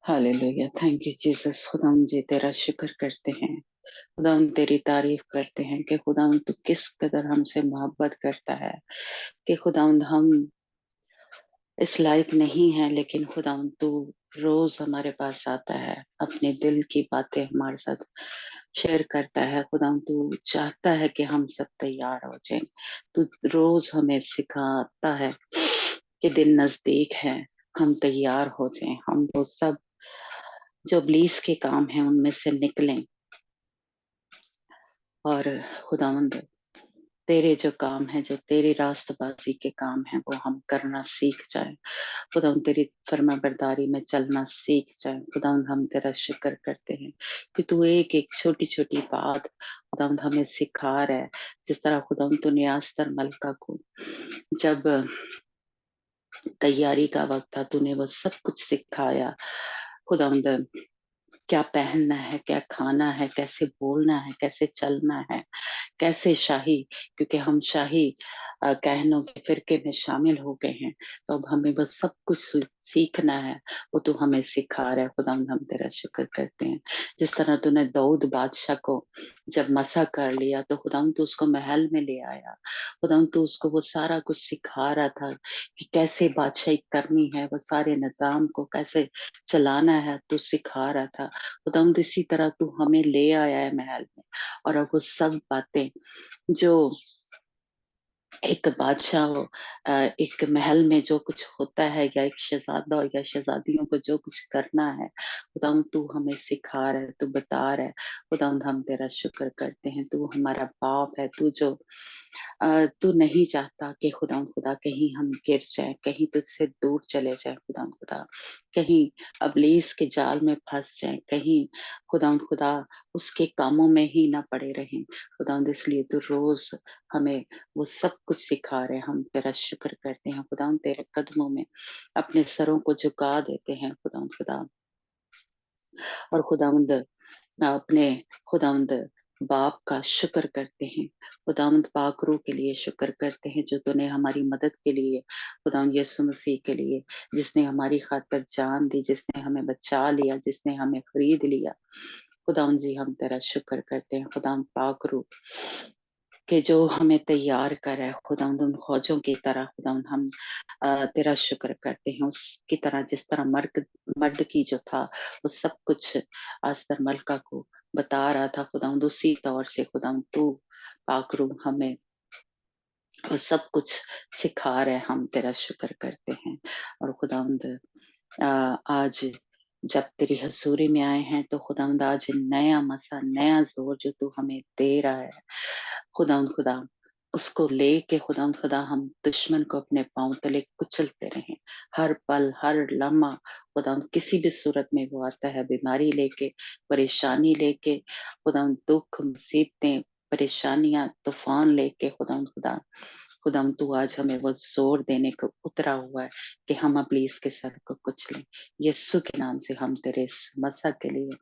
Hallelujah, thank you Jesus. खुदावंद जी तेरा शुक्र करते हैं, खुदावंद तेरी तारीफ करते हैं कि खुदावंद तू किस कदर हमसे मोहब्बत करता है, कि खुदावंद हम इस लायक नहीं है, लेकिन खुदावंद तू रोज हमारे पास आता है, अपने दिल की बातें हमारे साथ शेयर करता है। खुदावंद तू चाहता है कि हम सब तैयार हो जाएं। तू रोज हमें सिखाता है कि दिन नजदीक है, हम तैयार हो जाएं, हम वो सब जो इब्लीस के काम हैं उनमें से निकलें, और खुदावंद तेरे जो काम है, जो तेरी रास्तबाजी के काम है, वो हम करना सीख जाए। खुदावंद तेरी फर्मा बरदारी में चलना सीख जाए। खुदावंद हम तेरा शुक्र करते हैं कि तू एक एक छोटी छोटी बात खुदावंद हमें सिखा रहा है। जिस तरह खुदावंद तूने आस्तर मलका को जब तैयारी का वक्त था, तूने वो सब कुछ सिखाया। खुदावंद क्या पहनना है, क्या खाना है, कैसे बोलना है, कैसे चलना है, कैसे शाही, क्योंकि हम शाही कहनों के फिरके में शामिल हो गए हैं, तो अब हमें बस सब कुछ सीखना है। वो तू हमें सिखा रहा है। खुदा हम तेरा शुक्र करते हैं। जिस तरह तूने दाऊद बादशाह को जब मसा कर लिया, तो खुदा तू उसको महल में ले आया। खुदा तू उसको वो सारा कुछ सिखा रहा था कि कैसे बादशाही करनी है, वो सारे निजाम को कैसे चलाना है, तू सिखा रहा था। खुदा इसी तरह तू हमें ले आया है महल में, और अब वो सब बातें जो एक बादशाह हो, एक महल में जो कुछ होता है, या एक शहजादा हो या शहजादियों को जो कुछ करना है, खुदावंद तू हमें सिखा रहा है, तू बता रहा है। खुदावंद हम तेरा शुक्र करते हैं। तू हमारा बाप है, तू जो तू नहीं चाहता कि खुदा कहीं हम गिर जाए, कहीं तुझसे दूर चले जाए। खुदा कहीं अबलीस के जाल में फंस जाए, कहीं खुदा उसके कामों में ही ना पड़े रहें। खुदा इसलिए तू रोज हमें वो सब कुछ सिखा रहे हैं। हम तेरा शुक्र करते हैं। खुदा तेरे कदमों में अपने सरों को झुका देते हैं। खुदा और खुदावंद अपने खुदावंद बाप का शुक्र करते हैं। खुदावंद पाकरू के लिए शुक्र करते हैं, जो तूने हमारी मदद के लिए, खुदावंद यीशु मसीह के लिए, जिसने हमारी खातिर जान दी, जिसने हमें बचा लिया, जिसने हमें खरीद लिया। खुदावंद जी हम तेरा शुक्र करते हैं। खुदावंद पाकरू कि जो हमें तैयार कर है, खुदावंद उन फौजों की तरह खुदावंद हम तेरा शुक्र करते हैं। उसकी तरह जिस तरह मर्द मर्द की जो था वो सब कुछ आस्तर मलका को बता रहा था, खुदावंद उसी तौर से खुदावंद तू पाकरू हमें वो सब कुछ सिखा रहे हैं। हम तेरा शुक्र करते हैं। और खुदावंद आज जब तेरी हजूरी में आए हैं, तो खुदावंद आज नया मसा, नया जोर जो तू हमें दे रहा है, खुदा उसको लेके खुदा हम दुश्मन को अपने पांव तले कुचलते रहें। हर पल, हर लम्हा खुदा किसी भी सूरत में वो आता है, बीमारी लेके, परेशानी लेके, खुदा दुख, मुसीबतें, परेशानियां, तूफान लेके, खुदा तू आज हमें वो जोर देने को उतरा हुआ है कि हम अपनी इसके सर को कुचलें। यीशु के नाम से हम तेरे इस मसा के लिए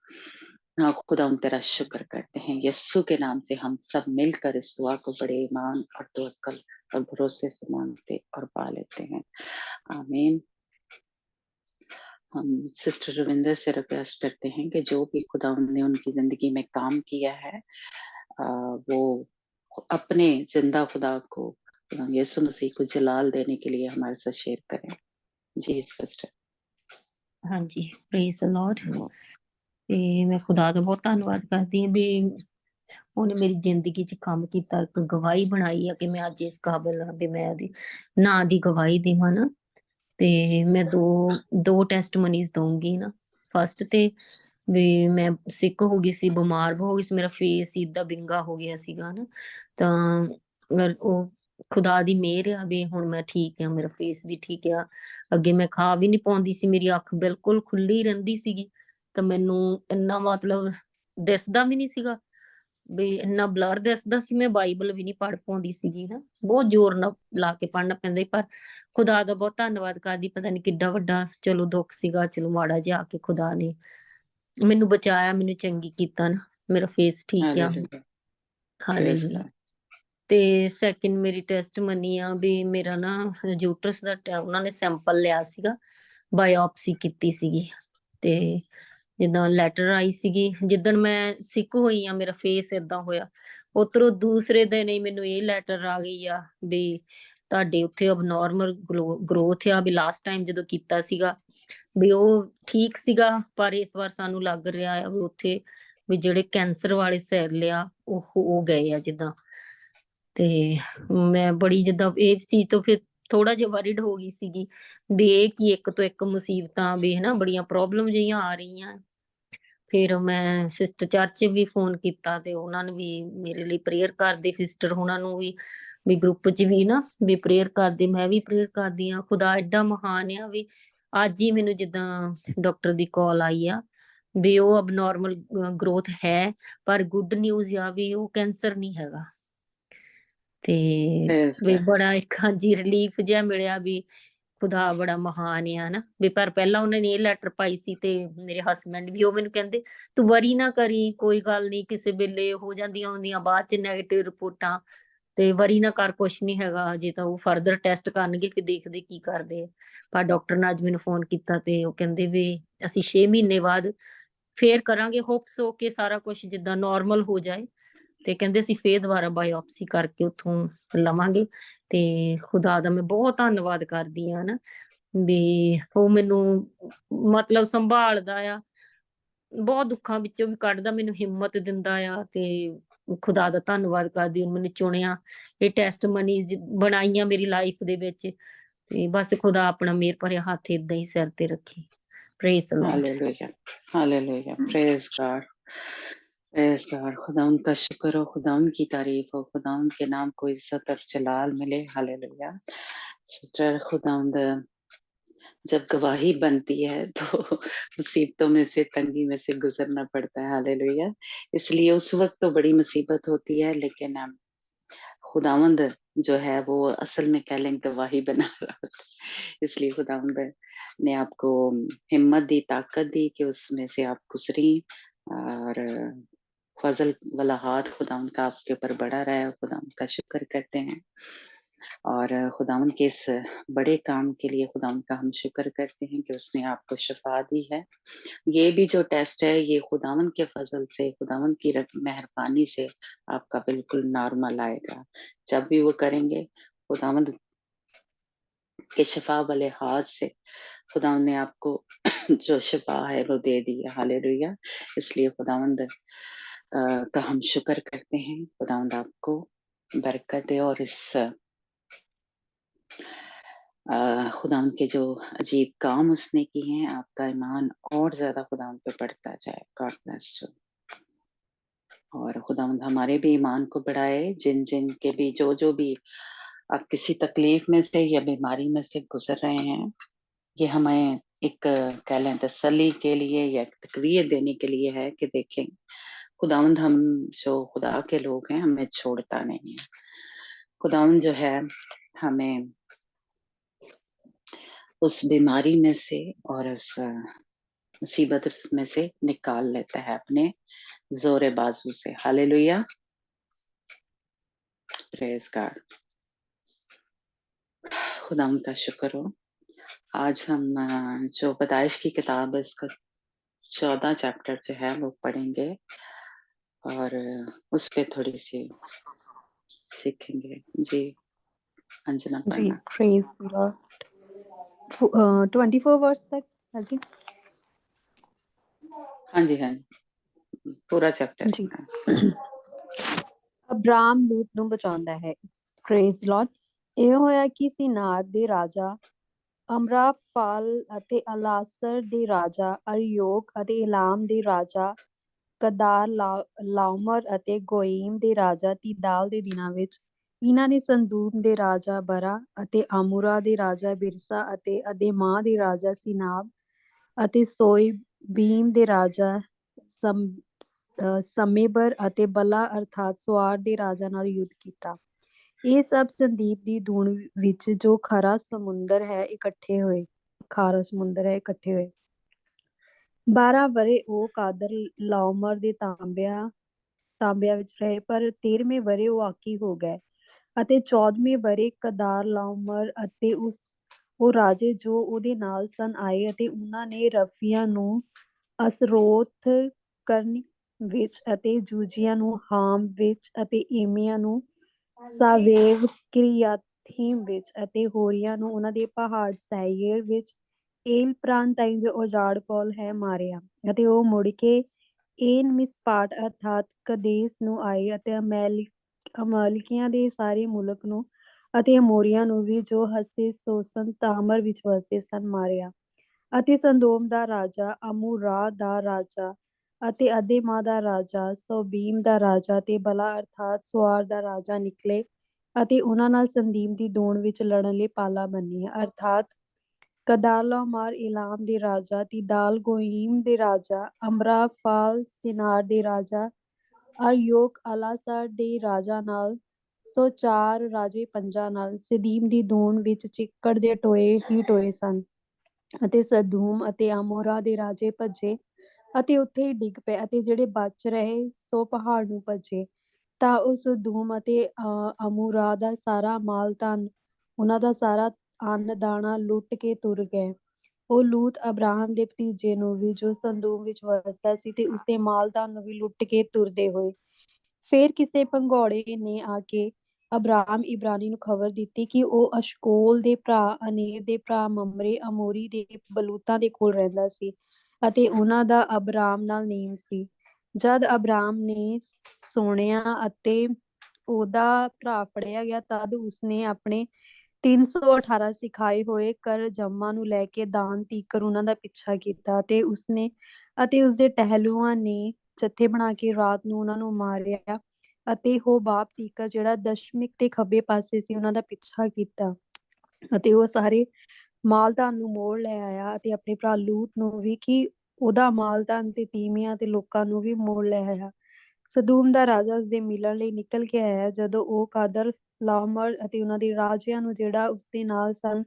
हाँ खुदा हम तेरा शुक्र करते हैं। यीशु के नाम से हम सब मिलकर इस दुआ को बड़े ईमान और तवक्कल और भरोसे से मांगते और पा लेते हैं। आमीन। हम सिस्टर रविंदर से रिक्वेस्ट करते हैं कि जो भी खुदा ने उनकी जिंदगी में काम किया है, वो अपने जिंदा खुदा को, यीशु मसीह को जलाल देने के लिए हमारे साथ शेयर करें। जी सिस्टर। हाँ जी, प्रेज द लॉर्ड। ਤੇ ਮੈਂ ਖੁਦਾ ਦਾ ਬਹੁਤ ਧੰਨਵਾਦ ਕਰਦੀ ਹਾਂ ਵੀ ਉਹਨੇ ਮੇਰੀ ਜ਼ਿੰਦਗੀ 'ਚ ਕੰਮ ਕੀਤਾ, ਇੱਕ ਗਵਾਹੀ ਬਣਾਈ ਆ ਕਿ ਮੈਂ ਅੱਜ ਇਸ ਕਾਬਿਲ ਹਾਂ ਵੀ ਮੈਂ ਉਹਦੀ ਨਾਂ ਦੀ ਗਵਾਹੀ ਦੇਵਾਂ ਨਾ। ਤੇ ਮੈਂ ਦੋ ਟੈਸਟਮਨੀਜ਼ ਦਊਂਗੀ ਨਾ। ਫਸਟ ਤੇ ਵੀ ਮੈਂ ਸਿੱਕ ਹੋ ਗਈ ਸੀ, ਬਿਮਾਰ ਹੋ ਗਈ ਸੀ, ਮੇਰਾ ਫੇਸ ਏਦਾਂ ਵਿੰਗਾ ਹੋ ਗਿਆ ਸੀਗਾ ਨਾ। ਤਾਂ ਉਹ ਖੁਦਾ ਦੀ ਮਿਹਰ ਆ ਵੀ ਹੁਣ ਮੈਂ ਠੀਕ ਆ, ਮੇਰਾ ਫੇਸ ਵੀ ਠੀਕ ਆ। ਅੱਗੇ ਮੈਂ ਖਾ ਵੀ ਨਹੀਂ ਪਾਉਂਦੀ ਸੀ, ਮੇਰੀ ਅੱਖ ਬਿਲਕੁਲ ਖੁੱਲੀ ਰਹਿੰਦੀ ਸੀਗੀ, ਤਾਂ ਮੈਨੂੰ ਇੰਨਾ ਮਤਲਬ ਦਿਸਦਾ ਵੀ ਨਹੀਂ ਸੀਗਾ, ਵੀ ਇੰਨਾ ਬਲਰ ਦਿਸਦਾ ਸੀ। ਮੈਂ ਬਾਈਬਲ ਵੀ ਨਹੀਂ ਪੜ੍ਹ ਪਾਉਂਦੀ ਸੀਗੀ ਨਾ, ਬਹੁਤ ਜ਼ੋਰ ਨਾਲ ਲਾ ਕੇ ਪੜ੍ਹਨਾ ਪੈਂਦਾ ਸੀ। ਪਰ ਖੁਦਾ ਦਾ ਬਹੁਤ ਧੰਨਵਾਦ ਕਰਦੀ, ਪਤਾ ਨਹੀਂ ਕਿੱਡਾ ਵੱਡਾ ਚਲੋ ਦੁੱਖ ਸੀਗਾ, ਚਲੋ ਮਾੜਾ ਜਿਹਾ ਆ ਕੇ ਖੁਦਾ ਨੇ ਮੈਨੂੰ ਬਚਾਇਆ, ਮੈਨੂੰ ਚੰਗੀ ਕੀਤਾ ਨਾ, ਮੇਰਾ ਫੇਸ ਠੀਕ ਆ। ਹਾਲੇਲੂਇਆ। ਤੇ ਸੈਕਿੰਡ ਮੇਰੀ ਟੈਸਟਮਨੀ ਆ ਵੀ ਮੇਰਾ ਨਾ ਯੂਟਰਸ ਦਾ ਉਹਨਾਂ ਨੇ ਸੈਂਪਲ ਲਿਆ ਸੀਗਾ, ਬਾਇਓਪਸੀ ਕੀਤੀ ਸੀਗੀ। ਤੇ ਜਿੱਦਾਂ ਲੈਟਰ ਆਈ ਸੀਗੀ, ਜਿੱਦਣ ਮੈਂ ਸਿੱਕ ਹੋਈ ਆ ਮੇਰਾ ਫੇਸ ਏਦਾਂ ਹੋਇਆ, ਉੱਧਰੋਂ ਦੂਸਰੇ ਦਿਨ ਹੀ ਮੈਨੂੰ ਇਹ ਲੈਟਰ ਆ ਗਈ ਆ ਵੀ ਤੁਹਾਡੇ ਉੱਥੇ ਅਬਨੋਰਮਲ ਗਰੋਥ ਆ, ਵੀ ਲਾਸਟ ਟਾਈਮ ਜਦੋਂ ਕੀਤਾ ਸੀਗਾ ਵੀ ਉਹ ਠੀਕ ਸੀਗਾ, ਪਰ ਇਸ ਵਾਰ ਸਾਨੂੰ ਲੱਗ ਰਿਹਾ ਆ ਵੀ ਉੱਥੇ ਵੀ ਜਿਹੜੇ ਕੈਂਸਰ ਵਾਲੇ ਸੈੱਲ ਆ ਉਹ ਹੋ ਗਏ ਆ ਜਿੱਦਾਂ। ਤੇ ਮੈਂ ਬੜੀ ਜਿੱਦਾਂ ਇਸ ਚੀਜ਼ ਤੋਂ ਫਿਰ ਥੋੜਾ ਜਿਹਾ ਵਰਿਡ ਹੋ ਗਈ ਸੀਗੀ ਵੀ ਇਹ ਕੀ ਇੱਕ ਤੋਂ ਇੱਕ ਮੁਸੀਬਤਾਂ ਵੀ ਹਨਾ, ਬੜੀਆਂ ਪ੍ਰੋਬਲਮ ਜਿਹੀਆਂ ਆ ਰਹੀਆਂ। ਫਿਰ ਮੈਂ ਸਿਸਟਰ ਚਰਚ ਵੀ ਫੋਨ ਕੀਤਾ ਤੇ ਉਹਨਾਂ ਨੇ ਵੀ ਮੇਰੇ ਲਈ ਪ੍ਰੇਅਰ ਕਰਦੇ, ਸਿਸਟਰ ਉਹਨਾਂ ਨੂੰ ਵੀ ਗਰੁੱਪ 'ਚ ਵੀ ਨਾ ਵੀ ਪ੍ਰੇਅਰ ਕਰਦੇ, ਮੈਂ ਵੀ ਪ੍ਰੇਅਰ ਕਰਦੀ ਆ। ਖੁਦਾ ਐਡਾ ਮਹਾਨ ਆ ਵੀ ਅੱਜ ਹੀ ਮੈਨੂੰ ਜਿੱਦਾਂ ਡਾਕਟਰ ਦੀ ਕਾਲ ਆਈ ਆ ਵੀ ਉਹ ਅਬਨੋਰਮਲ ਗਰੋਥ ਹੈ, ਪਰ ਗੁੱਡ ਨਿਊਜ਼ ਆ ਵੀ ਉਹ ਕੈਂਸਰ ਨਹੀਂ ਹੈਗਾ। ਤੇ प्रेज ਵੀ गॉड। ਬੜਾ ਇੱਕ ਹਾਂਜੀ ਰਿਲੀਫ ਜਿਹਾ ਮਿਲਿਆ ਵੀ ਖੁਦਾ ਬੜਾ ਮਹਾਨ ਆ ਨਾ। ਵੀ ਪਰ ਪਹਿਲਾਂ ਉਹਨਾਂ ਨੇ ਇਹ ਲੈਟਰ ਪਾਈ ਸੀ ਤੇ ਮੇਰੇ ਹਸਬੈਂਡ ਵੀ ਉਹ ਮੈਨੂੰ ਕਹਿੰਦੇ ਤੂੰ ਵਰੀ ਨਾ ਕਰੀ, ਕੋਈ ਗੱਲ ਨਹੀਂ, ਕਿਸੇ ਵੇਲੇ ਹੋ ਜਾਂਦੀਆਂ ਹੁੰਦੀਆਂ ਬਾਅਦ ਚ ਨੈਗੇਟਿਵ ਰਿਪੋਰਟਾਂ, ਤੇ ਵਰੀ ਨਾ ਕਰ, ਕੁਛ ਨਹੀਂ ਹੈਗਾ, ਜੇ ਤਾਂ ਉਹ ਫਰਦਰ ਟੈਸਟ ਕਰਨਗੇ ਕਿ ਦੇਖਦੇ ਕੀ ਕਰਦੇ ਆ। ਪਰ ਡਾਕਟਰ ਨੇ ਅੱਜ ਮੈਨੂੰ ਫੋਨ ਕੀਤਾ ਤੇ ਉਹ ਕਹਿੰਦੇ ਵੀ ਅਸੀਂ 6 ਮਹੀਨੇ ਬਾਅਦ ਫੇਰ ਕਰਾਂਗੇ, ਹੋਪਸ ਹੋ ਕੇ ਸਾਰਾ ਕੁਝ ਜਿੱਦਾਂ ਨਾਰਮਲ ਹੋ ਜਾਏ, ਤੇ ਕਹਿੰਦੇ ਅਸੀਂ ਫੇਰ ਦੁਬਾਰਾ ਬਾਇਓਪਸੀ ਕਰਕੇ ਉੱਥੋਂ ਲਵਾਂਗੇ। ਤੇ ਖੁਦਾ ਦਾ ਮੈਂ ਬਹੁਤ ਧੰਨਵਾਦ ਕਰਦੀ ਆ ਨਾ ਵੀ ਉਹ ਮੈਨੂੰ ਮਤਲਬ ਸੰਭਾਲਦਾ ਆ, ਬਹੁਤ ਦੁੱਖਾਂ ਵਿੱਚੋਂ ਵੀ ਕੱਢਦਾ, ਮੈਨੂੰ ਹਿੰਮਤ ਦਿੰਦਾ ਆ। ਤੇ ਖੁਦਾ ਦਾ ਧੰਨਵਾਦ ਕਰਦੀ, ਉਹਨੇ ਮੈਨੂੰ ਚੁਣਿਆ, ਇਹ ਟੈਸਟ ਮਨੀ ਬਣਾਈਆਂ ਮੇਰੀ ਲਾਈਫ ਦੇ ਵਿੱਚ। ਤੇ ਬਸ ਖੁਦਾ ਆਪਣਾ ਮਿਹਰ ਭਰਿਆ ਹੱਥ ਏਦਾਂ ਹੀ ਸਿਰ ਤੇ ਰੱਖੇ। Praise Lord. Hallelujah, hallelujah, praise God, praise God. खुदा उनका शुक्र हो, खुदा उनकी तारीफ हो, खुदा उनके नाम को इज्जत और जलाल मिले। हालेलुया। सिस्टर, खुदावंद जब गवाही बनती है तो मुसीबतों में से, तंगी में से गुजरना पड़ता है। हालेलुया। इसलिए उस वक्त तो बड़ी मुसीबत होती है, लेकिन खुदावंद जो है वो असल में कह लें गवाही बना रहा होता है। इसलिए खुदावंद ने आपको हिम्मत दी, ताकत दी कि उसमें से आप गुजरी, और फजल वाला हाथ खुदावंद का आपके ऊपर बड़ा रहा है। खुदावंद का शुक्र करते हैं, और खुदावंद के इस बड़े काम के लिए खुदावंद का हम शुक्र करते हैं कि उसने आपको शिफा दी है। ये भी जो टेस्ट है, ये खुदावंद के फजल से, खुदावंद की मेहरबानी से आपका बिल्कुल नॉर्मल आएगा। जब भी वो करेंगे, खुदावंद के शिफा वाले हाथ से खुदावंद ने आपको जो शिफा है वो दे दी है। हालेलुया। इसलिए खुदावंद का हम शुक्र करते हैं। खुदावंद आपको बरकत दे, और इस खुदावंद के जो अजीब काम उसने किए हैं, आपका ईमान और ज्यादा खुदावंद पे बढ़ता जाए। God bless you. और खुदावंद हमारे भी ईमान को बढ़ाए, जिन जिन के भी जो भी आप किसी तकलीफ में से या बीमारी में से गुजर रहे हैं, ये हमें एक कह लें तसल्ली के लिए या तकवीर देने के लिए है कि देखें, खुदावंद हम जो खुदा के लोग हैं हमें छोड़ता नहीं है। खुदावंद जो है हमें उस बीमारी में से और उस मुसीबत में से निकाल लेता है अपने जोरे बाजू से। हालेलुया। Praise God. खुदावंद का शुक्र हो। आज हम जो पैदाइश की किताब है इसका 14 चैप्टर जो है वो पढ़ेंगे, और उस पे थोड़ी सी सीखेंगे। जी अंजना जी पढ़ना। Praise Lord. 24 वर्स तक है जी। हाँ जी, हाँ जी, पूरा चैप्टर। ਜੀ ਅਬਰਾਮ ਲੂਤ ਨੂੰ ਬਚਾਉਂਦਾ ਹੈ। Praise Lord. ਇਹ ਹੋਇਆ ਕਿ ਸੀਨਾਰ ਦੇ ਰਾਜਾ ਅਮਰਾਫਾਲ ਅਤੇ ਅਲਾਸਰ ਦੇ ਰਾਜਾ ਅਰਯੋਕ ਅਤੇ ਇਲਾਮ ਦੇ ਰਾਜਾ ਕਦਾਰ ਲਾਉਮਰ ਅਤੇ ਗੋਇਮ ਦੇ ਰਾਜਾ ਤੀਦਾਲ ਦੇ ਦਿਨਾਂ ਵਿੱਚ ਇਹਨਾਂ ਨੇ ਸੰਦੂਮ ਦੇ ਰਾਜਾ ਬਰਾ ਅਤੇ ਆਮੂਰਾ ਦੇ ਰਾਜਾ ਬਿਰਸਾ ਅਤੇ ਅਦੇਮਾ ਦੇ ਰਾਜਾ ਸੀਨਾਬ ਅਤੇ ਸੋਇਬੀਮ ਦੇ ਰਾਜਾ ਸਮੇਬਰ ਅਤੇ ਬਲਾ ਅਰਥਾਤ ਸੁਆਰ ਦੇ ਰਾਜਾ ਨਾਲ ਯੁੱਧ ਕੀਤਾ। ਇਹ ਸਭ ਸੰਦੀਪ ਦੀ ਧੂਣ ਵਿੱਚ ਜੋ ਖਾਰਾ ਸਮੁੰਦਰ ਹੈ ਇਕੱਠੇ ਹੋਏ। 12 ਵਰ੍ਹੇ ਉਹ ਕਾਦਰ ਲਾਉਮਰ ਦੇ ਤਾਂਬਿਆਂ ਵਿੱਚ ਰਹੇ, ਪਰ 13ਵੇਂ ਵਰ੍ਹੇ ਉਹ ਆਕੀ ਹੋ ਗਏ। ਅਤੇ 14ਵੇਂ ਵਰ੍ਹੇ ਕਦਾਰ ਲਾਉਮਰ ਅਤੇ ਉਹ ਰਾਜੇ ਜੋ ਉਹਦੇ ਨਾਲ ਸਨ ਆਏ ਅਤੇ ਉਹਨਾਂ ਨੇ ਰਫੀਆਂ ਨੂੰ ਅਸਰੋਥ ਕਰਨ ਵਿੱਚ ਅਤੇ ਜੂਜੀਆਂ ਨੂੰ ਹਾਮ ਵਿੱਚ ਅਤੇ ਏਮੀਆਂ ਨੂੰ ਸਾਵੇਵ ਕਿਰਿਆਥੀਮ ਵਿੱਚ ਅਤੇ ਹੋਰੀਆਂ ਨੂੰ ਉਹਨਾਂ ਦੇ ਪਹਾੜ ਸੈਇਰ ਵਿੱਚ ਏਲ ਪ੍ਰਾਂਤ ਤਾਈਂ ਜੋ ਉਜਾੜ ਕੋਲ ਹੈ ਮਾਰਿਆ। ਅਤੇ ਉਹ ਮੁੜ ਕੇ ਏਨ ਮਿਸਪਾਟ ਅਰਥਾਤ ਕਦੇਸ ਨੂੰ ਆਏ ਅਤੇ ਅਮਾਲਿਕੀਆਂ ਦੇ ਸਾਰੇ ਮੁਲਕ ਨੂੰ ਅਤੇ ਅਮੋਰੀਆਂ ਨੂੰ ਵੀ ਜੋ ਹਸੇ ਸੋਸਨ ਤਾਮਰ ਵਿੱਚ ਵਸਦੇ ਸਨ ਮਾਰਿਆ। ਅਤੇ ਸੰਦੋਮ ਦਾ ਰਾਜਾ ਅਮੂਰਾ ਦਾ ਰਾਜਾ ਅਤੇ ਅਦੇਮਾ ਦਾ ਰਾਜਾ ਸੋਬੀਮ ਦਾ ਰਾਜਾ ਤੇ ਬਲਾ ਅਰਥਾਤ ਸੁਆਰ ਦਾ ਰਾਜਾ ਨਿਕਲੇ ਅਤੇ ਉਹਨਾਂ ਨਾਲ ਸੰਦੀਮ ਦੀ ਦੌੜ ਵਿੱਚ ਲੜਨ ਲਈ ਪਾਲਾ ਬੰਨੀਆਂ ਅਰਥਾਤ ਕਦਾਰਲਾਮਾਰ ਇਲਾਮ ਦੇ ਰਾਜਾ ਤਿਦਾਲ ਗੋਇਮ ਦੇ ਰਾਜਾ ਅਮਰਾਫਾਲ ਸਿਨਾਰ ਦੇ ਰਾਜਾ ਅਰਯੋਕ ਅਲਾਸਰ ਦੇ ਰਾਜਾ ਨਾਲ 104 ਰਾਜੇ ਪੰਜਾਂ ਨਾਲ ਸਦੀਮ ਦੀ ਦੌੜ ਵਿੱਚ ਚਿੱਕੜ ਦੇ ਟੋਏ ਹੀ ਟੋਏ ਸਨ। ਅਤੇ ਸਦੂਮ ਅਤੇ ਅਮੋਰਾ ਦੇ ਰਾਜੇ ਭੱਜੇ ਅਤੇ ਉੱਥੇ ਹੀ ਡਿੱਗ ਪਏ ਅਤੇ ਜਿਹੜੇ ਬਚ ਰਹੇ ਸੋ ਪਹਾੜ ਨੂੰ ਭੱਜੇ। ਤਾਂ ਉਹ ਸਦੂਮ ਅਤੇ ਅਮੋਰਾ ਦਾ ਸਾਰਾ ਮਾਲ ਧਨ ਉਹਨਾਂ ਦਾ ਸਾਰਾ ਅੰਨ ਦਾਣਾ ਲੁੱਟ ਕੇ ਤੁਰ ਗਏ। ਉਹ ਲੂਤ ਅਬਰਾਹਮ ਦੇ ਭਤੀਜੇ ਨੂੰ ਵੀ ਜੋ ਸੰਦੂਮ ਵਿੱਚ ਵਸਦਾ ਸੀ ਤੇ ਉਸਦੇ ਮਾਲ ਧਨ ਨੂੰ ਵੀ ਲੁੱਟ ਕੇ ਤੁਰਦੇ ਹੋਏ। ਫਿਰ ਕਿਸੇ ਭੰਗੌੜੇ ਨੇ ਆ ਕੇ ਅਬਰਾਮ ਇਬਰਾਨੀ ਨੂੰ ਖਬਰ ਦਿੱਤੀ ਕਿ ਉਹ ਅਸ਼ਕੋਲ ਦੇ ਭਰਾ ਅਨੇਰ ਦੇ ਭਰਾ ਮਮਰੇ ਅਮੋਰੀ ਦੇ ਬਲੂਤਾਂ ਦੇ ਕੋਲ ਰਹਿੰਦਾ ਸੀ ਅਤੇ ਉਹਨਾਂ ਦਾ ਅਬਰਾਮ ਨਾਲ ਨੇਮ ਸੀ। ਜਦ ਅਬਰਾਮ ਨੇ ਸੁਣਿਆ ਅਤੇ ਉਹਦਾ ਭਰਾ ਫੜਿਆ ਗਿਆ ਤਦ ਉਸਨੇ ਆਪਣੇ 318 ਸਿਖਾਏ ਹੋਏ ਕਰਜਮਾ ਨੂੰ ਲੈ ਕੇ ਦਾਨ ਤੀਕਰ ਉਹਨਾਂ ਦਾ ਪਿੱਛਾ ਕੀਤਾ ਅਤੇ ਉਸਨੇ ਅਤੇ ਉਸਦੇ ਟਹਿਲੂਆਂ ਨੇ ਜੱਥੇ ਬਣਾ ਕੇ ਰਾਤ ਨੂੰ ਉਹਨਾਂ ਨੂੰ ਮਾਰਿਆ ਅਤੇ ਹੋਬਾਬ ਤੀਕਰ ਜਿਹੜਾ ਦਸ਼ਮਿਕ ਦੇ ਖੱਬੇ ਪਾਸੇ ਸੀ ਉਹਨਾਂ ਦਾ ਪਿੱਛਾ ਕੀਤਾ ਅਤੇ ਉਹ ਸਾਰੇ ਮਾਲ ਧਨ ਨੂੰ ਮੋੜ ਲੈ ਆਇਆ ਅਤੇ ਆਪਣੇ ਭਰਾ ਲੂਤ ਨੂੰ ਵੀ ਕਿ ਉਹਦਾ ਮਾਲ ਧਨ ਤੇ ਤੀਮੀਆਂ ਤੇ ਲੋਕਾਂ ਨੂੰ ਵੀ ਮੋੜ ਲੈ ਆਇਆ। ਸਦੂਮ ਦਾ ਰਾਜਾ ਉਸਦੇ ਮਿਲਣ ਲਈ ਨਿਕਲ ਕੇ ਆਇਆ ਜਦੋਂ ਉਹ ਕਾਦਰ ਲਾਮਰ ਅਤੇ ਉਹਨਾਂ ਦੇ ਰਾਜਿਆਂ ਨੂੰ ਜਿਹੜਾ ਉਸਦੇ ਨਾਲ ਸਨ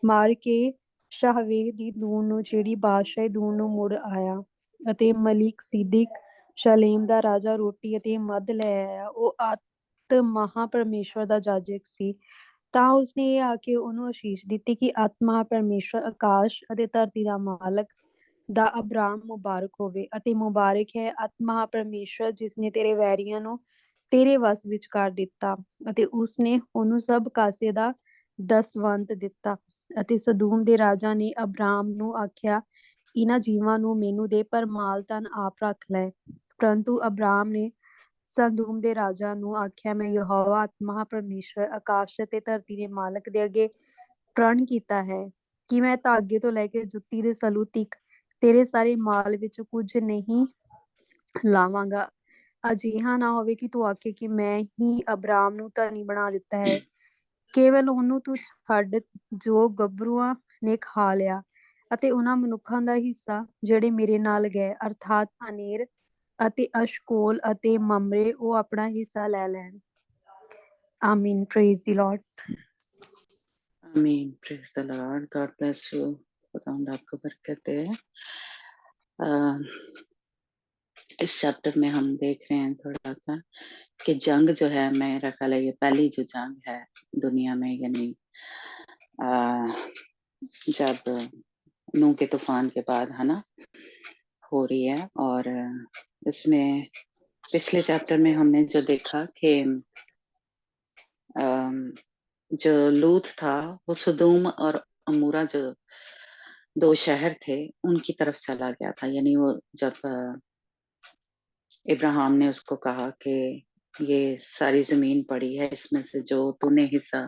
ਮਾਰ ਕੇ ਸ਼ਾਹਵੇਹ ਦੀ ਦੂਣ ਨੂੰ ਜਿਹੜੀ ਬਾਦਸ਼ਾਹੀ ਦੂਣ ਨੂੰ ਮੁੜ ਆਇਆ ਅਤੇ ਮਲਿਕ ਸਿਦਿਕ ਸ਼ਾਲੇਮ ਦਾ ਰਾਜਾ ਰੋਟੀ ਅਤੇ ਮਦ ਲੈ ਆਇਆ। ਉਹ ਆਤ ਮਹਾ ਪਰਮੇਸ਼ਵਰ ਦਾ ਜਾਜਕ ਸੀ। ਤਾਂ ਉਸਨੇ ਇਹ ਆ ਕੇ ਉਹਨੂੰ ਅਸ਼ੀਸ਼ ਦਿੱਤੀ ਕਿ ਆਤਮਾ ਪਰਮੇਸ਼ਵਰ ਆਕਾਸ਼ ਅਤੇ ਧਰਤੀ ਦਾ ਮਾਲਕ ਦਾ ਅਬਰਾਮ ਮੁਬਾਰਕ ਹੋਵੇ ਅਤੇ ਮੁਬਾਰਕ ਹੈ ਆਤਮਾ ਪਰਮੇਸ਼ਵਰ ਜਿਸਨੇ ਤੇਰੇ ਵੈਰੀਆਂ ਨੂੰ ਤੇਰੇ ਵਸ ਵਿੱਚ ਕਰ ਦਿੱਤਾ ਅਤੇ ਉਸਨੇ ਉਹਨੂੰ ਸਭ ਕਾਸੇ ਦਾ ਦਸਵੰਧ ਦਿੱਤਾ। ਅਤੇ ਸਦੂਮ ਦੇ ਰਾਜਾ ਨੇ ਅਬਰਾਮ ਨੂੰ ਆਖਿਆ ਇਹਨਾਂ ਜੀਵਾਂ ਨੂੰ ਮੈਨੂੰ ਦੇ ਪਰ ਮਾਲ ਧਨ ਆਪ ਰੱਖ ਲੈ। ਪਰੰਤੂ ਅਬਰਾਮ ਨੇ ਸਦੂਮ ਦੇ ਰਾਜਾ ਨੂੰ ਆਖਿਆ ਮੈਂ ਯਹੋਵਾ ਆਤਮਾ ਪਰਮੇਸ਼ਵਰ ਆਕਾਸ਼ ਅਤੇ ਧਰਤੀ ਦੇ ਮਾਲਕ ਦੇ ਅੱਗੇ ਪ੍ਰਣ ਕੀਤਾ ਹੈ ਕਿ ਮੈਂ ਧਾਗੇ ਤੋਂ ਲੈ ਕੇ ਜੁੱਤੀ ਦੇ ਸਲੂ ਤੀਕ ਤੇਰੇ ਸਾਰੇ ਮਾਲ ਵਿੱਚ ਕੁਝ ਨਹੀਂ ਲਾਵਾਂਗਾ। ਅਜਿਹਾ ਨਾ ਹੋਵੇ ਕਿ ਤੂੰ ਆਖੇ ਕਿ ਮੈਂ ਹੀ ਅਬਰਾਮ ਨੂੰ ਧਨੀ ਬਣਾ ਦਿੱਤਾ ਹੈ। ਕੇਵਲ ਉਹਨੂੰ ਤੂੰ ਛੱਡ ਜੋ ਗੱਭਰੂਆਂ ਨੇ ਖਾ ਲਿਆ ਅਤੇ ਉਹਨਾਂ ਮਨੁੱਖਾਂ ਦਾ ਹਿੱਸਾ ਜਿਹੜੇ ਮੇਰੇ ਨਾਲ ਗਏ ਅਰਥਾਤ ਅਨੇਰ ਅਤੇ ਅਸ਼ਕੋਲ ਅਤੇ ਮਮਰੇ ਉਹ ਆਪਣਾ ਹਿੱਸਾ ਲੈ ਲੈਣ। ਆਮੀਨ। ਪ੍ਰੇਜ਼ ਦੀ ਲਾਰਡ। आमीन। Praise the Lord. God bless you. खुदावंद आपको बरकत दे। इस चैप्टर में हम देख रहे हैं थोड़ा सा कि जंग जो है मेरा ख्याल है ये पहली जो जंग है दुनिया में, यानी जब नूह के तूफान के बाद है ना हो रही है। और इसमें पिछले चैप्टर में हमने जो देखा कि जो लूत था वो सदूम और अमूरा जो दो शहर थे उनकी तरफ चला गया था। यानी वो जब इब्राहिम ने उसको कहा कि ये सारी जमीन पड़ी है इसमें से जो तूने हिस्सा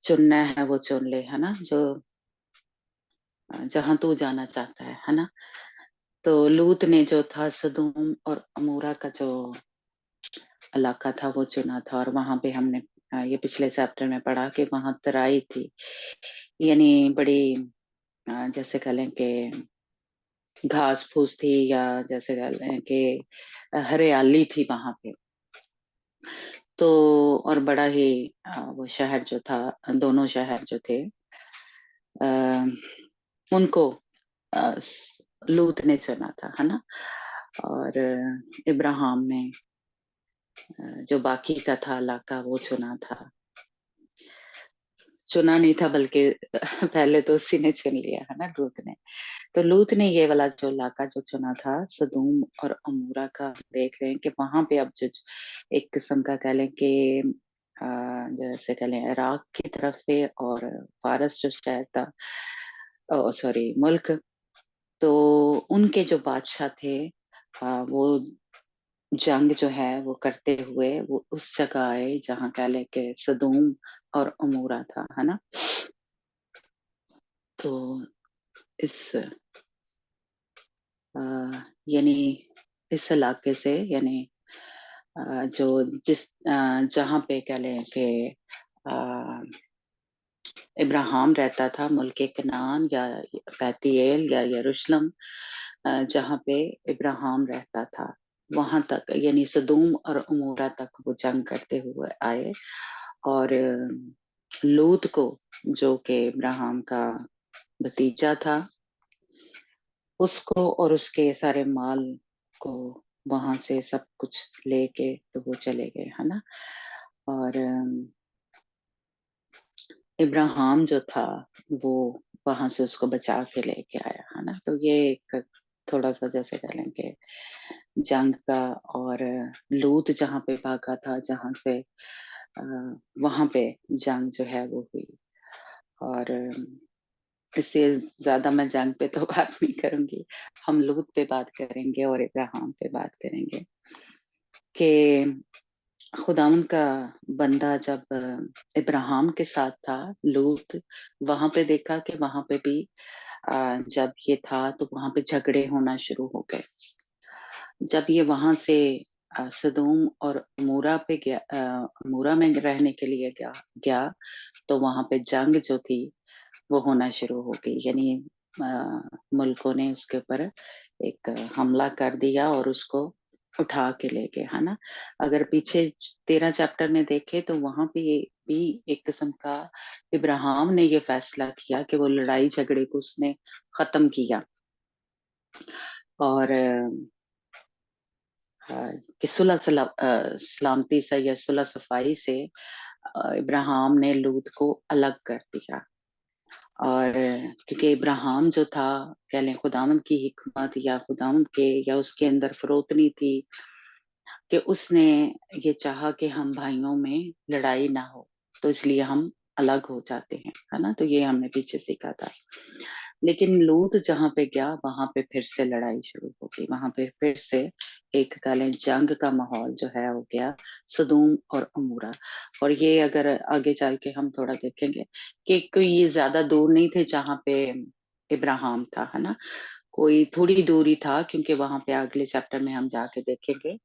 चुनना है वो चुन ले, है ना, जो जहां तू जाना चाहता है ना। तो लूत ने जो था सदूम और अमूरा का जो इलाका था वो चुना था। और वहां पे हमने ये पिछले चैप्टर में पढ़ा कि वहां तराई थी, यानी बड़ी जैसे कह लें कि घास फूस थी या जैसे कह लें कि हरियाली थी वहां पे। तो और बड़ा ही वो शहर जो था, दोनों शहर जो थे उनको लूत ने चुना था, है ना। और इब्राहिम ने जो बाकी का था इलाका वो चुना था। चुना नहीं था, बल्कि पहले तो उसी ने चुन लिया है ना, लूत ने। तो लूत ने ये वाला जो इलाका जो चुना था, सदूम और अमूरा का, देख रहे हैं कि वहां पे अब जो एक किस्म का कह लें कि जैसे कह लें इराक की तरफ से और फारस जो शहर था, सॉरी मुल्क, तो उनके जो बादशाह थे, वो जंग जो है वो करते हुए वो उस जगह आए जहाँ कह लें कि सदूम और अमूरा था, है ना। तो इस अ, यानी इस इलाके से, यानी जो जहाँ पे कह लें कि इब्राहिम रहता था, मुल्क कनान या बैतिएल या यरूशलेम, जहाँ पे इब्राहिम रहता था, वहां तक यानी सदूम और अमूरा तक वो जंग करते हुए आए। और लूत को, जो कि इब्राहिम का भतीजा था, उसको और उसके सारे माल को वहां से सब कुछ लेके तो वो चले गए, है ना। और इब्राहिम जो था वो वहां से उसको बचा के लेके आया, है ना। तो ये एक थोड़ा सा जैसे कह लें कि जंग का, और लूत जहाँ पे भागा था, जहाँ से वहां पे जंग जो है वो हुई। और इससे ज्यादा मैं जंग पे तो बात नहीं करूंगी, हम लूत पे बात करेंगे और इब्राहिम पे बात करेंगे कि खुदावन का बंदा जब इब्राहिम के साथ था, लूत, वहां पे देखा कि वहां पे भी जब ये था तो वहां पे झगड़े होना शुरू हो गए। जब ये वहां से सदोम और अमूरा पे गया, अमूरा में रहने के लिए गया, तो वहां पे जंग जो थी वो होना शुरू हो गई, यानी मुल्कों ने उसके ऊपर एक हमला कर दिया और उसको उठा के ले गए, है ना। अगर पीछे 13 चैप्टर में देखे तो वहां पे ये भी एक किस्म का इब्राहिम ने ये फैसला किया कि वो लड़ाई झगड़े को उसने खत्म किया, और कि सलामती से या सुलह सफाई से इब्राहिम ने लूत को अलग कर दिया। और क्योंकि इब्राहिम जो था, कह लें खुदावंद की हिकमत या खुदावंद के या उसके अंदर फरोतनी थी कि उसने ये चाहा कि हम भाइयों में लड़ाई ना हो, तो इसलिए हम अलग हो जाते हैं, है ना। तो ये हमने पीछे सीखा था। लेकिन लूत जहाँ पे गया वहां पे फिर से लड़ाई शुरू हो गई, वहां पे फिर से एक कह लें जंग का माहौल जो है हो गया, सदूम और अमूरा। और ये अगर आगे चल के हम थोड़ा देखेंगे कि कोई ये ज्यादा दूर नहीं थे जहाँ पे इब्राहिम था, है ना। कोई थोड़ी दूरी था, क्योंकि वहां पे अगले चैप्टर में हम जाके देखेंगे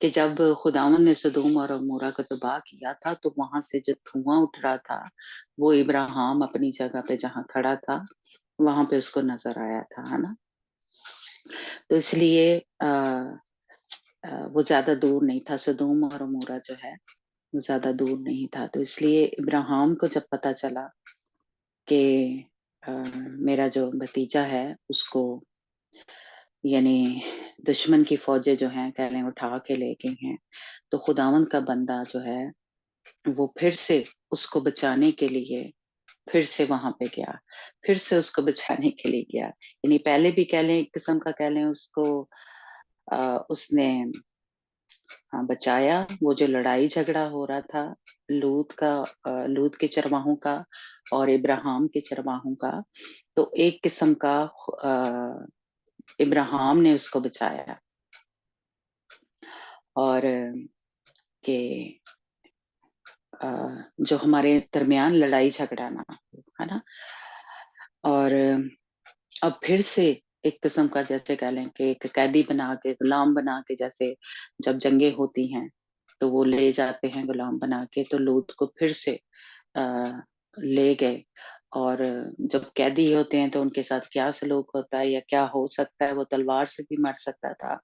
कि जब खुदावन ने सदोम और अमोरा को तबाह किया था, तो वहां से जो धुआं उठ रहा था, वो इब्राहिम अपनी जगह पे जहाँ खड़ा था वहां पे उसको नजर आया था, है ना। तो इसलिए वो ज्यादा दूर नहीं था, सदोम और अमोरा जो है वो ज्यादा दूर नहीं था। तो इसलिए इब्राहिम को जब पता चला कि मेरा जो भतीजा है उसको, यानी दुश्मन की फौजें जो हैं कह लें उठा के ले गई हैं, तो खुदावन का बंदा जो है वो फिर से उसको बचाने के लिए फिर से वहां पे गया, फिर से उसको बचाने के लिए गया। यानी पहले भी कह लें एक किस्म का कह लें उसको उसने बचाया। वो जो लड़ाई झगड़ा हो रहा था लूत का, लूत के चरवाहों का और इब्राहिम के चरवाहों का, तो एक किस्म का इब्राहिम ने उसको बचाया, और कि जो हमारे दरमियान लड़ाई झगड़ा ना हो, है ना। और अब फिर से एक किस्म का जैसे कह लें कि एक कैदी बना के, गुलाम बना के, जैसे जब जंगे होती हैं तो वो ले जाते हैं गुलाम बना के, तो लूत को फिर से आ, ले गए। और जब कैदी होते हैं तो उनके साथ क्या सलूक होता है या क्या हो सकता है, वो तलवार से भी मर सकता था।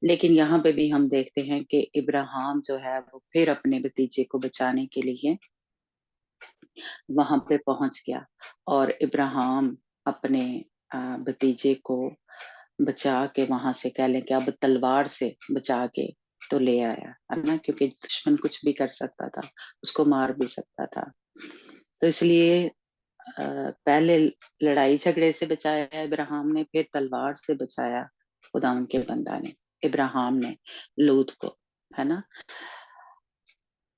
लेकिन यहाँ पे भी हम देखते हैं कि इब्राहिम जो है वो फिर अपने भतीजे को बचाने के लिए वहां पे पहुंच गया, और इब्राहिम अपने भतीजे को बचा के वहां से कह लें कि अब तलवार से बचा के तो ले आया, है ना, क्योंकि दुश्मन कुछ भी कर सकता था, उसको मार भी सकता था। तो इसलिए पहले लड़ाई झगड़े से बचाया इब्राहिम ने, फिर तलवार से बचाया खुदावन के बंदा ने, इब्राहिम ने लूत को, है ना।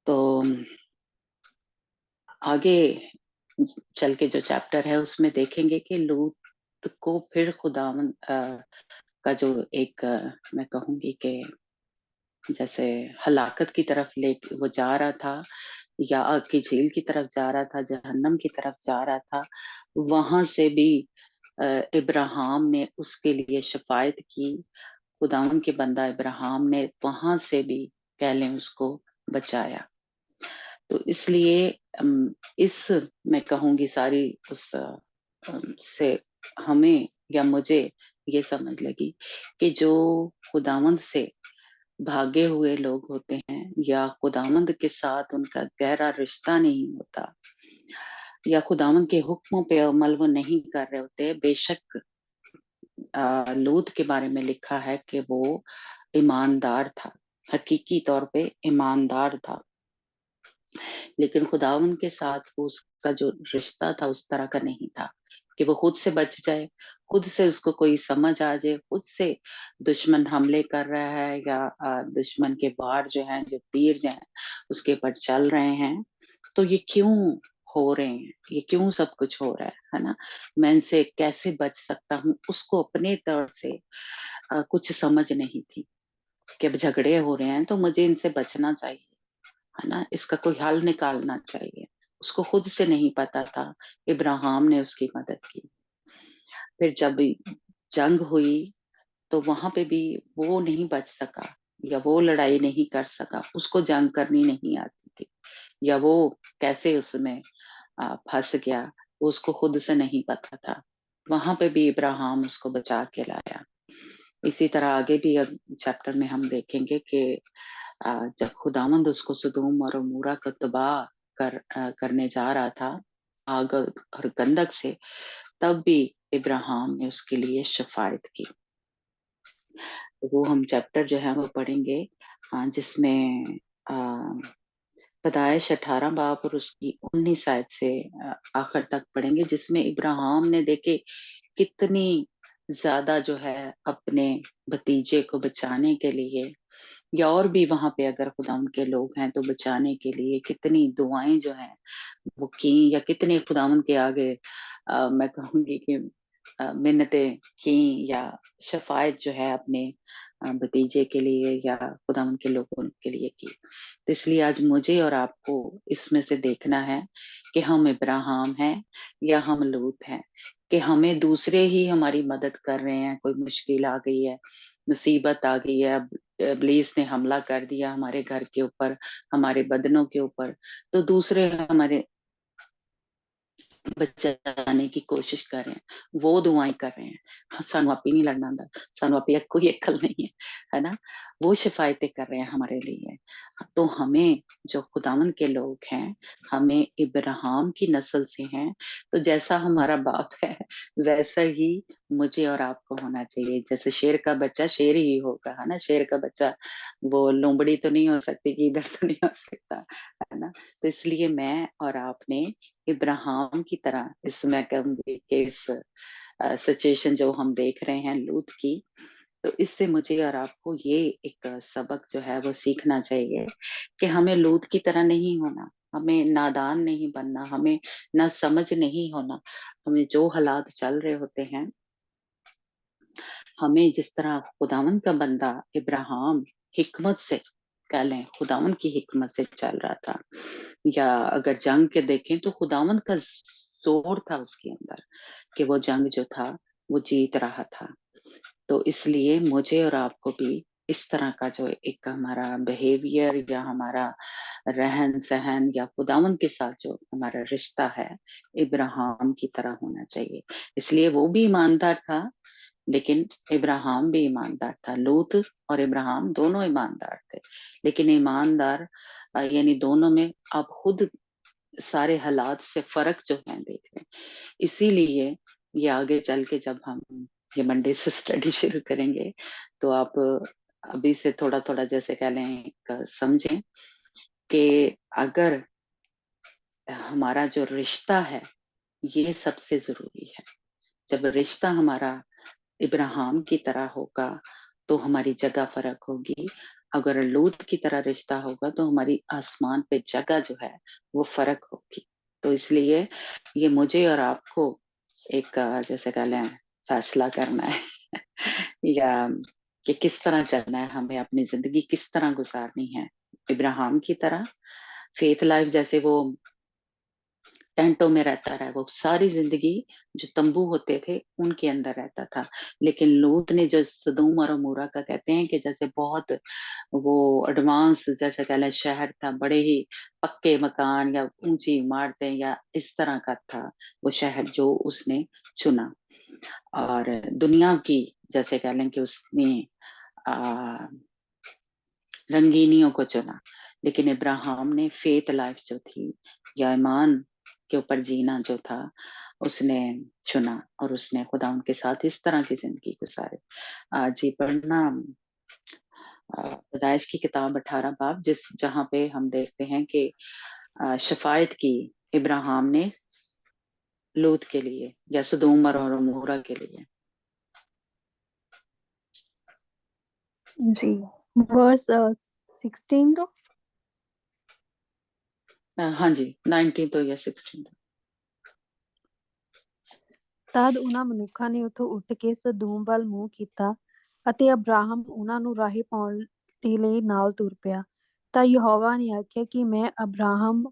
तो आगे चल के जो चैप्टर है उसमें देखेंगे कि लूत को फिर खुदावन का जो एक मैं कहूंगी कि जैसे हलाकत की तरफ ले वो जा रहा था, या आग की झील की तरफ जा रहा था, जहन्नम की तरफ जा रहा था, वहां से भी इब्राहिम ने उसके लिए शफायत की। खुदावन के बंदा इब्राहिम ने वहां से भी कह लें उसको बचाया। तो इसलिए इस मैं कहूंगी सारी उस से हमें या मुझे ये समझ लगी कि जो खुदावंद से भागे हुए लोग होते हैं, या खुदावंद के साथ उनका गहरा रिश्ता नहीं होता, या खुदावंद के हुक्मों पे अमल वो नहीं कर रहे होते, बेशक लूत के बारे में लिखा है कि वो ईमानदार था, हकीकी तौर पे ईमानदार था, लेकिन खुदावन के साथ उसका जो रिश्ता था उस तरह का नहीं था कि वो खुद से बच जाए, खुद से उसको कोई समझ आ जाए, खुद से दुश्मन हमले कर रहा है, या दुश्मन के वार जो हैं, जो तीर जो हैं उसके ऊपर चल रहे हैं, तो ये क्यों हो रहे हैं, ये क्यों सब कुछ हो रहा है ना, मैं इनसे कैसे बच सकता हूँ, उसको अपने तौर से कुछ समझ नहीं थी कि अब झगड़े हो रहे हैं तो मुझे इनसे बचना चाहिए, है ना, इसका कोई हल निकालना चाहिए, उसको खुद से नहीं पता था। इब्राहिम ने उसकी मदद की। फिर जब जंग हुई तो वहां पे भी वो नहीं बच सका, या वो लड़ाई नहीं कर सका, उसको जंग करनी नहीं आती थी, या वो कैसे उसमें फंस गया, वो उसको खुद से नहीं पता था। वहां पे भी इब्राहिम उसको बचा के लाया। इसी तरह आगे भी चैप्टर में हम देखेंगे कि जब खुदावंद उसको सदोम और अमोरा को तबाह करने जा रहा था आग और गंधक से, तब भी इब्राहिम ने उसके लिए शफायत की। तो वो हम चैप्टर जो है वो पढ़ेंगे, जिसमें पैदाइश 18 बाब और उसकी 19 आयत से आखिर तक पढ़ेंगे, जिसमें इब्राहिम ने देखे कितनी ज्यादा जो है अपने भतीजे को बचाने के लिए, या और भी वहां पे अगर खुदा उनके लोग हैं तो बचाने के लिए कितनी दुआएं जो हैं वो की, या कितने खुदावन के आगे मैं कहूंगी कि मिन्नतें की, या शफायत जो है अपने भतीजे के लिए या खुदावन के लोगों के लिए की। तो इसलिए आज मुझे और आपको इसमें से देखना है कि हम इब्राहिम हैं या हम लूत हैं, कि हमें दूसरे ही हमारी मदद कर रहे हैं, कोई मुश्किल आ गई है, मुसीबत आ गई है, इब्लीस ने हमला कर दिया हमारे घर के ऊपर, हमारे बदनों के ऊपर, तो दूसरे हमारे बचाने की कोशिश कर रहे हैं, वो दुआएं कर रहे हैं, हाँ, सानू आपी नहीं लड़ना आंदा, सानू आपी कोई अक्ल नहीं है ना, वो शिफायतें कर रहे हैं हमारे लिए। तो हमें जो खुदावन के लोग हैं, हमें इब्राहिम की नस्ल से हैं, तो जैसा हमारा बाप है वैसा ही मुझे और आपको होना चाहिए। जैसे शेर का बच्चा शेर ही होगा, है ना, शेर का बच्चा वो लोमड़ी तो नहीं हो सकती कि इधर तो नहीं हो सकता, है ना। तो इसलिए मैं और आपने इब्राहिम की तरह, इस मैं कहूंगी कि इस सिचुएशन जो हम देख रहे हैं लूत की, तो इससे मुझे और आपको ये एक सबक जो है वो सीखना चाहिए कि हमें लूत की तरह नहीं होना, हमें नादान नहीं बनना, हमें ना समझ नहीं होना। हमें जो हालात चल रहे होते हैं, हमें जिस तरह खुदावन का बंदा इब्राहिम हिकमत से, कह लें खुदावन की हिकमत से चल रहा था, या अगर जंग के देखें तो खुदावन का जोर था उसके अंदर कि वो जंग जो था वो जीत रहा था। तो इसलिए मुझे और आपको भी इस तरह का जो एक हमारा बिहेवियर या हमारा रहन सहन या खुदावन के साथ जो हमारा रिश्ता है इब्राहिम की तरह होना चाहिए। इसलिए वो भी ईमानदार था, लेकिन इब्राहिम भी ईमानदार था। लूत और इब्राहिम दोनों ईमानदार थे, लेकिन ईमानदार यानी दोनों में आप खुद सारे हालात से फर्क जो है देख रहे हैं। इसीलिए ये आगे चल के जब हम ये मंडे से स्टडी शुरू करेंगे, तो आप अभी से थोड़ा थोड़ा जैसे कह लें समझें कि अगर हमारा जो रिश्ता है ये सबसे जरूरी है। जब रिश्ता हमारा इब्राहिम की तरह होगा तो हमारी जगह फर्क होगी। अगर लूत की तरह रिश्ता होगा तो हमारी आसमान पे जगह जो है वो फर्क होगी। तो इसलिए ये मुझे और आपको एक जैसे कह लें फैसला करना है या कि किस तरह चलना है, हमें अपनी जिंदगी किस तरह गुजारनी है। इब्राहिम की तरह फेथ लाइफ, जैसे वो टेंटों में रहता रहा, वो सारी जिंदगी जो तंबू होते थे उनके अंदर रहता था। लेकिन लूत ने जो सदोम और अमोरा का कहते हैं कि जैसे बहुत वो एडवांस जैसे कह लें शहर था, बड़े ही पक्के मकान या ऊंची इमारतें या इस तरह का था वो शहर जो उसने चुना। और दुनिया की जैसे कह लें कि उसने आ, रंगीनियों को चुना। लेकिन इब्राहिम ने फेथ लाइफ जो थी या ईमान के ऊपर जीना जो था उसने चुना, और उसने खुदा उनके साथ इस तरह की जिंदगी गुजारी। जी पढ़ना पैदाइश की किताब 18 बाब, जिस जहाँ पे हम देखते हैं कि शफायत की इब्राहिम ने लूत के लिए या सदोम और अमोरा के लिए। जी, वर्स 16 ਤੋਂ हाँ जी 19 तो या 16 ਤਦ ਉਹਨਾਂ ਮਨੁੱਖਾਂ ਨੇ ਉੱਥੋਂ ਉੱਠ ਕੇ ਸਦੂਮ ਵੱਲ ਮੂੰਹ ਕੀਤਾ ਅਤੇ ਅਬਰਾਹਮ ਉਹਨਾਂ ਨੂੰ ਰਾਹੀ ਪਾਉਣ ਦੇ ਲਈ ਨਾਲ ਤੁਰ ਪਿਆ। ਤਾਂ ਯਹੋਵਾ ਨੇ ਆਖਿਆ ਕਿ ਮੈਂ ਅਬਰਾਹਮ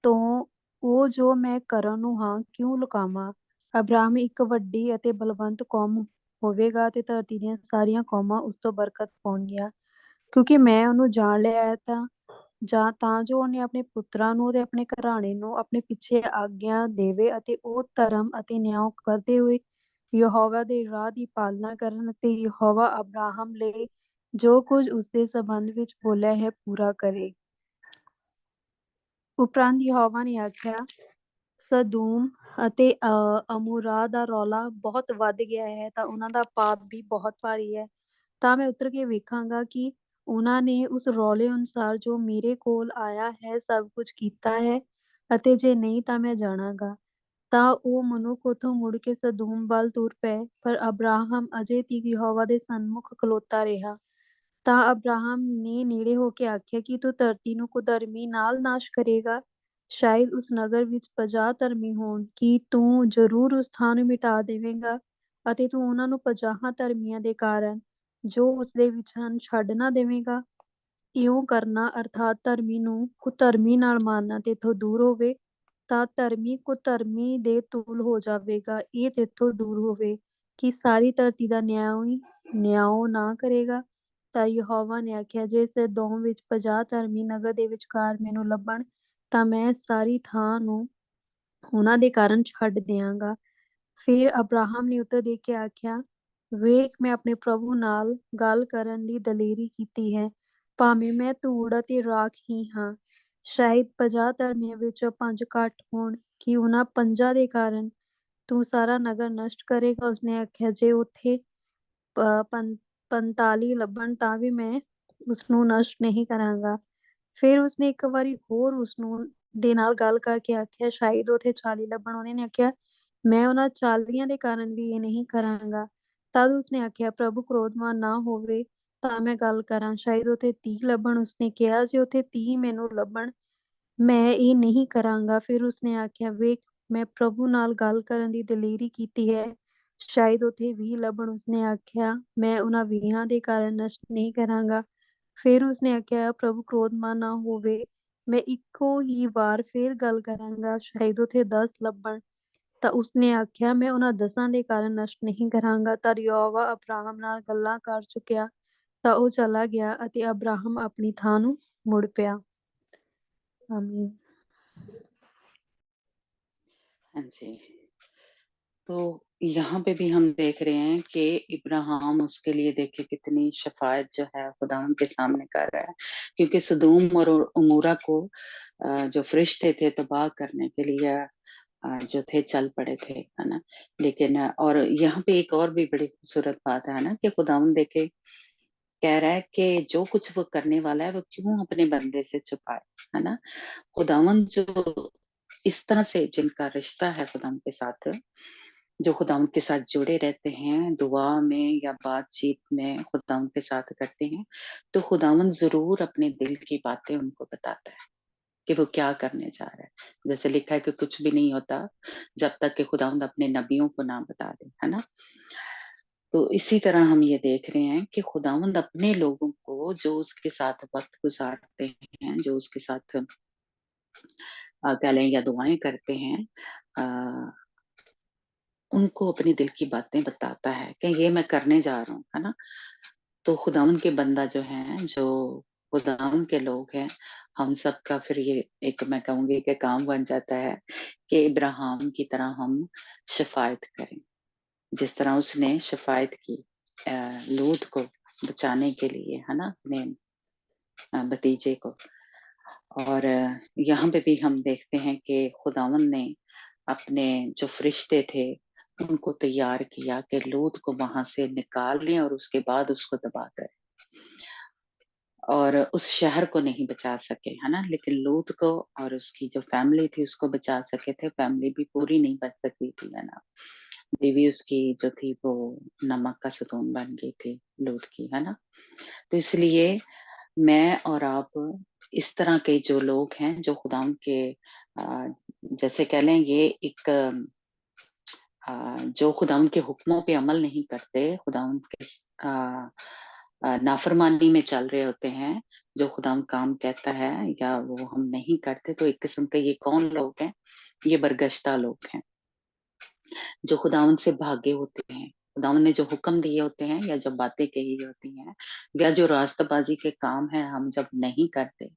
ਤੋਂ ਉਹ ਜੋ ਮੈਂ ਕਰਨ ਨੂੰ ਹਾਂ ਕਿਉਂ ਲੁਕਾਵਾਂ। ਅਬਰਾਹਮ ਇੱਕ ਵੱਡੀ ਅਤੇ ਬਲਵੰਤ ਕੌਮ ਹੋਵੇਗਾ ਅਤੇ ਧਰਤੀ ਦੀਆਂ ਸਾਰੀਆਂ ਕੌਮਾਂ ਉਸ ਤੋਂ ਬਰਕਤ ਪਾਉਣਗੀਆਂ, ਕਿਉਂਕਿ ਮੈਂ ਉਹਨੂੰ ਜਾਣ ਲਿਆ ਹੈ ਤਾਂ ਜੋ ਉਹਨੇ ਆਪਣੇ ਪੁੱਤਰਾਂ ਨੂੰ ਅਤੇ ਆਪਣੇ ਘਰਾਣੇ ਨੂੰ ਆਪਣੇ ਪਿੱਛੇ ਆਗਿਆ ਦੇਵੇ ਅਤੇ ਉਹ ਧਰਮ ਅਤੇ ਨਿਆਂ ਕਰਦੇ ਹੋਏ ਯਹੋਵਾ ਦੇ ਰਾਹ ਦੀ ਪਾਲਣਾ ਕਰਨ ਅਤੇ ਯਹੋਵਾ ਅਬਰਾਹਮ ਲਈ ਜੋ ਕੁਝ ਉਸਦੇ ਸੰਬੰਧ ਵਿੱਚ ਬੋਲਿਆ ਹੈ ਪੂਰਾ ਕਰੇ। ਉਪਰੰਤ ਯਹੋਵਾ ਨੇ ਆਖਿਆ, ਸਦੂਮ ਅਤੇ ਅਮੋਰਾ ਦਾ ਰੌਲਾ ਬਹੁਤ ਵੱਧ ਗਿਆ ਹੈ ਤਾਂ ਉਹਨਾਂ ਦਾ ਪਾਪ ਵੀ ਬਹੁਤ ਭਾਰੀ ਹੈ। ਤਾਂ ਮੈਂ ਉਤਰ ਕੇ ਵੇਖਾਂਗਾ ਕਿ ਉਹਨਾਂ ਨੇ ਉਸ ਰੌਲੇ ਅਨੁਸਾਰ ਜੋ ਮੇਰੇ ਕੋਲ ਆਇਆ ਹੈ ਸਭ ਕੁਝ ਕੀਤਾ ਹੈ, ਅਤੇ ਜੇ ਨਹੀਂ ਤਾਂ ਮੈਂ ਜਾਣਾਂਗਾ। ਤਾਂ ਉਹ ਮਨੁੱਖ ਉੱਥੋਂ ਮੁੜ ਕੇ ਸਦੂਮ ਵੱਲ ਤੁਰ ਪਏ, ਪਰ ਅਬਰਾਹਮ ਅਜੇ ਤੀਕ ਯਹੋਵਾ ਦੇ ਸਨਮੁਖ ਖਲੋਤਾ ਰਿਹਾ। ਤਾਂ ਅਬਰਾਹਮ ਨੇ ਨੇੜੇ ਹੋ ਕੇ ਆਖਿਆ ਕਿ ਤੂੰ ਧਰਤੀ ਨੂੰ ਕੁਧਰਮੀ ਨਾਲ ਨਾਸ਼ ਕਰੇਗਾ। ਸ਼ਾਇਦ ਉਸ ਨਗਰ ਵਿੱਚ 50 ਧਰਮੀ ਹੋਣ। ਕੀ ਤੂੰ ਜ਼ਰੂਰ ਉਸ ਥਾਂ ਨੂੰ ਮਿਟਾ ਦੇਵੇਂਗਾ ਅਤੇ ਤੂੰ ਉਹਨਾਂ ਨੂੰ 50 ਧਰਮੀਆਂ ਦੇ ਕਾਰਨ ਜੋ ਉਸਦੇ ਵਿੱਚ ਹਨ ਛੱਡ ਨਾ ਦੇਵੇਂਗਾ। ਇਉਂ ਕਰਨਾ ਅਰਥਾਤ ਧਰਮੀ ਨੂੰ ਕੁਧਰਮੀ ਨਾਲ ਮਾਰਨਾ ਤੇਥੋਂ ਦੂਰ ਹੋਵੇ, ਤਾਂ ਧਰਮੀ ਕੁਧਰਮੀ ਦੇ ਤੁਲ ਹੋ ਜਾਵੇਗਾ। ਇਹ ਤੇਥੋਂ ਦੂਰ ਹੋਵੇ ਕਿ ਸਾਰੀ ਧਰਤੀ ਦਾ ਨਿਆਂ ਨਾ ਕਰੇਗਾ। ਤਾਂ ਯਹੋਵਾ ਨੇ ਆਖਿਆ, ਜੇ ਸਦੋਮ ਵਿੱਚ 50 ਧਰਮੀ ਨਗਰ ਦੇ ਵਿਚਕਾਰ ਮੈਨੂੰ ਲੱਭਣ ਤਾਂ ਮੈਂ ਸਾਰੀ ਥਾਂ ਨੂੰ ਉਹਨਾਂ ਦੇ ਕਾਰਨ ਛੱਡ ਦਿਆਂਗਾ। ਫਿਰ ਅਬਰਾਹਮ ਨੇ ਉੱਤਰ ਦੇ ਕੇ ਆਖਿਆ, ਵੇਖ ਮੈਂ ਆਪਣੇ ਪ੍ਰਭੂ ਨਾਲ ਗੱਲ ਕਰਨ ਲਈ ਦਲੇਰੀ ਕੀਤੀ ਹੈ, ਭਾਵੇਂ ਮੈਂ ਧੂੜ ਅਤੇ ਰਾਖ ਹੀ ਹਾਂ। ਸ਼ਾਇਦ 50 ਧਰਮੀਆਂ ਵਿੱਚੋਂ 5 ਘੱਟ ਹੋਣ। ਕਿ ਉਹਨਾਂ 5 ਦੇ ਕਾਰਨ ਤੂੰ ਸਾਰਾ ਨਗਰ ਨਸ਼ਟ ਕਰੇਗਾ। ਉਸਨੇ ਆਖਿਆ, ਜੇ ਉੱਥੇ 45 ਲੱਭਣ ਤਾਂ ਵੀ ਮੈਂ ਉਸਨੂੰ ਨਸ਼ਟ ਨਹੀਂ ਕਰਾਂਗਾ। ਫਿਰ ਉਸਨੇ ਇੱਕ ਵਾਰੀ ਹੋਰ ਉਸਨੂੰ ਦੇ ਨਾਲ ਗੱਲ ਕਰਕੇ ਆਖਿਆ, ਸ਼ਾਇਦ ਉੱਥੇ 40 ਲੱਭਣ। ਉਹਨੇ ਆਖਿਆ, ਮੈਂ ਉਹਨਾਂ 40 ਦੇ ਕਾਰਨ ਵੀ ਇਹ ਨਹੀਂ ਕਰਾਂਗਾ। ਤਦ ਉਸਨੇ ਆਖਿਆ, ਪ੍ਰਭੂ ਕ੍ਰੋਧਵਾਨ ਨਾ ਹੋਵੇ ਤਾਂ ਮੈਂ ਗੱਲ ਕਰਾਂ, ਸ਼ਾਇਦ ਉੱਥੇ 30 ਲੱਭਣ। ਉਸਨੇ ਕਿਹਾ, ਜੇ ਉੱਥੇ 30 ਮੈਨੂੰ ਲੱਭਣ ਮੈਂ ਇਹ ਨਹੀਂ ਕਰਾਂਗਾ। ਫਿਰ ਉਸਨੇ ਆਖਿਆ, ਵੇਖ ਮੈਂ ਪ੍ਰਭੂ ਨਾਲ ਗੱਲ ਕਰਨ ਦੀ ਦਲੇਰੀ ਕੀਤੀ ਹੈ, ਸ਼ਾਇਦ ਉੱਥੇ 20 ਲੱਭਣ। ਉਸਨੇ ਆਖਿਆ, ਮੈਂ ਉਹਨਾਂ 20 ਦੇ ਕਾਰਨ ਨਸ਼ਟ ਨਹੀਂ ਕਰਾਂਗਾ। ਫਿਰ ਉਸਨੇ ਆਖਿਆ, ਪ੍ਰਭੂ ਕ੍ਰੋਧਮਾਨ ਨਾ ਹੋਵੇ, ਮੈਂ ਇੱਕੋ ਹੀ ਵਾਰ ਫਿਰ ਗੱਲ ਕਰਾਂਗਾ, ਸ਼ਾਇਦ ਉੱਥੇ 10 ਲੱਭਣ। ਤਾਂ ਉਸਨੇ ਆਖਿਆ, ਮੈਂ ਉਹਨਾਂ 10 ਦੇ ਕਾਰਨ ਨਸ਼ਟ ਨਹੀਂ ਕਰਾਂਗਾ। ਤਦ ਯਹੋਵਾ ਅਬਰਾਹਮ ਨਾਲ ਗੱਲਾਂ ਕਰ ਚੁੱਕਿਆ ਤਾਂ ਉਹ ਚਲਾ ਗਿਆ ਅਤੇ ਅਬਰਾਹਮ ਆਪਣੀ ਥਾਂ ਨੂੰ ਮੁੜ ਪਿਆ। ਆਮੀਨ। हाँ जी। तो यहाँ पे भी हम देख रहे हैं कि इब्राहिम उसके लिए देखिए कितनी शफायत जो है खुदा के सामने कर रहा है, क्योंकि सदूम और उमूरा को जो फरिश्ते थे तबाह करने के लिए जो थे चल पड़े थे, है ना। लेकिन और यहाँ पे एक और भी बड़ी खूबसूरत बात है ना कि खुदावन देखे कह रहा है कि जो कुछ वो करने वाला है वो क्यों अपने बंदे से छुपाए, है ना। खुदावन जो इस तरह से जिनका रिश्ता है खुदावंद के साथ, जो खुदावंद के साथ जुड़े रहते हैं, दुआ में या बातचीत में खुदावंद के साथ करते हैं, तो खुदावंद ज़रूर अपने दिल की बातें उनको बताता है कि वो क्या करने जा रहा है। जैसे लिखा है कि कुछ भी नहीं होता जब तक कि खुदावंद अपने नबियों को ना बता दे, है ना? तो इसी तरह हम ये देख रहे हैं कि खुदावंद अपने लोगों को जो उसके साथ वक़्त गुज़ारते हैं, जो उसके साथ कह लें या दुआएँ करते हैं, अ, उनको अपने दिल की बातें बताता है कि ये मैं करने जा रहा हूँ, है ना? तो खुदावंद के बंदा जो हैं, जो खुदावंद के लोग हैं, हम सबका फिर ये एक मैं कहूँगी कि काम बन जाता है कि इब्राहिम की तरह हम शफ़ायत करें। जिस तरह उसने शफ़ायत की लूत को बचाने के लिए, है ना? अपने भतीजे को। और यहाँ पे भी हम देखते हैं कि खुदावंद ने अपने जो फरिश्ते थे, उनको तैयार किया कि लूत को वहाँ से निकाल लें और उसके बाद उसको तबाह करें। और उस शहर को नहीं बचा सके, है ना? लेकिन लूत को और उसकी जो फैमिली थी उसको बचा सके थे, फैमिली भी पूरी नहीं बच सकी थी, है ना? बीवी उसकी जो थी वो नमक का सतून बन गई थी लूत की, है ना? तो इसलिए मैं और आप इस तरह के जो लोग हैं जो खुदावंद के जैसे कह लें ये एक जो खुदावंद के हुक्मों पे अमल नहीं करते, खुदावंद के नाफरमानी में चल रहे होते हैं, जो खुदावंद काम कहता है या वो हम नहीं करते, तो एक किस्म के ये कौन लोग हैं? ये बरगश्ता लोग हैं, जो खुदावंद से भागे होते हैं। खुदावंद ने जो हुक्म दिए होते हैं या जो बातें कही होती हैं या जो रास्ताबाजी के काम हैं हम जब नहीं करते,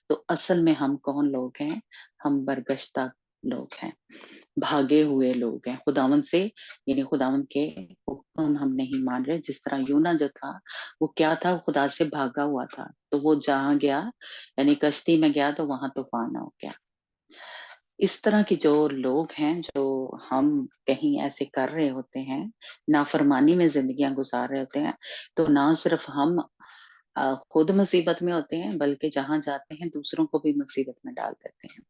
तो असल में हम कौन लोग हैं? हम बरगश्ता लोग हैं। भागे हुए लोग हैं खुदावंद से, यानी खुदावंद के हुक्म हम नहीं मान रहे। जिस तरह यूना जो था, वो क्या था? खुदा से भागा हुआ था, तो वो जहाँ गया यानी कश्ती में गया तो वहां तूफान हो गया। इस तरह के जो लोग हैं, जो हम कहीं ऐसे कर रहे होते हैं, नाफरमानी में जिंदगियां गुजार रहे होते हैं, तो ना सिर्फ हम खुद मुसीबत में होते हैं, बल्कि जहां जाते हैं दूसरों को भी मुसीबत में डाल देते हैं।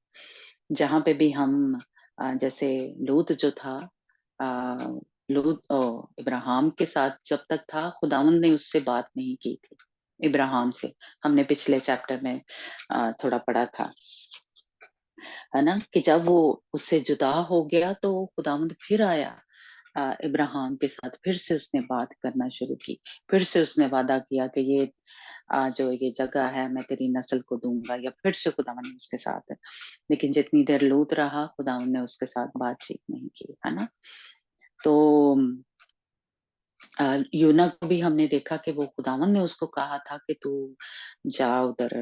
जहाँ पे भी हम जैसे लूत जो था, लूत इब्राहिम के साथ जब तक था, खुदावंद ने उससे बात नहीं की थी इब्राहिम से। हमने पिछले चैप्टर में थोड़ा पढ़ा था, है ना? कि जब वो उससे जुदा हो गया तो खुदावंद फिर आया इब्राहिम के साथ, फिर से उसने बात करना शुरू की, फिर से उसने वादा किया कि ये जो ये जगह है मैं तेरी नस्ल को दूंगा, या फिर से खुदावंद ने उसके साथ। लेकिन जितनी देर लूत रहा, खुदावंद ने उसके साथ बातचीत नहीं की, है ना? तो यूना को भी हमने देखा कि वो खुदावंद ने उसको कहा था कि तू जा उधर,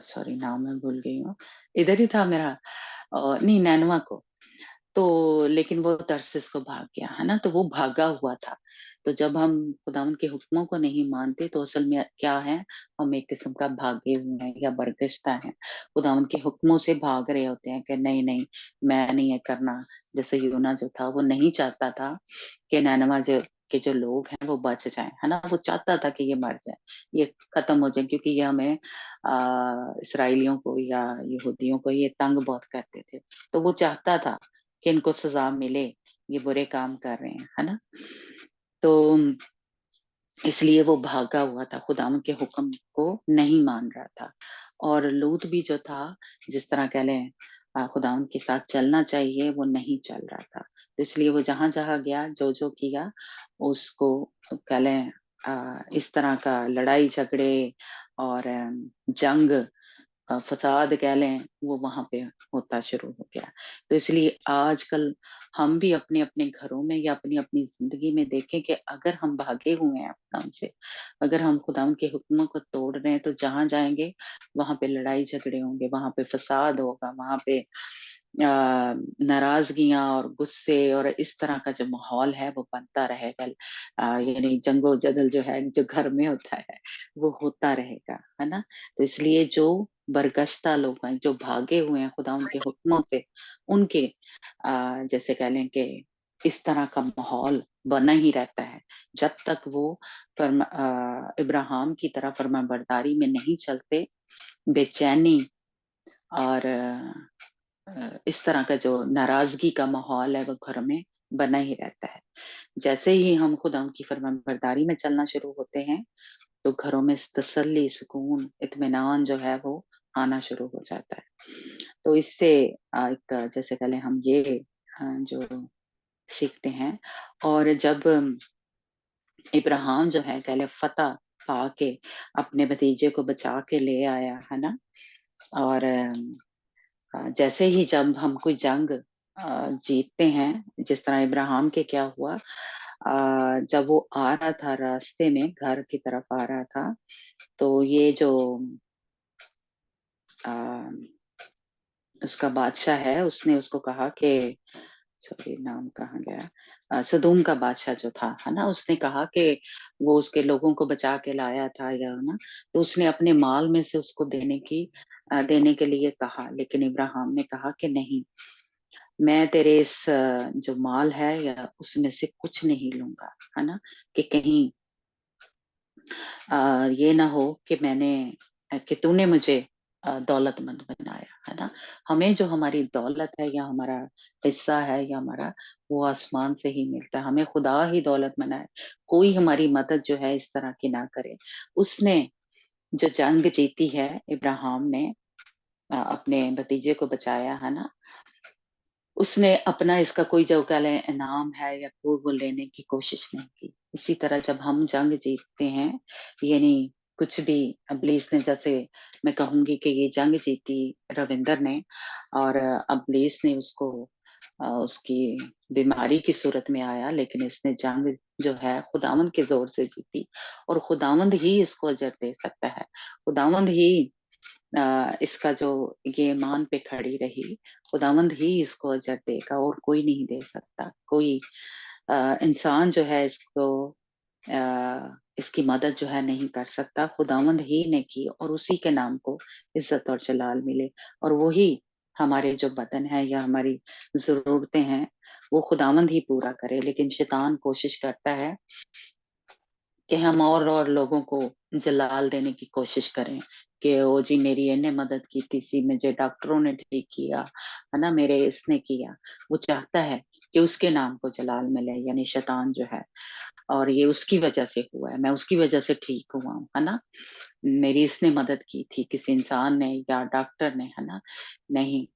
सॉरी नाम मैं भूल गई हूँ, इधर ही था मेरा, नहीं नैनवा को। तो लेकिन वो तर्सिस को भाग गया, है ना? तो वो भागा हुआ था। तो जब हम खुदावंद के हुक्मों को नहीं मानते, तो असल में क्या है? हम एक किस्म का भागे हुए हैं या बरगश्ता हैं। खुदावंद के हुक्मों से भाग रहे होते हैं कि नहीं नहीं, मैं नहीं ये करना। जैसे यूना जो था वो नहीं चाहता था कि नैनवा जो के जो लोग हैं वो बच जाएं, है ना? वो चाहता था कि ये मर जाए, ये खत्म हो जाए, क्योंकि ये हमें इसराइलियों को या यहूदियों को ये तंग बहुत करते थे। तो वो चाहता था कि इनको सजा मिले, ये बुरे काम कर रहे हैं, है ना? तो इसलिए वो भागा हुआ था, खुदावंद के हुक्म को नहीं मान रहा था। और लूत भी जो था, जिस तरह कह लें खुदावंद के साथ चलना चाहिए, वो नहीं चल रहा था। तो इसलिए वो जहां जहां गया, जो जो किया, उसको कह लें इस तरह का लड़ाई झगड़े और जंग, फसाद कह लें, वो वहां पे होता शुरू हो गया। तो इसलिए आजकल हम भी अपने अपने घरों में या अपनी अपनी जिंदगी में देखें कि अगर हम भागे हुए हैं खुदाम से, अगर हम खुदाम के हुक्मों को तोड़ रहे हैं, तो जहां जाएंगे वहां पे लड़ाई झगड़े होंगे, वहां पे फसाद होगा, वहां पे नाराजगियां और गुस्से और इस तरह का जो माहौल है वो बनता रहेगा। यानी जंगो जदल जो है, जो घर में होता है, वो होता रहेगा, है ना? तो इसलिए जो बरगश्ता लोग हैं, जो भागे हुए हैं खुदा उनके हुक्मों से, उनके जैसे कह लें कि इस तरह का माहौल बना ही रहता है जब तक वो इब्राहिम की तरह फर्माबरदारी में नहीं चलते। बेचैनी और इस तरह का जो नाराजगी का माहौल है वो घर में बना ही रहता है। जैसे ही हम खुदा की फरमाबरदारी में चलना शुरू होते हैं तो घरों में तसल्ली, सुकून, इत्मीनान जो है वो आना शुरू हो जाता है। तो इससे एक जैसे पहले हम ये जो सीखते हैं। और जब इब्राहिम जो है पहले फतह पाके अपने भतीजे को बचा के ले आया, है ना? और जैसे ही जब हम कोई जंग जीतते हैं, जिस तरह इब्राहिम के क्या हुआ, जब वो आ रहा था रास्ते में घर की तरफ आ रहा था, तो ये जो अ, उसका बादशाह है उसने उसको कहा कि सॉरी नाम कहाँ गया, सदोम का बादशाह जो था, है ना? उसने कहा कि वो उसके लोगों को बचा के लाया था या ना, तो उसने अपने माल में से उसको देने के लिए कहा, लेकिन इब्राहिम ने कहा कि नहीं, मैं तेरे इस जो माल है या उसमें से कुछ नहीं लूंगा, है ना? कि कहीं ये ना हो कि कि तूने मुझे दौलतमंद बनाया, है ना? हमें जो हमारी दौलत है या हमारा हिस्सा है या हमारा, वो आसमान से ही मिलता है। हमें खुदा ही दौलत बनाए, कोई हमारी मदद जो है इस तरह की ना करे। उसने जो जंग जीती है, इब्राहिम ने अपने भतीजे को बचाया, है ना? उसने अपना इसका कोई जो कह लें इनाम है या कोई वो लेने की कोशिश नहीं की। इसी तरह जब हम जंग जीतते हैं, यानी कुछ भी इब्लीस ने, जैसे मैं कहूँगी कि ये जंग जीती रविंदर ने, और इब्लीस ने उसको उसकी बीमारी की सूरत में आया, लेकिन इसने जंग जो है खुदावंद के ज़ोर से जीती, और खुदावंद ही इसको अजर दे सकता है। खुदावंद ही इसका जो ये ईमान पे खड़ी रही, खुदावंद ही इसको अजर देगा और कोई नहीं दे सकता। कोई इंसान जो है इसको इसकी मदद जो है नहीं कर सकता। खुदावंद ही ने की और उसी के नाम को इज्जत और जलाल मिले, और वही हमारे जो बदन है या हमारी ज़रूरतें हैं, वो खुदावंद ही पूरा करे। लेकिन शैतान कोशिश करता है कि हम और लोगों को जलाल देने की कोशिश करें कि ओ जी मेरी इन्हें मदद की थी सी, मुझे डॉक्टरों ने ठीक किया, है ना? मेरे इसने किया। वो चाहता है कि उसके नाम को जलाल मिले, यानी शैतान जो है, और ये उसकी वजह से हुआ है, मैं उसकी वजह से ठीक हुआ हूँ, है ना? मेरी इसने मदद की थी, किसी इंसान ने या डॉक्टर ने, है ना? नहीं,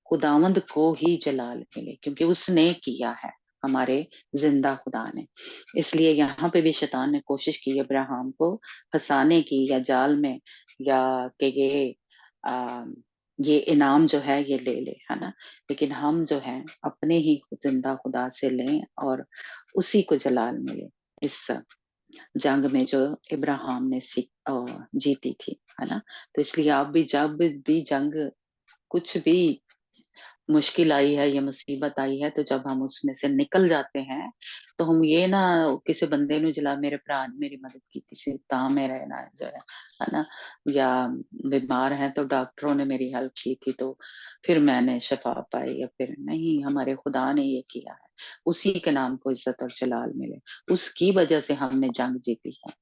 खुदावंद को ही जलाल मिले क्योंकि उसने किया है, हमारे जिंदा खुदा ने। इसलिए यहाँ पे भी शैतान ने कोशिश की अब्राहम को फंसाने की या जाल में, या कि आ, ये इनाम जो है ये ले ले, है ना? लेकिन हम जो है अपने ही जिंदा खुदा से लें और उसी को जलाल मिले इस जंग में जो इब्राहिम ने जीती थी, है ना? तो इसलिए आप भी जब भी जंग, कुछ भी मुश्किल आई है या मुसीबत आई है, तो जब हम उसमें से निकल जाते हैं, तो हम ये ना किसी बंदे नु जला मेरे भरा ने मेरी मदद की थी ता मेरा ना जो है ना, या बीमार है तो डॉक्टरों ने मेरी हेल्प की थी तो फिर मैंने शफा पाई, या फिर नहीं, हमारे खुदा ने ये किया है, उसी के नाम को इज्जत और जलाल मिले, उसकी वजह से हमने जंग जीती है।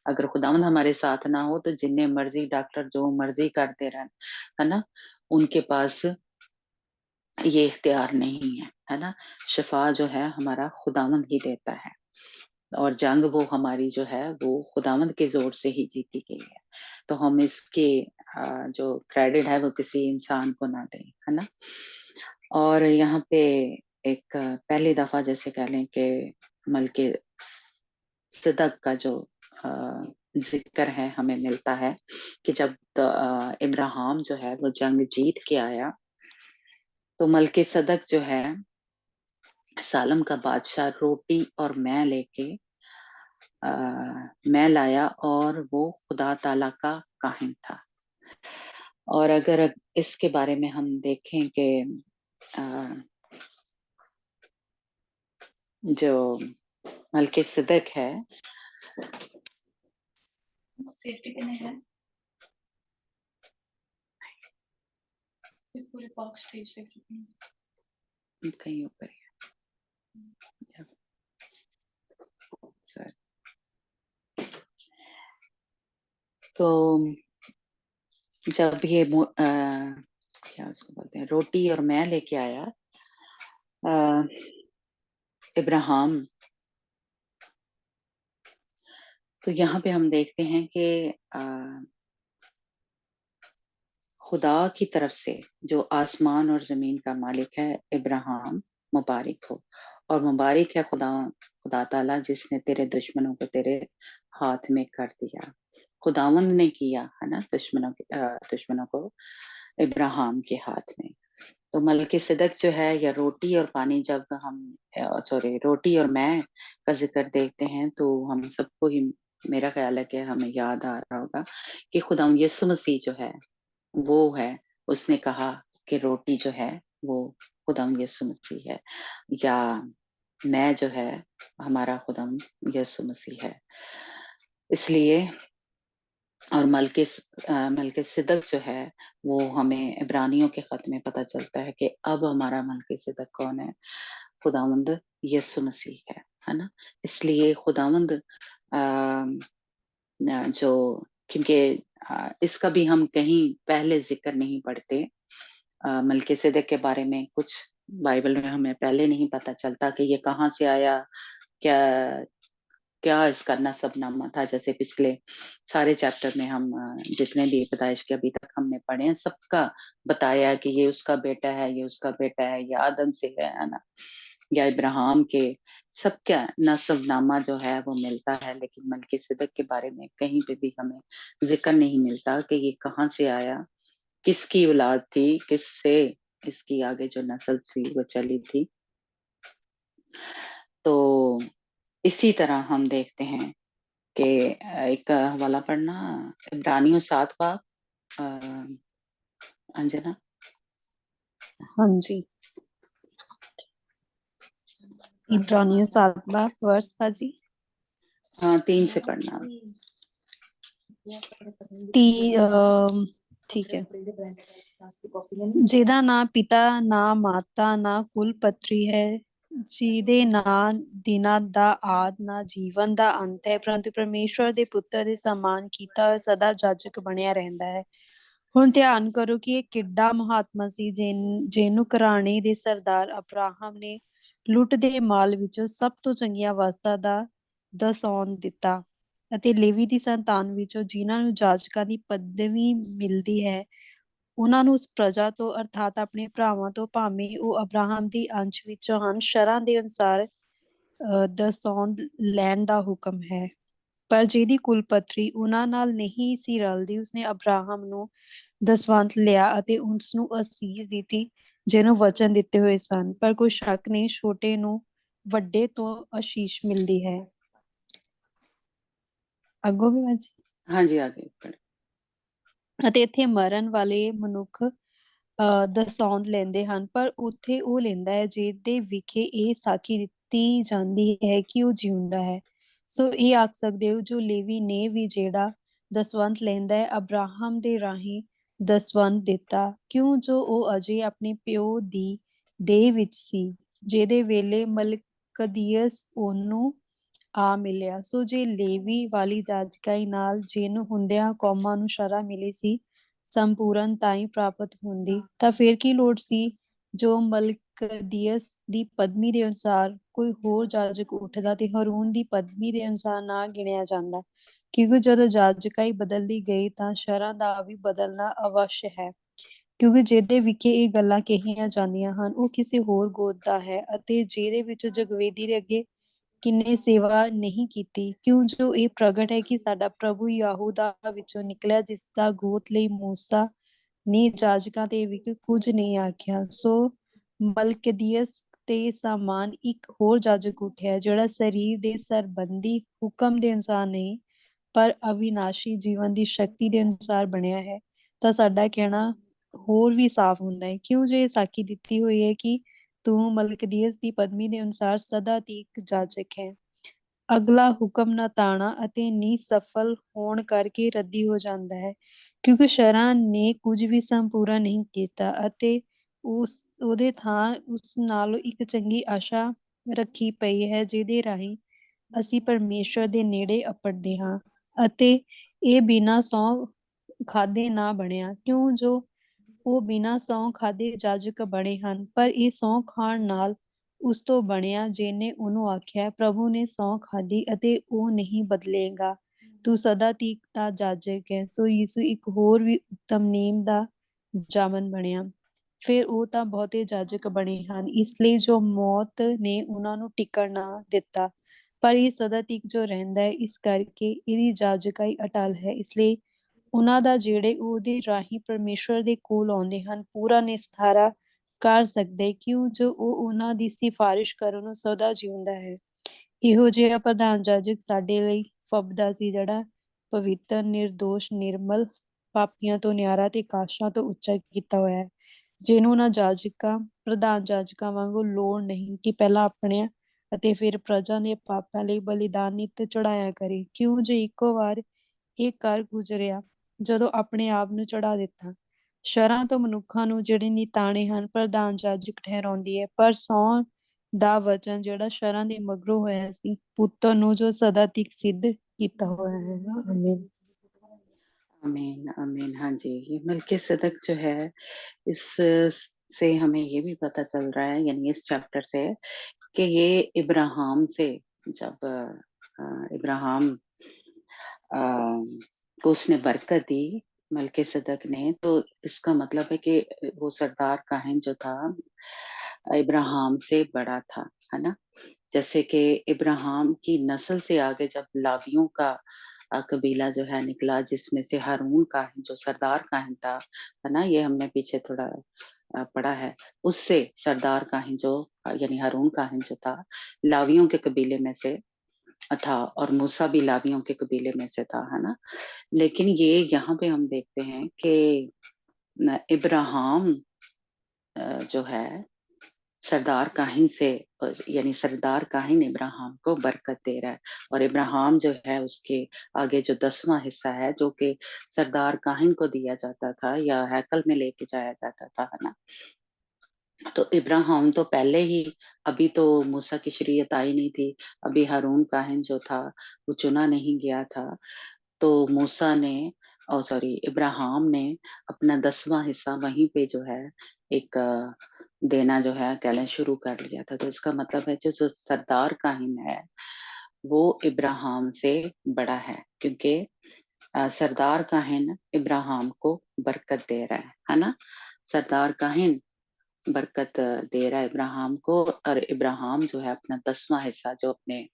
अगर खुदावंद हमारे साथ ना हो तो जिन्ने मर्जी डॉक्टर जो मर्जी करते रहन, है ना, उनके पास ये इख्तियार नहीं है ना? शिफा जो है हमारा खुदावंद ही देता है, और जंग वो हमारी जो है वो खुदावंद के जोर से ही जीती गई है। तो हम इसके जो क्रेडिट है वो किसी इंसान को ना दें, है ना? और यहाँ पे एक पहली दफा जैसे कह लें कि मलके सिदक का जो जिक्र है हमें मिलता है कि जब इब्राहिम जो है वो जंग जीत के आया, तो मलके सदक जो है सालम का बादशाह रोटी और मैं लाया, और वो खुदा ताला का काहिन था। और अगर इसके बारे में हम देखें कि अ, जो मलके सिदक है, सेफ्टी के है इस पूरे बॉक्स कहीं ऊपर है। तो जब ये क्या उसको बोलते हैं, रोटी और मैं लेके आया इब्राहिम। तो यहाँ पे हम देखते हैं कि खुदा की तरफ से, जो आसमान और जमीन का मालिक है, इब्राहिम मुबारक हो, और मुबारक है खुदा खुदा ताला जिसने तेरे दुश्मनों को तेरे हाथ में कर दिया। खुदावंद ने किया है ना दुश्मनों को इब्राहिम के हाथ में। तो मलकिसिदक जो है, या रोटी और पानी, जब हम सॉरी रोटी और मैं का जिक्र देखते हैं तो हम सबको ही, मेरा ख्याल है कि हमें याद आ रहा होगा कि खुदा यीशु मसीह जो है वो है, उसने कहा कि रोटी जो है वो खुदा यीशु मसीह है, या मैं जो है हमारा खुदा यीशु मसीह है। इसलिए और मलकिसिदक जो है वो हमें इब्रानियों के खत में पता चलता है कि अब हमारा मलकिसिदक कौन है, खुदावंद यीशु मसीह है ना। इसलिए खुदावंद जो, क्योंकि इसका भी हम कहीं पहले जिक्र नहीं पढ़ते, मलकिसिदक के बारे में कुछ बाइबल में हमें पहले नहीं पता चलता कि ये कहाँ से आया, क्या क्या इसका नसबनामा था। जैसे पिछले सारे चैप्टर में हम जितने भी पैदाइश के अभी तक हमने पढ़े हैं, सबका बताया कि ये उसका बेटा है, ये उसका बेटा है, ये आदम से है ना, या इब्राहिम के, सबका नसबनामा जो है वो मिलता है। लेकिन मलकिसिदक के बारे में कहीं पे भी हमें जिक्र नहीं मिलता कि ये कहाँ से आया, किसकी औलाद थी, किससे इसकी आगे जो नस्ल थी वो चली थी। तो इसी तरह हम देखते हैं कि एक हवाला पढ़ना, इब्रानियों 7 बाब, अंजना। हाँ जी, इब्रानियों 7 बाब वर्ष पाजी। हाँ 3 से पढ़ना। ठीक है। ਜਿਹਦਾ ਨਾ ਪਿਤਾ ਨਾ ਮਾਤਾ ਨਾ ਕੁਲ ਪੱਤਰੀ ਹੈ, ਜਿਹਦੇ ਨਾ ਦਿਨਾਂ ਦਾ ਆਦ ਨਾ ਜੀਵਨ ਦਾ ਅੰਤ ਹੈ, ਪਰੰਤੂ ਪਰਮੇਸ਼ਵਰ ਦੇ ਪੁੱਤਰ ਦੇ ਸਮਾਨ ਕੀਤਾ ਹੋਇਆ ਸਦਾ ਜਾਜਕ ਬਣਿਆ ਰਹਿੰਦਾ ਹੈ। ਹੁਣ ਧਿਆਨ ਕਰੋ ਕਿ ਇਹ ਕਿੱਡਾ ਮਹਾਤਮਾ ਸੀ, ਜਿਹਨੂੰ ਘਰਾਣੇ ਦੇ ਸਰਦਾਰ ਅਬਰਾਹਮ ਨੇ ਲੁੱਟ ਦੇ ਮਾਲ ਵਿੱਚੋਂ ਸਭ ਤੋਂ ਚੰਗੀਆਂ ਵਸਤਾਂ ਦਾ ਦਸੌਣ ਦਿੱਤਾ, ਅਤੇ ਲੇਵੀ ਦੀ ਸੰਤਾਨ ਵਿੱਚੋਂ ਜਿਨ੍ਹਾਂ ਨੂੰ ਜਾਜਕਾਂ ਦੀ ਪਦਵੀ ਮਿਲਦੀ ਹੈ, ਉਹਨਾਂ ਨੂੰ ਉਸ ਪ੍ਰਜਾ ਤੋਂ ਅਰਥਾਤ ਆਪਣੇ ਭਰਾਵਾਂ ਤੋਂ, ਭਾਵੇਂ ਉਹ ਅਬਰਾਹਮ ਦੀ ਅੰਸ਼ ਵਿੱਚੋਂ ਹਨ, ਸ਼ਰ੍ਹਾਂ ਦੇ ਅਨੁਸਾਰ ਦਸੌਂਦ ਲੈਣ ਦਾ ਹੁਕਮ ਹੈ। ਪਰ ਜਿਹਦੀ ਕੁਲਪੱਤਰੀ ਉਹਨਾਂ ਨਾਲ ਨਹੀਂ ਸੀ ਰਲਦੀ, ਉਸਨੇ ਅਬਰਾਹਮ ਨੂੰ ਦਸਵੰਧ ਲਿਆ ਅਤੇ ਉਸਨੂੰ ਅਸੀਸ ਦਿੱਤੀ, ਜਿਹਨੂੰ ਵਚਨ ਦਿੱਤੇ ਹੋਏ ਸਨ। ਪਰ ਕੋਈ ਸ਼ੱਕ ਨਹੀਂ, ਛੋਟੇ ਨੂੰ ਵੱਡੇ ਤੋਂ ਅਸ਼ੀਸ਼ ਮਿਲਦੀ ਹੈ। ਅੱਗੋਂ ਵੀ ਬਾਜੀ। हाँ जी आगे पढ़। ਅਤੇ ਇੱਥੇ ਮਰਨ ਵਾਲੇ ਮਨੁੱਖ ਦਸੌਂਦ ਲੈਂਦੇ ਹਨ, ਪਰ ਉੱਥੇ ਉਹ ਲੈਂਦਾ ਹੈ ਜਿਹਦੇ ਵਿਖੇ ਇਹ ਸਾਖੀ ਦਿੱਤੀ ਜਾਂਦੀ ਹੈ ਕਿ ਉਹ ਜਿਉਂਦਾ ਹੈ। ਸੋ ਇਹ ਆਖ ਸਕਦੇ ਹੋ, ਜੋ ਲੇਵੀ ਨੇ ਵੀ ਜਿਹੜਾ ਦਸਵੰਧ ਲੈਂਦਾ ਹੈ, ਅਬਰਾਹਮ ਦੇ ਰਾਹੀਂ ਦਸਵੰਧ ਦਿੱਤਾ, ਕਿਉਂ ਜੋ ਉਹ ਅਜੇ ਆਪਣੇ ਪਿਓ ਦੀ ਦੇਹ ਵਿੱਚ ਸੀ, ਜਿਹਦੇ ਵੇਲੇ ਮਲਕਦੀਅਸ ਉਹਨੂੰ ਆ ਮਿਲਿਆ। ਸੋ ਜੇ ਲੇਵੀ ਵਾਲੀ ਜਾਜਕਾਈ ਨਾਲ ਜਿਹਨੂੰ ਹੁੰਦਿਆਂ ਕੌਮਾਂ ਨੂੰ ਸ਼ਰ੍ਹਾ ਮਿਲੀ ਸੀ, ਸੰਪੂਰਨਤਾ ਪ੍ਰਾਪਤ ਹੁੰਦੀ, ਤਾਂ ਫਿਰ ਕੀ ਲੋੜ ਸੀ ਜੋ ਮਲਕਦੀਅਸ ਦੀ ਪਦਵੀ ਦੇ ਅਨੁਸਾਰ ਕੋਈ ਹੋਰ ਜਾਜਕ ਉੱਠਦਾ ਤੇ ਹਾਰੂਨ ਦੀ ਪਦਵੀ ਦੇ ਅਨੁਸਾਰ ਨਾ ਗਿਣਿਆ ਜਾਂਦਾ, ਕਿਉਂਕਿ ਜਦੋਂ ਜਾਜਕਾਈ ਬਦਲਦੀ ਗਈ ਤਾਂ ਸ਼ਰ੍ਹਾ ਦਾ ਵੀ ਬਦਲਣਾ ਅਵੱਸ਼ ਹੈ। ਕਿਉਂਕਿ ਜਿਹਦੇ ਵਿਖੇ ਇਹ ਗੱਲਾਂ ਕਹੀਆਂ ਜਾਂਦੀਆਂ ਹਨ, ਉਹ ਕਿਸੇ ਹੋਰ ਗੋਤ ਦਾ ਹੈ, ਅਤੇ ਜਿਹਦੇ ਵਿੱਚ ਜਗਵੇਦੀ ਦੇ ਅੱਗੇ ਕਿੰਨੇ ਸੇਵਾ ਨਹੀਂ ਕੀਤੀ, ਕਿਉਂ ਜੋ ਇਹ ਪ੍ਰਗਟ ਹੈ ਕਿ ਸਾਡਾ ਪ੍ਰਭੂ ਯਹੂਦਾ ਵਿੱਚੋਂ ਨਿਕਲਿਆ, ਜਿਸ ਦਾ ਗੋਤ ਲਈ ਮੂਸਾ ਨੇ ਜਾਜਕਾਂ ਤੇ ਵੀ ਕੁਝ ਨਹੀਂ ਆਖਿਆ। ਸੋ ਮਲਕਦੀਅਸ ਤੇ ਸਾਮਾਨ ਇੱਕ ਹੋਰ ਜਾਜਕ ਉੱਠਿਆ, ਜਿਹੜਾ ਸਰੀਰ ਦੇ ਸਰਬੰਧੀ ਹੁਕਮ ਦੇ ਅਨੁਸਾਰ ਨਹੀਂ, ਪਰ ਅਵਿਨਾਸ਼ੀ ਜੀਵਨ ਦੀ ਸ਼ਕਤੀ ਦੇ ਅਨੁਸਾਰ ਬਣਿਆ ਹੈ। ਤਾਂ ਸਾਡਾ ਕਹਿਣਾ ਹੋਰ ਵੀ ਸਾਫ਼ ਹੁੰਦਾ ਹੈ, ਕਿਉਂ ਜੋ ਇਹ ਸਾਖੀ ਦਿੱਤੀ ਹੋਈ ਹੈ ਕਿ ਤੂੰ ਮਲਕਦੀਅਸ ਦੀ ਪਦਵੀ ਦੇ ਅਨੁਸਾਰ ਸਦਾ ਤੀਕ ਜਾਜਕ ਹੈ। ਅਗਲਾ ਹੁਕਮ ਨਾਤਾਣਾ ਅਤੇ ਨਿਸਫਲ ਹੋਣ ਕਰਕੇ ਰੱਦੀ ਹੋ ਜਾਂਦਾ ਹੈ, ਕਿਉਂਕਿ ਸ਼ਰ੍ਹਾ ਨੇ ਕੁਝ ਵੀ ਸੰਪੂਰਨ ਨਹੀਂ ਕੀਤਾ, ਅਤੇ ਉਹਦੇ ਥਾਂ ਉਸ ਨਾਲੋਂ ਇੱਕ ਚੰਗੀ ਆਸ਼ਾ ਰੱਖੀ ਪਈ ਹੈ, ਜਿਹਦੇ ਰਾਹੀਂ ਅਸੀਂ ਪਰਮੇਸ਼ਵਰ ਦੇ ਨੇੜੇ ਅਪੜਦੇ ਹਾਂ, ਅਤੇ ਇਹ ਬਿਨਾਂ ਸਹੁੰ ਖਾਧੇ ਨਾ ਬਣਿਆ, ਕਿਉਂ ਜੋ ਉਹ ਬਿਨਾਂ ਸਹੁੰ ਖਾਧੇ ਜਾਜਕ ਬਣੇ ਹਨ, ਪਰ ਇਹ ਸਹੁੰ ਖਾਣ ਨਾਲ ਉਸ ਤੋਂ ਬਣਿਆ ਜਿਹਨੇ ਉਹਨੂੰ ਆਖਿਆ, ਪ੍ਰਭੂ ਨੇ ਸਹੁੰ ਖਾਧੀ ਅਤੇ ਉਹ ਨਹੀਂ ਬਦਲੇਗਾ, ਤੂੰ ਸਦਾ ਤੀਕ ਦਾ ਜਾਜਕ ਹੈ। ਸੋ ਯਿਸੂ ਇੱਕ ਹੋਰ ਵੀ ਉੱਤਮ ਨੀਮ ਦਾ ਜਾਮਨ ਬਣਿਆ। ਫਿਰ ਉਹ ਤਾਂ ਬਹੁਤੇ ਜਾਜਕ ਬਣੇ ਹਨ, ਇਸ ਲਈ ਜੋ ਮੌਤ ਨੇ ਉਹਨਾਂ ਨੂੰ ਟਿਕਣ ਨਾ ਦਿੱਤਾ, ਪਰ ਇਹ ਸਦਾ ਤੀਕ ਜੋ ਰਹਿੰਦਾ ਹੈ, ਇਸ ਕਰਕੇ ਇਹਦੀ ਜਾਜਕਾਈ ਅਟਲ ਹੈ। ਇਸ ਲਈ ਉਹਨਾਂ ਦਾ ਜਿਹੜੇ ਉਹਦੇ ਰਾਹੀਂ ਪਰਮੇਸ਼ਵਰ ਦੇ ਕੋਲ ਆਉਂਦੇ ਹਨ ਪੂਰਾ ਨਿਸਤਾਰਾ ਕਰ ਸਕਦੇ, ਕਿਉਂ ਜੋ ਉਹ ਉਹਨਾਂ ਦੀ ਸਿਫਾਰਿਸ਼ ਕਰਨ ਨੂੰ ਸਦਾ ਜਿਉਂਦਾ ਹੈ। ਇਹੋ ਜਿਹਾ ਪ੍ਰਧਾਨ ਜਾਜਕ ਸਾਡੇ ਲਈ ਫਬਦਾ ਸੀ, ਜਿਹੜਾ ਪਵਿੱਤਰ, ਨਿਰਦੋਸ਼, ਨਿਰਮਲ, ਪਾਪੀਆਂ ਤੋਂ ਨਿਆਰਾ ਤੇ ਕਾਸ਼ਾਂ ਤੋਂ ਉੱਚਾ ਕੀਤਾ ਹੋਇਆ ਹੈ, ਜਿਹਨੂੰ ਉਹਨਾਂ ਪ੍ਰਧਾਨ ਜਾਜਕਾਂ ਵਾਂਗੂ ਲੋੜ ਨਹੀਂ ਕਿ ਪਹਿਲਾਂ ਆਪਣੇ ਅਤੇ ਫਿਰ ਪ੍ਰਜਾ ਦੇ ਪਾਪਾਂ ਲਈ ਬਲੀਦਾਨ ਨਿੱਤ ਚੜਾਇਆ ਕਰੇ, ਕਿਉਂ ਜੋ ਇੱਕੋ ਵਾਰ ਇਹ ਕਰ ਗੁਜ਼ਰਿਆ ਜਦੋਂ ਆਪਣੇ ਆਪ ਨੂੰ ਚੜਾ ਦਿੱਤਾ। ਸ਼ਰਾਂ ਤੋਂ ਮਨੁੱਖਾਂ ਨੂੰ ਜਿਹੜੇ ਨਿਤਾਣੇ ਹਨ ਪ੍ਰਧਾਨ ਜਾਜਕ ਠਹਿਰਾਉਂਦੀ ਹੈ, ਪਰ ਸਹੁੰ ਦਾ ਵਚਨ ਜਿਹੜਾ ਸ਼ਰਾਂ ਦੇ ਮਗਰੋਂ ਹੋਇਆ ਸੀ, ਪੁੱਤਰ ਨੂੰ ਜੋ ਸਦਾ ਤੀਕ ਸਿੱਧ ਕੀਤਾ ਹੋਇਆ ਹੈ। ਆਮੀਨ। आमीन आमीन। हाँ जी, ये मलिकिसिदक जो है, इस से हमें ये भी पता चल रहा है, यानी इस चैप्टर से, कि ये इब्राहिम से जब इब्राहिम को उसने बरकत दी मलिकिसिदक ने, तो इसका मतलब है कि वो सरदार काहिन जो था इब्राहिम से बड़ा था, है ना। जैसे कि इब्राहिम की नस्ल से आगे जब लावियों का कबीला जो है निकला, जिसमें से हारून काहिन जो सरदार काहिन था, है ना, ये हमने पीछे थोड़ा पढ़ा है, उससे सरदार काहिन जो यानी हारून काहिन जो था लावियों के कबीले में से था, और मूसा भी लावियों के कबीले में से था, है ना। लेकिन ये यहाँ पे हम देखते हैं कि इब्राहिम जो है सरदार काहिन से, यानी सरदार काहिन इब्राहिम को बरकत दे रहा है, और इब्राहिम जो है उसके आगे जो 10वां हिस्सा है जो कि सरदार काहिन को दिया जाता था या हैकल में लेके जाया जाता था, है ना। तो इब्राहिम तो पहले ही, अभी तो मूसा की शरीयत आई नहीं थी, अभी हारून काहिन जो था वो चुना नहीं गया था, तो मूसा ने इब्राहिम ने अपना 10वां हिस्सा वहीं पे जो है एक देना जो है कह लें शुरू कर लिया था। तो इसका मतलब है जो सरदार काहिन है वो इब्राहिम से बड़ा है, क्योंकि सरदार काहिन इब्राहिम को बरकत दे रहा है ना। सरदार काहिन बरकत दे रहा है इब्राहिम को, और इब्राहिम जो है अपना 10वां हिस्सा जो अपने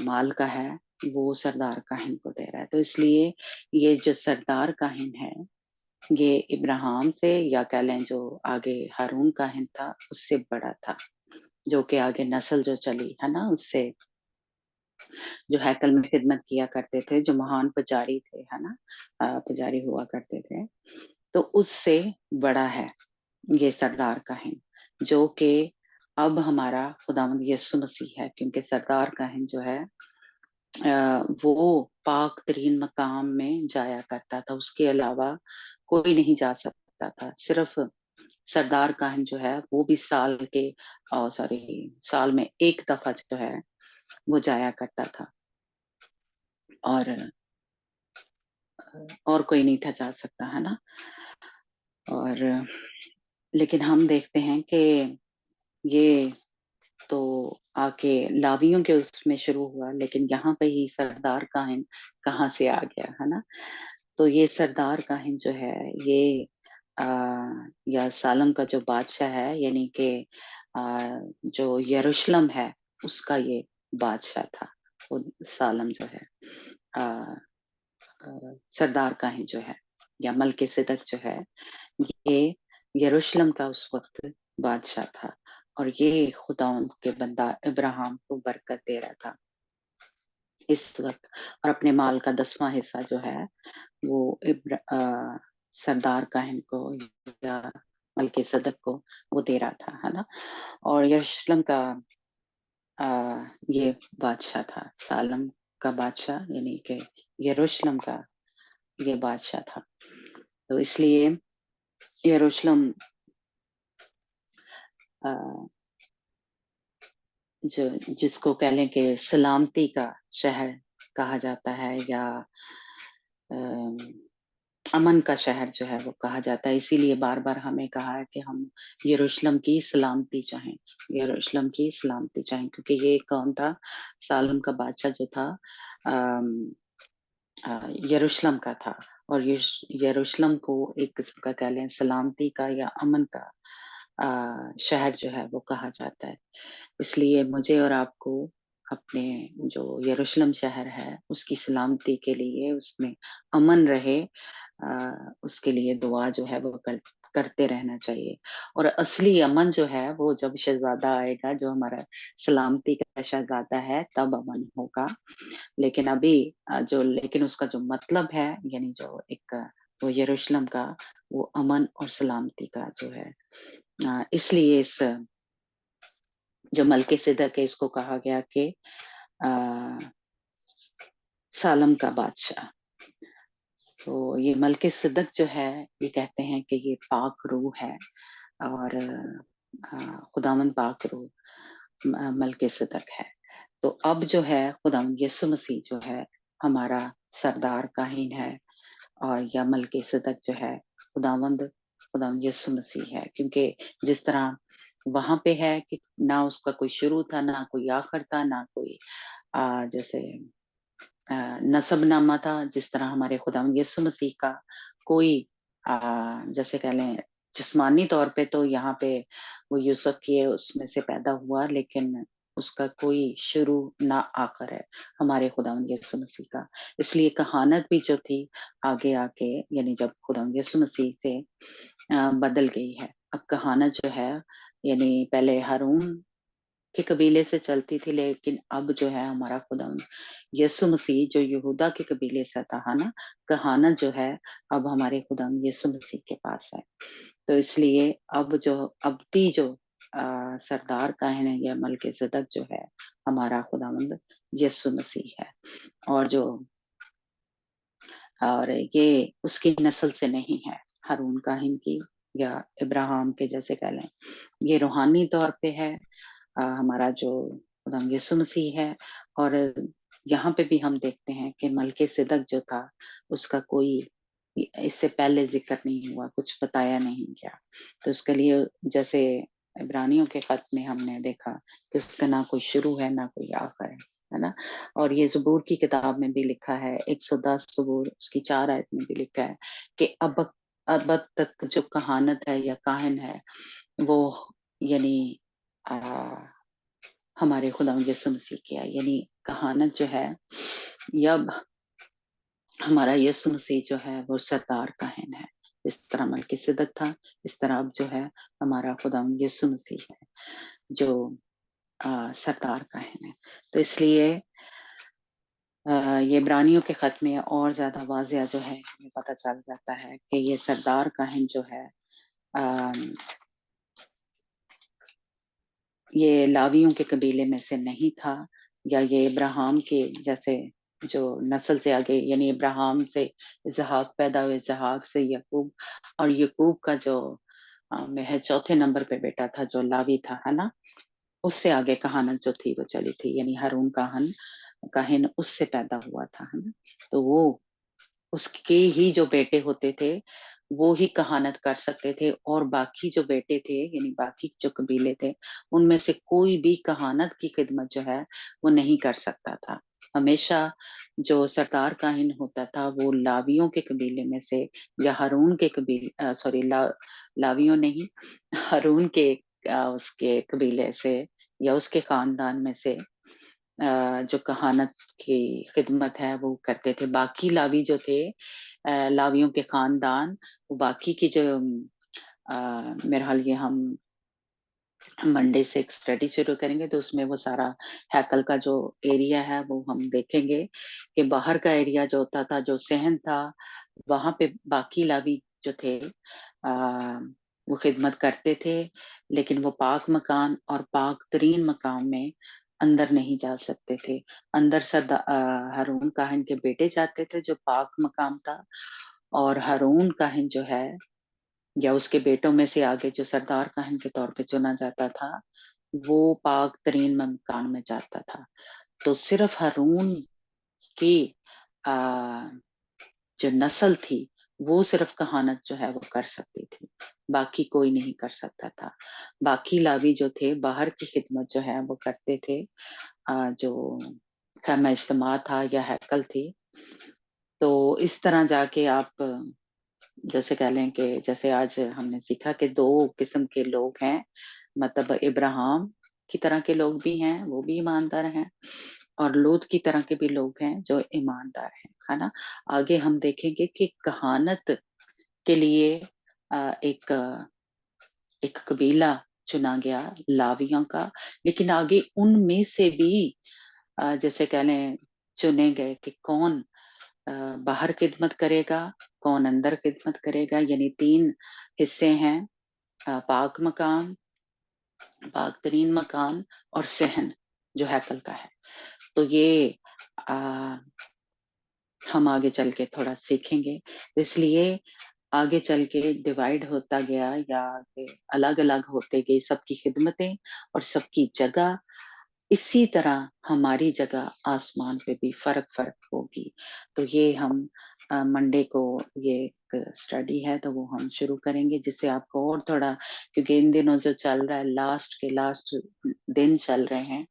माल का है वो सरदार काहिन को दे रहा है। तो इसलिए ये जो सरदार काहिन है ये इब्राहिम से, या कह लें जो आगे हारून काहिन था उससे बड़ा था, जो कि आगे नस्ल जो चली, है ना, उससे जो हैकल में खिदमत किया करते थे, जो महान पुजारी थे, है ना, पुजारी हुआ करते थे, तो उससे बड़ा है ये सरदार काहिन, जो कि अब हमारा खुदावंद यीशु मसीह है, क्योंकि सरदार काहिन जो है वो पाक तरीन मकाम में जाया करता था, उसके अलावा कोई नहीं जा सकता था। सिर्फ सरदार काहिन जो है वो भी साल में एक दफा जो है वो जाया करता था, और कोई नहीं था जा सकता, है ना। और लेकिन हम देखते हैं कि ये तो आके लावियों के उसमें शुरू हुआ, लेकिन यहाँ पे ही सरदार काहिन कहाँ से आ गया, है ना। तो ये सरदार काहिन जो है ये या सालम का जो बादशाह है, यानी कि जो यरूशलेम है उसका ये बादशाह था, वो सालम जो है सरदार काहिन जो है या मलिकिसिदक जो है ये यरूशलेम का उस वक्त बादशाह था, और ये खुदावंद के बंदा इब्राहिम को बरकत दे रहा था इस वक्त, और अपने माल का 10वां हिस्सा जो है वो सरदार काहिन को या मलिकिसिदक को वो दे रहा था, है ना। और यरूशलेम का ये बादशाह था, सालम का बादशाह, यानी कि यरूशलेम का ये बादशाह था। तो इसलिए यरूशलेम जो जिसको कह लें कि सलामती का शहर कहा जाता है, या अमन का शहर जो है वो कहा जाता है। इसीलिए बार बार हमें कहा है कि हम यरूशलेम की सलामती चाहें, यरूशलेम की सलामती चाहें, क्योंकि ये कौन था? सालम का बादशाह जो था अम, यरूशलेम का था। और यरूशलेम को एक किस्म का कह लें सलामती का या अमन का शहर जो है वो कहा जाता है। इसलिए मुझे और आपको अपने जो यरूशलेम शहर है उसकी सलामती के लिए, उसमें अमन रहे, उसके लिए दुआ जो है वो करते रहना चाहिए। और असली अमन जो है वो जब शहजादा आएगा, जो हमारा सलामती का शहजादा है, तब अमन होगा। लेकिन अभी लेकिन उसका जो मतलब है, यानी जो एक वो यरूशलेम का वो अमन और सलामती का जो है, इसलिए इस जो मलकीसिदक है इसको कहा गया कि अ, सालम का बादशाह। तो ये मलकीसिदक जो है, ये कहते हैं कि ये पाक रूह है, और खुदावन पाक रूह मलकीसिदक है। तो अब जो है खुदावन यीशु मसीह जो है हमारा सरदार काहिन है, और या मलकीसिदक जो है खुदावंद खुदावन यीशु मसीह है। क्योंकि जिस तरह वहां पे है कि ना उसका कोई शुरू था, ना कोई आखिर था, ना कोई जैसे नसबनामा था, जिस तरह हमारे खुदावंद यीशु मसीह का कोई जैसे कह लें जिस्मानी तौर पे तो यहाँ पे वो यूसुफ की उसमें से पैदा हुआ, लेकिन उसका कोई शुरू ना आखिर है हमारे खुदावंद यीशु मसीह का। इसलिए कहानत भी जो थी आगे आके, यानी जब खुदावंद यीशु मसीह से बदल गई है, अब कहानत जो है, यानी पहले हारून के कबीले से चलती थी, लेकिन अब जो है हमारा खुदा यीशु मसीह जो यहूदा के कबीले से था, है ना, कहानत जो है अब हमारे खुदा यीशु मसीह के पास है। तो इसलिए अब जो अबदी जो सरदार काहिन है या मलकीसिदक जो है हमारा खुदावंद यीशु मसीह है। और ये उसकी नस्ल से नहीं है, हारून काहिन की या इब्राहिम के, जैसे कह लें, ये रूहानी तौर पे है हमारा जो खुदा यीशु मसीह है। और यहाँ पे भी हम देखते हैं कि मलकीसिदक जो था उसका कोई इससे पहले जिक्र नहीं हुआ, कुछ बताया नहीं गया। तो उसके लिए जैसे इब्रानियों के खत में हमने देखा कि उसका ना कोई शुरू है ना कोई आखिर है ना। और ये ज़बूर की किताब में भी लिखा है, 110 ज़बूर उसकी 4 आयत में भी लिखा है कि अब तक जो कहानत है या काहिन है वो, यानी हमारे खुदा यीशु मसीह किया, यानी कहानत जो है यब हमारा यीशु मसीह जो है वो सरदार काहिन है। इस तरह मलकीसिदक था, इस तरह अब जो है हमारा खुदा यीशु मसीह है जो सरदार काहिन है। तो इसलिए ये इब्रानियों के खत में और ज्यादा वाजिया जो है हमें पता चल जाता है कि ये सरदार काहिन जो है ये लावियों के कबीले में से नहीं था, या ये इब्राहिम के जैसे जो नस्ल से आगे, यानी इब्राहिम से इसहाक पैदा हुए, इसहाक से यकूब, और यकूब का जो महज चौथे नंबर पे बेटा था जो लावी था, है ना, उससे आगे कहानत जो थी वो चली थी, यानी हारून काहिन उससे पैदा हुआ था, है ना। तो वो उसके ही जो बेटे होते थे वो ही कहानत कर सकते थे, और बाकी जो बेटे थे यानी बाकी जो कबीले थे उनमें से कोई भी कहानत की खिदमत जो है वो नहीं कर सकता था। हमेशा जो सरदार काहिन होता था वो लावियों के कबीले में से, या हारून के कबीले सॉरी लावियों नहीं, हारून के उसके कबीले से या उसके खानदान में से जो कहानत की खिदमत है वो करते थे। बाकी लावी जो थे लावियों के खानदान, वो बाकी की जो मेरे हाल ये हम मंडे से एक स्टडी शुरू करेंगे तो उसमें वो सारा हैकल का जो एरिया है वो हम देखेंगे कि बाहर का एरिया जो होता था, जो सहन था, वहां पे बाकी लावी जो थे वो खिदमत करते थे, लेकिन वो पाक मकान और पाक तरीन मकाम में अंदर नहीं जा सकते थे। अंदर हारून काहिन के बेटे जाते थे जो पाक मकाम था, और हारून काहिन जो है या उसके बेटों में से आगे जो सरदार काहिन के तौर पे चुना जाता था वो पाक तरीन मकान में जाता था। तो सिर्फ हारून की आ, जो नस्ल थी वो सिर्फ कहानत जो है वो कर सकती थी, बाकी कोई नहीं कर सकता था। बाकी लावी जो थे बाहर की खिदमत जो है वो करते थे, जो खैमा इज्तिमा था या हैकल थी। तो इस तरह जाके आप जैसे कह लें कि जैसे आज हमने सीखा कि दो किस्म के लोग हैं, मतलब इब्राहिम की तरह के लोग भी हैं, वो भी ईमानदार हैं, और लूत की तरह के भी लोग हैं जो ईमानदार हैं, है ना। आगे हम देखेंगे कि कहानत के लिए एक कबीला चुना गया लावियों का, लेकिन आगे उनमें से भी जैसे कह लें चुने गए कि कौन बाहर खिदमत करेगा, कौन अंदर खिदमत करेगा, यानी 3 हिस्से हैं, पाक मकाम, पाक तरीन मकान और सहन जो हैकल का है। तो ये आ, हम आगे चल के थोड़ा सीखेंगे, तो इसलिए आगे चल के डिवाइड होता गया या अलग अलग होते गई सबकी खिदमतें और सबकी जगह। इसी तरह हमारी जगह आसमान पे भी फर्क फर्क होगी। तो ये हम मंडे को ये एक स्टडी है तो वो हम शुरू करेंगे, जिससे आपको और थोड़ा, क्योंकि इन दिनों जो चल रहा है लास्ट के लास्ट दिन चल रहे हैं,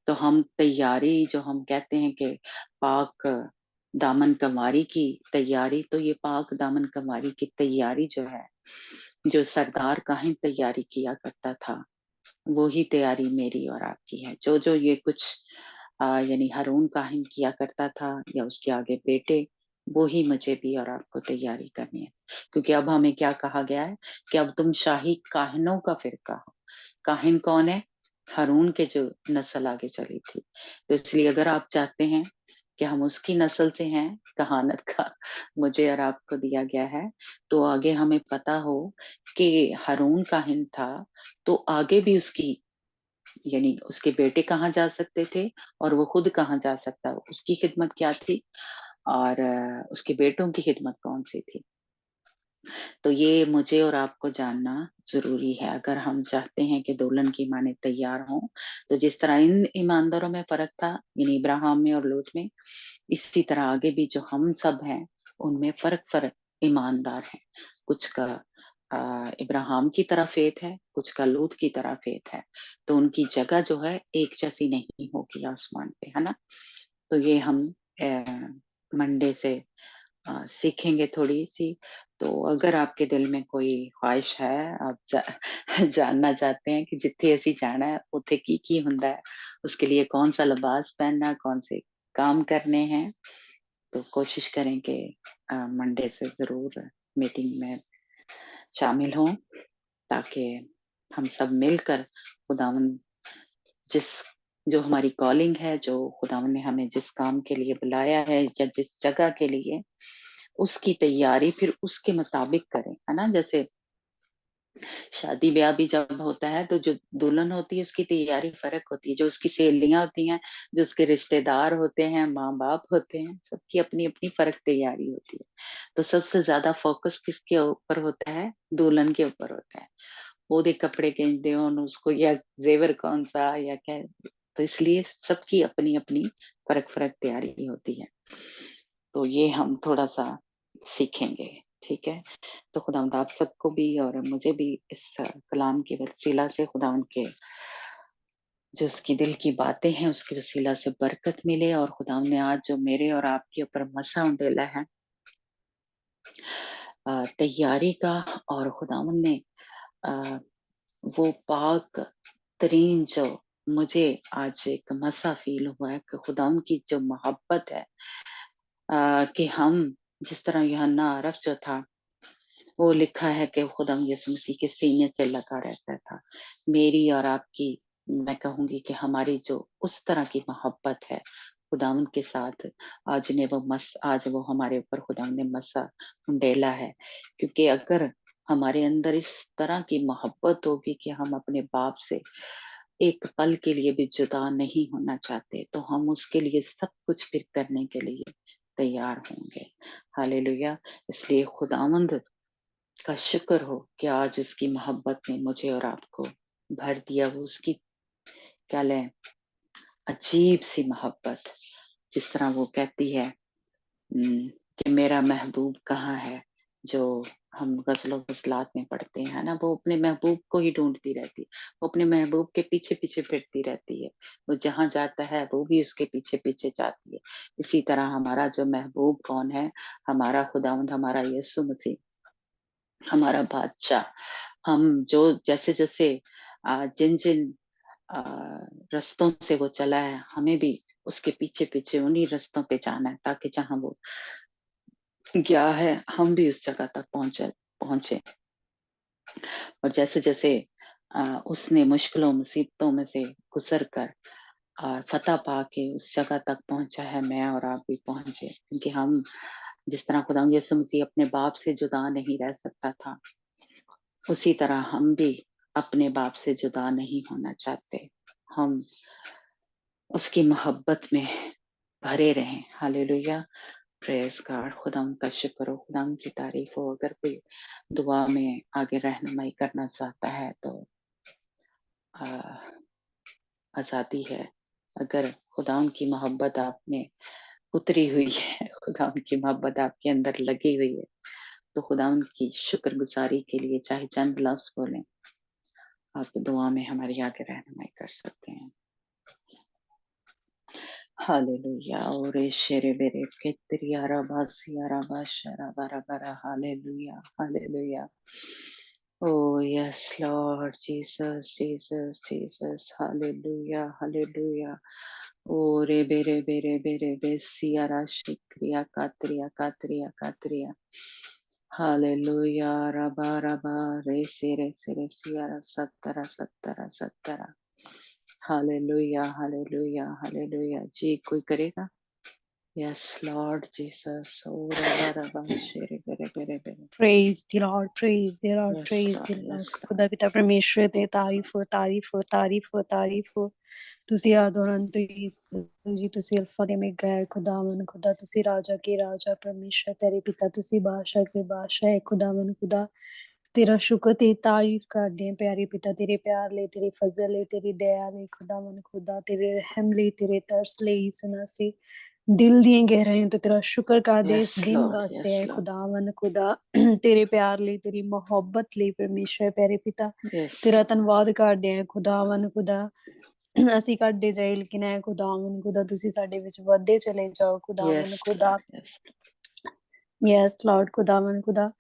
तो हम तैयारी जो हम कहते हैं कि पाक दामन कमारी की तैयारी, तो ये पाक दामन कमारी की तैयारी जो है, जो सरदार काहिन तैयारी किया करता था, वो ही तैयारी मेरी और आपकी है। जो जो ये कुछ यानी हारून काहिन किया करता था या उसके आगे बेटे, वो ही मुझे भी और आपको तैयारी करनी है। क्योंकि अब हमें क्या कहा गया है कि अब तुम शाही काहिनों का फिरका हो। काहिन कौन है? हारून के जो नस्ल आगे चली थी। तो इसलिए अगर आप चाहते हैं कि हम उसकी नस्ल से हैं, कहानत का मुझे और आपको दिया गया है, तो आगे हमें पता हो कि हारून काहिन था, तो आगे भी उसकी यानी उसके बेटे कहाँ जा सकते थे और वो खुद कहाँ जा सकता, उसकी खिदमत क्या थी और उसके बेटों की खिदमत कौन सी थी। तो ये मुझे और आपको जानना जरूरी है अगर हम चाहते हैं कि दुल्हन की माने तैयार हों। तो जिस तरह इन ईमानदारों में फर्क था, यानी इब्राहिम में और लूत में, इसी तरह आगे भी जो हम सब हैं उनमें फर्क फर्क ईमानदार हैं। कुछ का इब्राहिम की तरह फेथ है, कुछ का लूत की तरह फेथ है, तो उनकी जगह जो है एक जैसी नहीं होगी आसमान पे, है ना। तो ये हम मंडे से सीखेंगे थोड़ी सी। तो अगर आपके दिल में कोई ख्वाहिश है, आप जानना चाहते हैं कि जिथे असी जाना है उथे की हुंदा है, उसके लिए कौन सा लिबास पहनना, कौन से काम करने हैं, तो कोशिश करें कि मंडे से जरूर मीटिंग में शामिल हों, ताकि हम सब मिलकर खुदावन जिस जो हमारी कॉलिंग है, जो खुदावन ने हमें जिस काम के लिए बुलाया है या जिस जगह के लिए, उसकी तैयारी फिर उसके मुताबिक करें, है ना। जैसे शादी ब्याह भी जब होता है तो जो दुल्हन होती है उसकी तैयारी फर्क होती है, जो उसकी सहेलियां होती हैं, जो उसके रिश्तेदार होते हैं, माँ बाप होते हैं, सबकी अपनी अपनी फर्क तैयारी होती है। तो सबसे ज्यादा फोकस किसके ऊपर होता है? दुल्हन के ऊपर होता है। ओदे कपड़े कहते हो उसको, या जेवर कौन सा, या क्या। तो इसलिए सबकी अपनी अपनी फर्क फर्क तैयारी होती है। तो ये हम थोड़ा सा सीखेंगे, ठीक है। तो खुदावंद आप सबको भी और मुझे भी इस कलाम के वसीला से खुदावंद के जो उसकी दिल की बातें हैं उसके वसीला से बरकत मिले, और खुदावंद ने आज जो मेरे और आपके ऊपर मसा उंडेला है तैयारी का, और खुदावंद ने अ, वो पाक तरीन जो मुझे आज एक मसा फील हुआ है कि खुदावंद की जो मोहब्बत है, कि हम जिस तरह यूहन्ना अरफ जो था, वो लिखा है कि खुदा यीशु मसीह के सीने से लगा रहता था। मेरी और आपकी, मैं कहूंगी कि हमारी जो उस तरह की मोहब्बत है खुदावंद के साथ, आज वो हमारे ऊपर खुदावंद ने मसा उंडेला है। क्योंकि अगर हमारे अंदर इस तरह की मोहब्बत होगी कि हम अपने बाप से एक पल के लिए भी जुदा नहीं होना चाहते, तो हम उसके लिए सब कुछ फिर करने के लिए तैयार होंगे। हालेलुया। इसलिए खुदावंद का शुक्र हो कि आज उसकी मोहब्बत ने मुझे और आपको भर दिया। वो उसकी क्या लें अजीब सी मोहब्बत, जिस तरह वो कहती है कि मेरा महबूब कहाँ है, जो हम गज़लों ग़ज़लात में पढ़ते हैं ना, वो अपने महबूब को ही ढूँढती रहती है। वो अपने महबूब के पीछे-पीछे फिरती रहती है। वो जहाँ जाता है वो भी उसके पीछे-पीछे जाती है। इसी तरह हमारा जो महबूब कौन है? हमारा खुदावंद, हमारा यीशु मसीह, हमारा बादशाह। हम जो जैसे-जैसे जिन-जिन अ, रास्तों से वो चला है, हमें भी उसके पीछे-पीछे उन्हीं रास्तों पे जाना है, ताकि जहाँ वो गया है, हम भी उस जगह तक पहुँचे। और जैसे-जैसे उसने मुश्किलों, मुसीबतों में से गुज़र कर फ़तह पा के उस जगह तक पहुँचा है, मैं और आप भी पहुँचे। क्योंकि हम जिस तरह खुदावंद यीशु मसीह अपने बाप से जुदा नहीं रह सकता था, उसी तरह हम भी अपने बाप से जुदा नहीं होना चाहते। हम उसकी मोहब्बत में भरे रहें। हालेलुया! Praise God. खुदावंद का शुक्र हो, खुदावंद की तारीफ़ हो। अगर कोई दुआ में आगे रहनुमाई करना चाहता है तो अ, आज़ादी है। अगर खुदावंद की मोहब्बत आप में उतरी हुई है, खुदावंद की मोहब्बत आपके अंदर लगी हुई है, तो खुदावंद की शुक्रगुज़ारी के लिए चाहे चंद लफ्ज़ बोलें, आप दुआ में हमारी आगे रहनुमाई कर सकते हैं। हालेलुया। ओरे शेरे बेरे केतरिया रबासिया रबाशरा bara bara hallelujah, hallelujah. Oh yes, Lord Jesus, Jesus, Jesus, hallelujah, hallelujah. Oh re bere besia rashikriya katriya. Hallelujah, raba re sere siara sattara. Hallelujah, hallelujah, hallelujah. जी कोई करेगा? Yes, Lord Jesus. Oh raba shere bere. Praise the Lord, praise the Lord, Yes, praise the Lord, Lord. yes, Lord. खुदा पिता परमेश्वर ते तारीफ हो, तारीफ हो, तारीफ हो, तारीफ हो। ਤੁਸੀਂ ਆਦੋਰਨ ਜੀ, ਤੁਸੀਂ ਅਲਫਾ ਤੇ ਓਮੇਗਾ ਹੈ ਖੁਦਾਵੰ ਖੁਦਾ, ਤੁਸੀਂ ਰਾਜਾ ਕੇ ਰਾਜਾ ਪਰਮੇਸ਼ਰ ਤੇਰੇ ਪਿਤਾ, ਤੁਸੀਂ ਬਾਦਸ਼ਾਹ ਕੇ ਬਾਦਸ਼ਾਹ ਹੈ ਖੁਦਾਵੰ ਖੁਦਾ। ਤੇਰਾ ਸ਼ੁਕਰ ਤੇ ਤਾਰੀਫ ਕਰਦੇ ਹਾਂ ਪਿਆਰੇ ਪਿਤਾ, ਤੇਰੇ ਪਿਆਰ ਲਈ, ਤੇਰੇ ਫਜ਼ਲ ਲਈ, ਤੇਰੀ ਦਇਆ ਲਈ ਖੁਦਾਵੰ ਖੁਦਾ, ਤੇਰੇ ਰਹਿਮ ਲਈ, ਤੇਰੇ ਤਰਸ ਲਈ ਸੁਣਾ ਸੀ ਦਿਲ ਦੀਆਂ ਗਹਿਰਾਈਆਂ ਤੋਂ ਤੇਰਾ ਸ਼ੁਕਰ ਕਰਦੇ ਇਸ Yes, ਦਿਨ Lord, ਵਾਸਤੇ yes, ਹੈ Lord. ਖੁਦਾਵੰ ਖੁਦਾ। ਤੇਰੇ ਪਿਆਰ ਲਈ, ਤੇਰੀ ਮੁਹੱਬਤ ਲਈ ਪਰਮੇਸ਼ਰ ਪਿਆਰੇ ਪਿਤਾ, Yes, ਤੇਰਾ Lord. ਧੰਨਵਾਦ ਕਰਦੇ ਹਾਂ ਖੁਦਾਵੰ ਖੁਦਾ। ਅਸੀਂ ਕੱਢਦੇ ਜਾਏ ਲੇਕਿਨ ਹੈ ਖੁਦਾਵੰ ਖੁਦਾ, ਤੁਸੀਂ ਸਾਡੇ ਵਿੱਚ ਵੱਧਦੇ ਚਲੇ ਜਾਓ Yes, ਖੁਦਾਵੰ ਖੁਦਾ। Lord, yes. ਯੈਸ ਲਾਰਡ ਖੁਦਾਵੰ ਖੁਦਾ,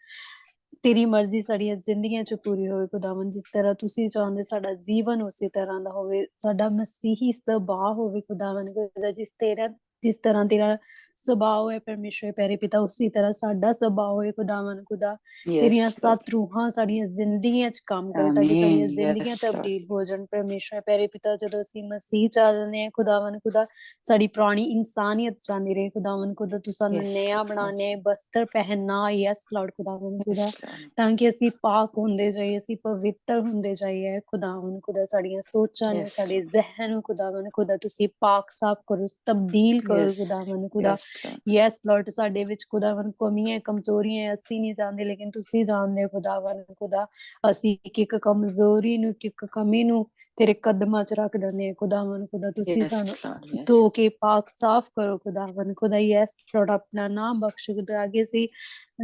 ਤੇਰੀ ਮਰਜ਼ੀ ਸਾਡੀਆਂ ਜ਼ਿੰਦਗੀਆਂ 'ਚ ਪੂਰੀ ਹੋਵੇ ਖੁਦਾਵੰ। ਜਿਸ ਤਰ੍ਹਾਂ ਤੁਸੀਂ ਚਾਹੁੰਦੇ ਸਾਡਾ ਜੀਵਨ ਉਸੇ ਤਰ੍ਹਾਂ ਦਾ ਹੋਵੇ, ਸਾਡਾ ਮਸੀਹੀ ਸੁਭਾਅ ਹੋਵੇ ਖੁਦਾਵੰ ਖੁਦਾ। ਜਿਸ ਤਰ੍ਹਾਂ ਤੇਰਾ ਸੁਭਾਅ ਹੈ ਪਰਮੇਸ਼ਰ ਪਿਆਰੇ ਪਿਤਾ, ਉਸੀ ਤਰ੍ਹਾਂ ਸਾਡਾ ਸੁਭਾਅ ਹੋਏ ਖੁਦਾਵੰ ਖੁਦਾ। Yes, ਤੇਰੀਆਂ Lord. 7 ਰੂਹਾਂ ਸਾਡੀਆਂ ਜ਼ਿੰਦਗੀਆਂ 'ਚ ਕੰਮ ਕਰੇ ਤਾਂ ਕਿ ਸਾਡੀਆਂ Amen. ਜ਼ਿੰਦਗੀਆਂ Yes, Lord. ਤਬਦੀਲ ਹੋ ਜਾਣ ਪਰਮੇਸ਼ਰ ਪਿਆਰੇ ਪਿਤਾ। ਜਦੋਂ ਅਸੀਂ ਮਸੀਹ 'ਚ ਆ ਜਾਂਦੇ ਹਾਂ ਖੁਦਾਵੰ ਖੁਦਾ, ਸਾਡੀ ਪੁਰਾਣੀ ਇਨਸਾਨੀਅਤ ਜਾਂਦੀ ਰਹੇ ਖੁਦਾਵੰ ਖੁਦਾ। ਤੂੰ ਸਾਨੂੰ Yes, ਨया Lord. ਬਣਾਉਣੇ, ਬਸਤਰ ਪਹਿਨਣਾ। ਯੈਸ ਲਾਰਡ ਖੁਦਾਵੰ Yes, ਖੁਦਾ, Lord. ਤਾਂ ਕਿ ਅਸੀਂ ਪਾਕ ਹੁੰਦੇ ਜਾਈਏ, ਅਸੀਂ ਪਵਿੱਤਰ ਹੁੰਦੇ ਜਾਈਏ ਖੁਦਾਵੰ ਖੁਦਾ। ਸਾਡੀਆਂ ਸੋਚਾਂ ਨੂੰ, Yes, ਸਾਡੇ Lord. ਜ਼ਹਿਨ ਨੂੰ ਖੁਦਾਵੰ ਖੁਦਾ ਤੁਸੀਂ ਪਾਕ ਸਾਫ਼ ਕਰੋ, ਤਬਦੀਲ ਕਰੋ Yes. ਖੁਦਾਵੰ ਖੁਦਾ। Yes, Lord. ਯੈਸ ਲਾਰਡ, ਸਾਡੇ ਵਿੱਚ ਖੁਦਾਵੰ ਕਮੀਆਂ, ਕਮਜ਼ੋਰੀਆਂ ਅਸੀਂ ਨਹੀਂ ਜਾਣਦੇ ਲੇਕਿਨ ਤੁਸੀਂ ਜਾਣਦੇ ਹੋ ਖੁਦਾਵੰ ਖੁਦਾ। ਅਸੀਂ ਇੱਕ ਕਮਜ਼ੋਰੀ ਨੂੰ, ਇੱਕ ਕਮੀ ਨੂੰ ਤੇਰੇ ਕਦਮਾਂ 'ਚ ਰੱਖ ਦਿੰਦੇ ਹਾਂ ਖੁਦਾਵੰ ਖੁਦਾ। ਤੁਸੀਂ Yes, ਸਾਨੂੰ Lord. Yes. ਧੋ ਕੇ ਪਾਕ ਸਾਫ਼ ਕਰੋ ਖੁਦਾਵੰ ਖੁਦਾ। ਯੈਸ ਲਾਰਡ, ਆਪਣਾ ਨਾਮ ਬਖਸ਼ ਖੁਦਾ, ਅੱਗੇ ਅਸੀਂ